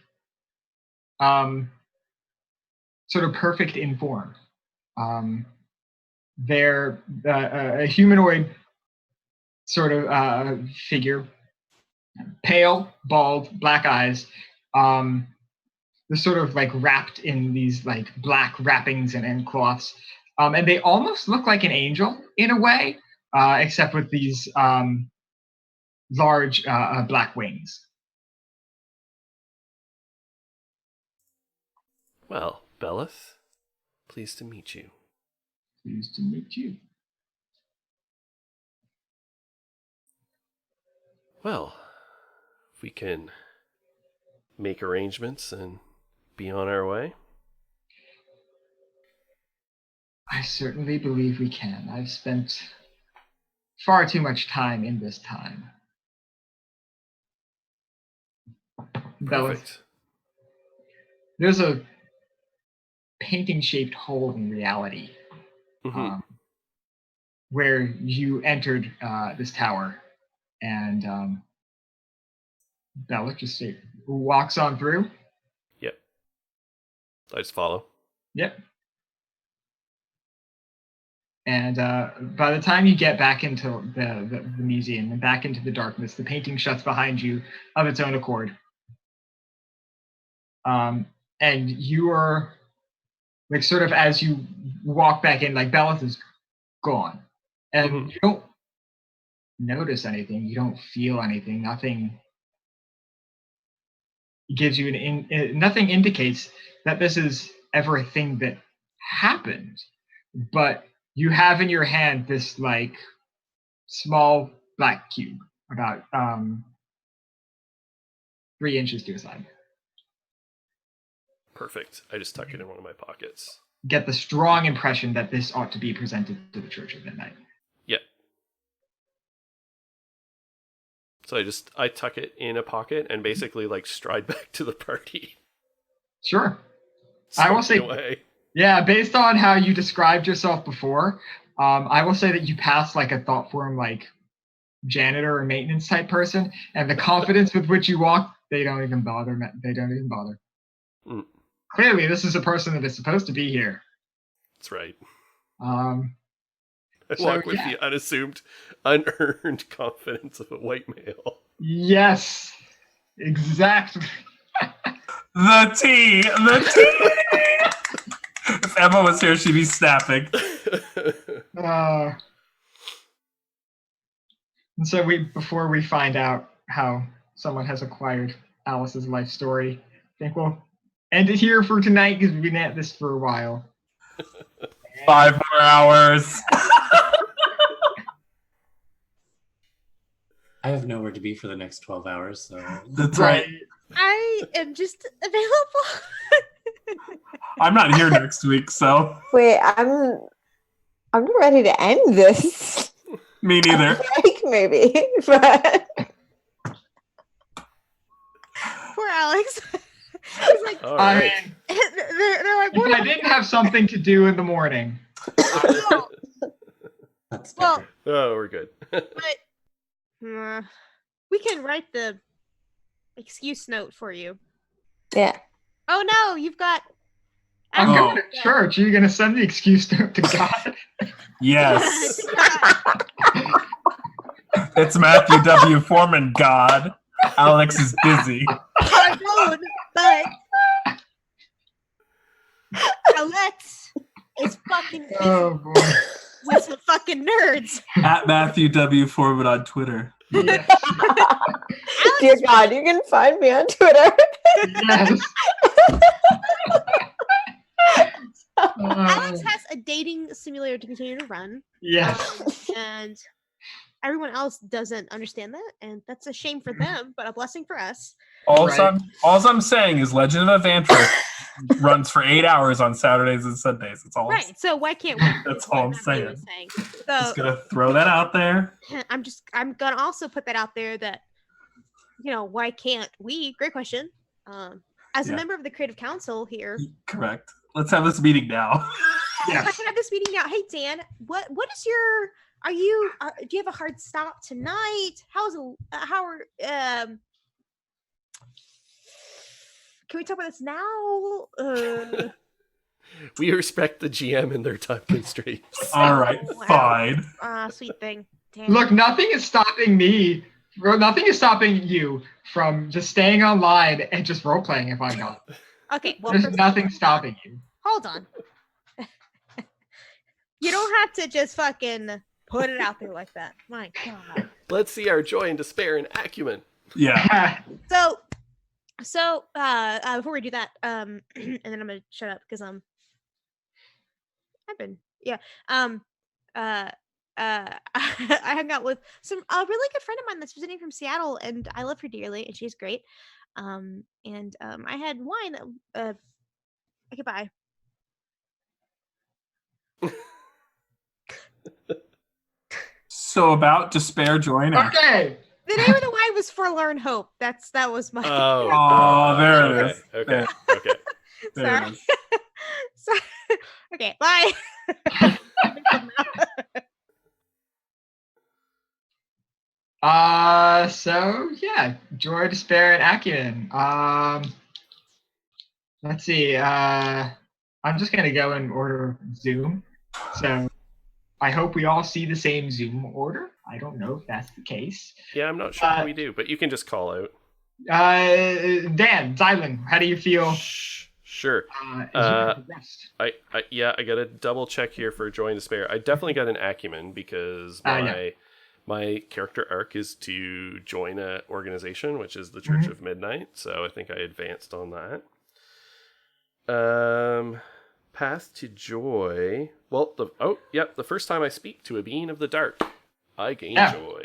sort of perfect in form. They're a humanoid sort of figure, pale, bald, black eyes. They're sort of like wrapped in these like black wrappings and cloths. And they almost look like an angel in a way, except with these large black wings. Well, Bellis, pleased to meet you. Pleased to meet you. Well, if we can make arrangements and be on our way. I certainly believe we can. I've spent far too much time in this time. Perfect. There's a painting-shaped hole in reality where you entered this tower, and Bella just walks on through. Yep. I just follow. Yep. And by the time you get back into the museum and back into the darkness, the painting shuts behind you of its own accord. And you are like sort of as you walk back in, like Bellis is gone. And you don't notice anything. You don't feel anything. Nothing gives you nothing indicates that this is ever a thing that happened. But you have in your hand this like small black cube about 3 inches to a side. Perfect. I just tuck it in one of my pockets. Get the strong impression that this ought to be presented to the Church of Midnight. Yep. So I tuck it in a pocket and basically like stride back to the party. Sure. I will say, away. Yeah, based on how you described yourself before, I will say that you pass like a thought form like janitor or maintenance type person, and the confidence with which you walk, they don't even bother. Clearly, this is a person that is supposed to be here. That's right. I walk with the unassumed, unearned confidence of a white male. Yes, exactly. The tea. If Emma was here, she'd be snapping. And so before we find out how someone has acquired Alice's life story, I think we'll end it here for tonight because we've been at this for a while. 5 more hours. I have nowhere to be for the next 12 hours, so That's right. I am just available. I'm not here next week, so Wait, I'm not ready to end this. me neither. Like maybe, but Poor Alex. He's like, All I right. mean, they're like, if I didn't have something to do in the morning, no. that's Well, better. Oh, we're good. But we can write the excuse note for you. yeah. Oh no, you've got. I'm Oh. going to church. Are you going to send the excuse note to God? Yes. It's Matthew W. Foreman, God. Alex is busy. Pardon, but Alex is fucking busy Oh, boy. with some fucking nerds. At Matthew W. Foreman on Twitter. Yes. Dear God, you can find me on Twitter. Yes. Alex has a dating simulator to continue to run, Yes. and everyone else doesn't understand that, and that's a shame for them, but a blessing for us. All Right. I'm saying is Legend of Evantris runs for 8 hours on Saturdays and Sundays. That's all. Right. So why can't we? That's all I'm Matthew saying. was saying. Just So gonna throw that out there. I'm gonna also put that out there that, why can't we? Great question. As a Yeah. member of the creative council here, Correct. Let's have this meeting now. I Yes. can have this meeting now. Hey Dan, what is your? Are you? Do you have a hard stop tonight? Can we talk about this now? We respect the GM and their time constraints. All right, Wow. fine. Sweet thing. Damn. Look, nothing is stopping me. Nothing is stopping you from just staying online and just role playing if I want. Okay. Well, There's first- nothing stopping you. hold on. You don't have to just fucking put it out there like that. My God. Let's see our joy and despair and acumen. Yeah. So before we do that, and then I'm gonna shut up because I hung out with a really good friend of mine that's visiting from Seattle, and I love her dearly, and she's great. I had wine. Okay, bye. So about despair, joy, and action. Okay. The name of the wine was Forlorn Hope. That was my. Oh, there it okay, is. Okay. There. Okay. There Sorry. it is. Sorry. Okay, bye. So yeah, joy, despair, and acumen. Let's see. I'm just gonna go in order of Zoom. So I hope we all see the same Zoom order. I don't know if that's the case. Yeah, I'm not sure we do, but you can just call out. Dan, Zylan, how do you feel? Sure. As you have progressed? I gotta double check here for joy and despair. I definitely got an acumen because my character arc is to join an organization, which is the Church of Midnight. So I think I advanced on that. Path to joy. Well, the first time I speak to a being of the dark, I gain joy.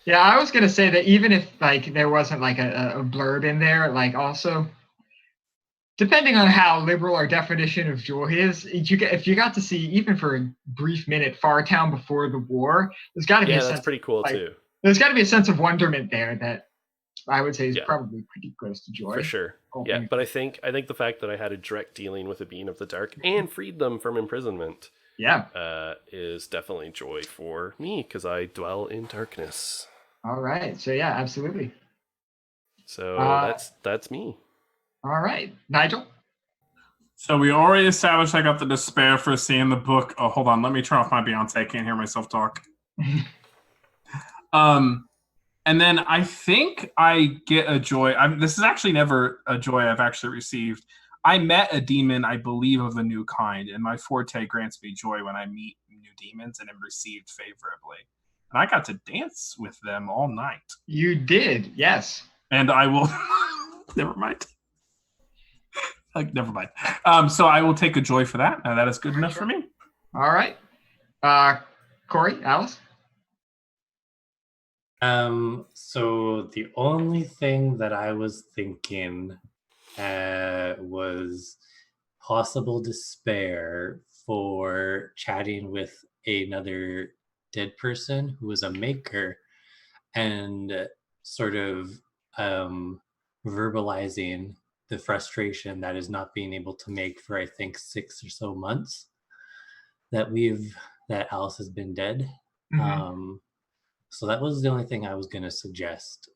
Yeah, I was gonna say that even if there wasn't a blurb in there, also depending on how liberal our definition of joy is, if you got to see even for a brief minute Fartown before the war, there's got to be a sense. That's pretty cool too. There's got to be a sense of wonderment there that I would say is probably pretty close to joy. For sure. Yeah, but I think the fact that I had a direct dealing with a being of the dark and freed them from imprisonment, is definitely joy for me because I dwell in darkness. All right. So yeah, absolutely. So that's me. All right, Nigel. So we already established I got the despair for seeing the book. Oh, hold on. Let me turn off my Beyonce. I can't hear myself talk. And then I think I get a joy. This is actually never a joy I've actually received. I met a demon, I believe, of a new kind, and my forte grants me joy when I meet new demons and am received favorably. And I got to dance with them all night. You did, yes. And I will... Never mind. Never mind. So I will take a joy for that. That is good enough for me. All right. Corey, Alice? So the only thing that I was thinking was possible despair for chatting with another dead person who was a maker and sort of verbalizing the frustration that is not being able to make for I think 6 or so months that Alice has been dead. So that was the only thing I was going to suggest,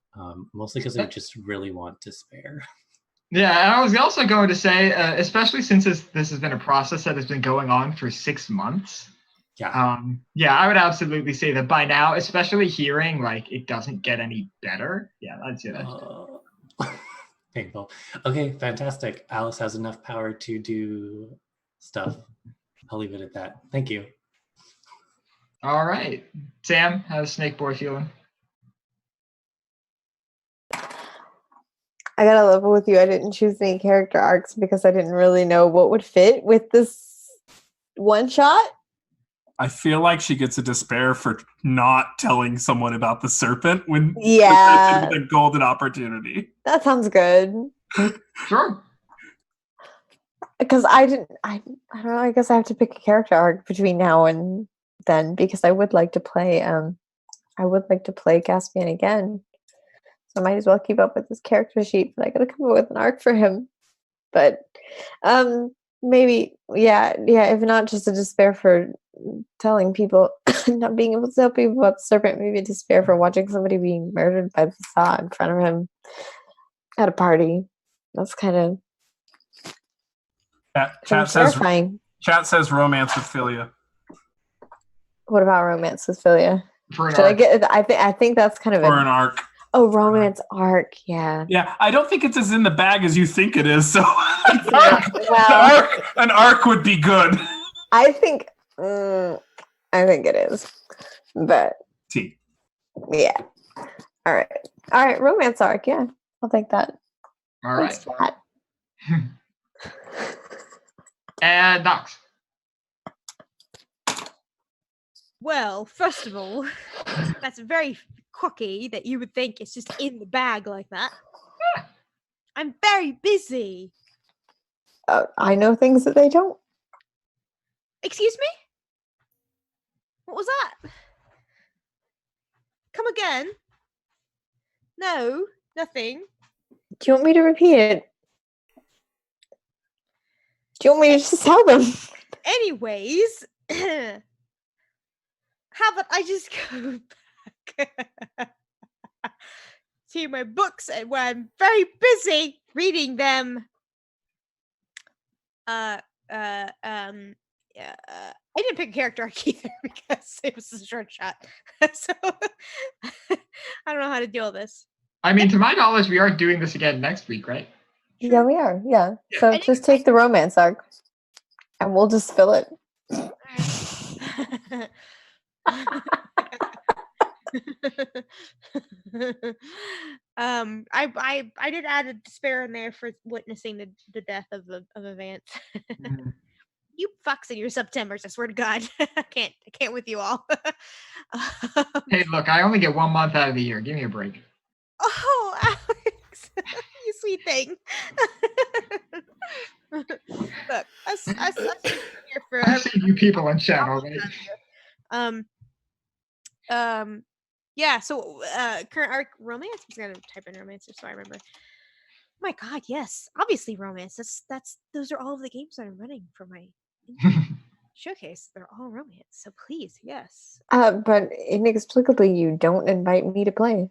mostly because I just really want despair. Yeah, and I was also going to say, especially since this has been a process that has been going on for 6 months. Yeah. I would absolutely say that by now, especially hearing like it doesn't get any better. Yeah, I'd say that. Painful. Okay, fantastic. Alice has enough power to do stuff. I'll leave it at that. Thank you. All right. Sam, how's Snake Boy feeling? I gotta level with you. I didn't choose any character arcs because I didn't really know what would fit with this one shot. I feel like she gets a despair for not telling someone about the serpent when Yeah, the golden opportunity. That sounds good. Sure. Because I don't know. I guess I have to pick a character arc between now and then because I would like to play. Caspian again. So I might as well keep up with this character sheet. But I gotta come up with an arc for him. But maybe if not just a despair for telling people, not being able to tell people about the serpent, maybe a despair for watching somebody being murdered by Vislae in front of him at a party. That's kind of terrifying. Chat says romance with Philia. What about romance with Philia? Should I get? I think that's kind of for an arc. Oh, romance arc, yeah. Yeah, I don't think it's as in the bag as you think it is. So an arc would be good. I think it is, but yeah. All right, romance arc, yeah, I'll take that. All right. And Nox. Well, first of all, that's very cocky that you would think it's just in the bag like that. I'm very busy. I know things that they don't. Excuse me? What was that? Come again? No, nothing. Do you want me to repeat it? Do you want me to just tell them? Anyways, how about I just go back to my books and where I'm very busy reading them. I didn't pick a character arc either because it was a short shot. So I don't know how to deal with this. I mean, to my knowledge, we are doing this again next week, right? Yeah, we are. Yeah. So just take the romance arc and we'll just fill it. I did add a despair in there for witnessing the death of a Vance. You fucks in your Septembers, I swear to God. I can't with you all. Hey, look, I only get 1 month out of the year. Give me a break. Oh, Alex, you sweet thing. Look, us here for I've seen you people on channel, right? Yeah, so current arc romance. I'm just gonna type in romance just so I remember. Oh my God, yes, obviously romance. Those are all of the games that I'm running for my showcase. They're all romance, so please, yes. But inexplicably, you don't invite me to play.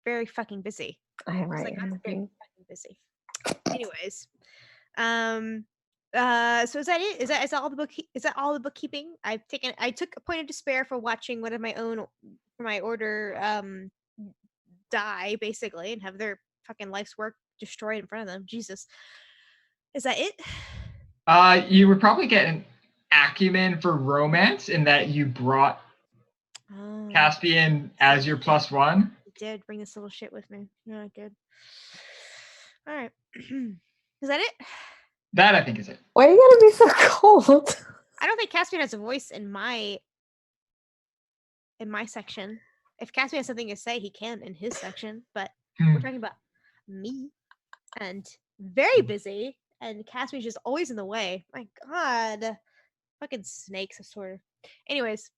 Very fucking busy. I'm right. Like, I'm very fucking busy. Anyways, so is that it? Is that all the book? Is that all the bookkeeping? I took a point of despair for watching one of my own for my order die basically and have their fucking life's work destroyed in front of them. Jesus, is that it? You would probably get an acumen for romance in that you brought Caspian as your +1. I did bring this little shit with me. No, I did. All right, is that it? That I think is it. Why are you gotta be so cold? I don't think Caspian has a voice in my in my section. If Caspian has something to say, he can in his section. But we're talking about me and very busy. And Caspian's just always in the way. My God. Fucking snakes, I swear. Anyways,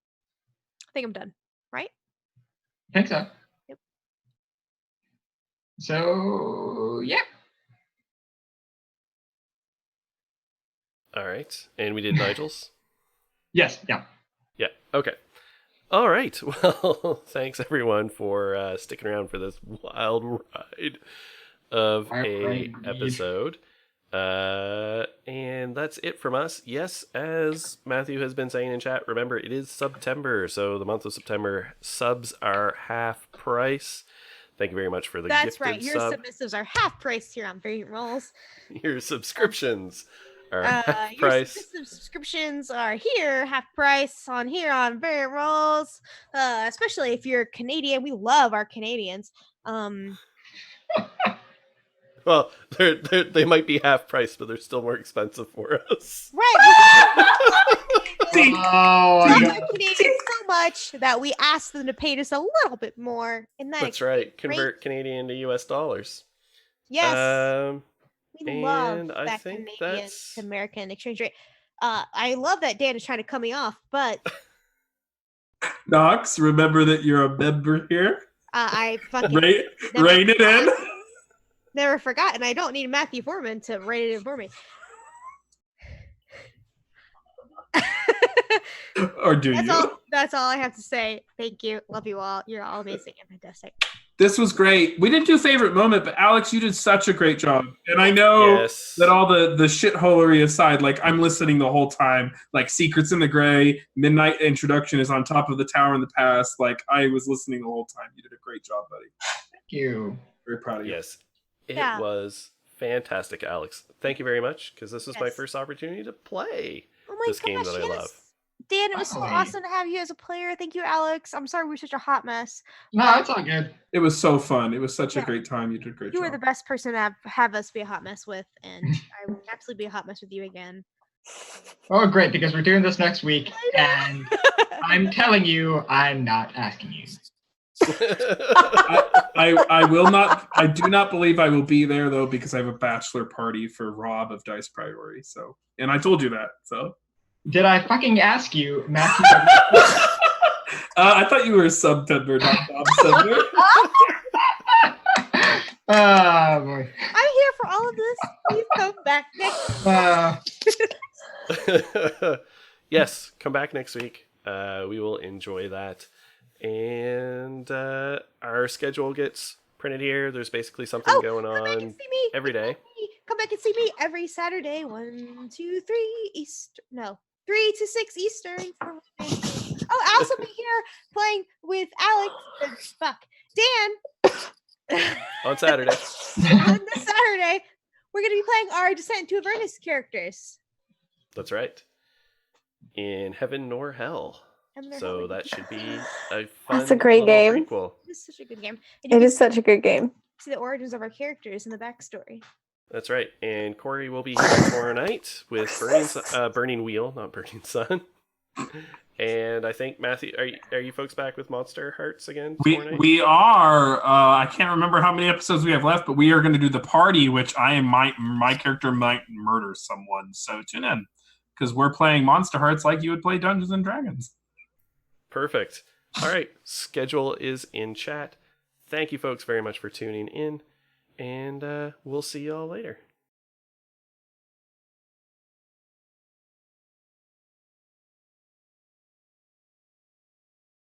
I think I'm done. Right? I think so. Yep. So, yeah. All right. And we did Nigel's? Yes, yeah. Yeah. Okay. All right. Well, thanks everyone for sticking around for this wild ride of a episode. And that's it from us. Yes, as Matthew has been saying in chat, remember it is September, so the month of September subs are half price. Thank you very much for the That's gifted right. Your sub. submissives are half price here on Variant Rolls. Your subscriptions are half Your price. subscriptions are here, half price on here on Variant Rolls. Especially if you're Canadian. We love our Canadians. Well, they might be half price, but they're still more expensive for us. Right. We love Canadians so much that we ask them to pay us a little bit more. And that's right. Convert Canadian to US dollars. Yes. We love and I that think Canadian that's to American exchange rate. I love that Dan is trying to cut me off, but Knox, remember that you're a member here. I fucking rein it in. Never forgot, and I don't need Matthew Foreman to rein it in for me. Or do you? That's all I have to say. Thank you. Love you all. You're all amazing and fantastic. This was great. We didn't do favorite moment, but Alex, you did such a great job. And I know that all the shitholery aside, like I'm listening the whole time. Like Secrets in the Gray, Midnight Introduction is on top of the Tower in the Past. Like I was listening the whole time. You did a great job, buddy. Thank you. Very proud of you. Yes. It was fantastic, Alex. Thank you very much, because this was my first opportunity to play this game that I love. Dan, it was so awesome to have you as a player. Thank you, Alex. I'm sorry we're such a hot mess. No, it's all good. It was so fun. It was such a great time. You did a great job. You were the best person to have us be a hot mess with, and I will absolutely be a hot mess with you again. Oh, great, because we're doing this next week, and I'm telling you, I'm not asking you. I will not. I do not believe I will be there though, because I have a bachelor party for Rob of Dice Priority. So, and I told you that. So, did I fucking ask you, Matthew? I thought you were a sub-member, not Bob Oh boy! I'm here for all of this. Please come back next. Yes, come back next week. We will enjoy that. And our schedule gets printed here. There's basically something going on every day. Come back and see me every Saturday. 1, 2, 3 Eastern. No, 3 to 6 Eastern. I'll also be here playing with Alex. Dan. On Saturday. On this Saturday, we're going to be playing our Descent into Avernus characters. That's right. In Heaven Nor Hell. So that should be a fun. That's a great game. Prequel. It is such a good game. It is such a good game. See the origins of our characters and the backstory. That's right. And Corey will be here tomorrow night with Burning Wheel, not Burning Sun. And I think Matthew, are you folks back with Monster Hearts again tomorrow night? We are. I can't remember how many episodes we have left, but we are going to do the party, which my character might murder someone. So tune in, because we're playing Monster Hearts like you would play Dungeons and Dragons. Perfect. All right. Schedule is in chat. Thank you folks very much for tuning in, and we'll see y'all later.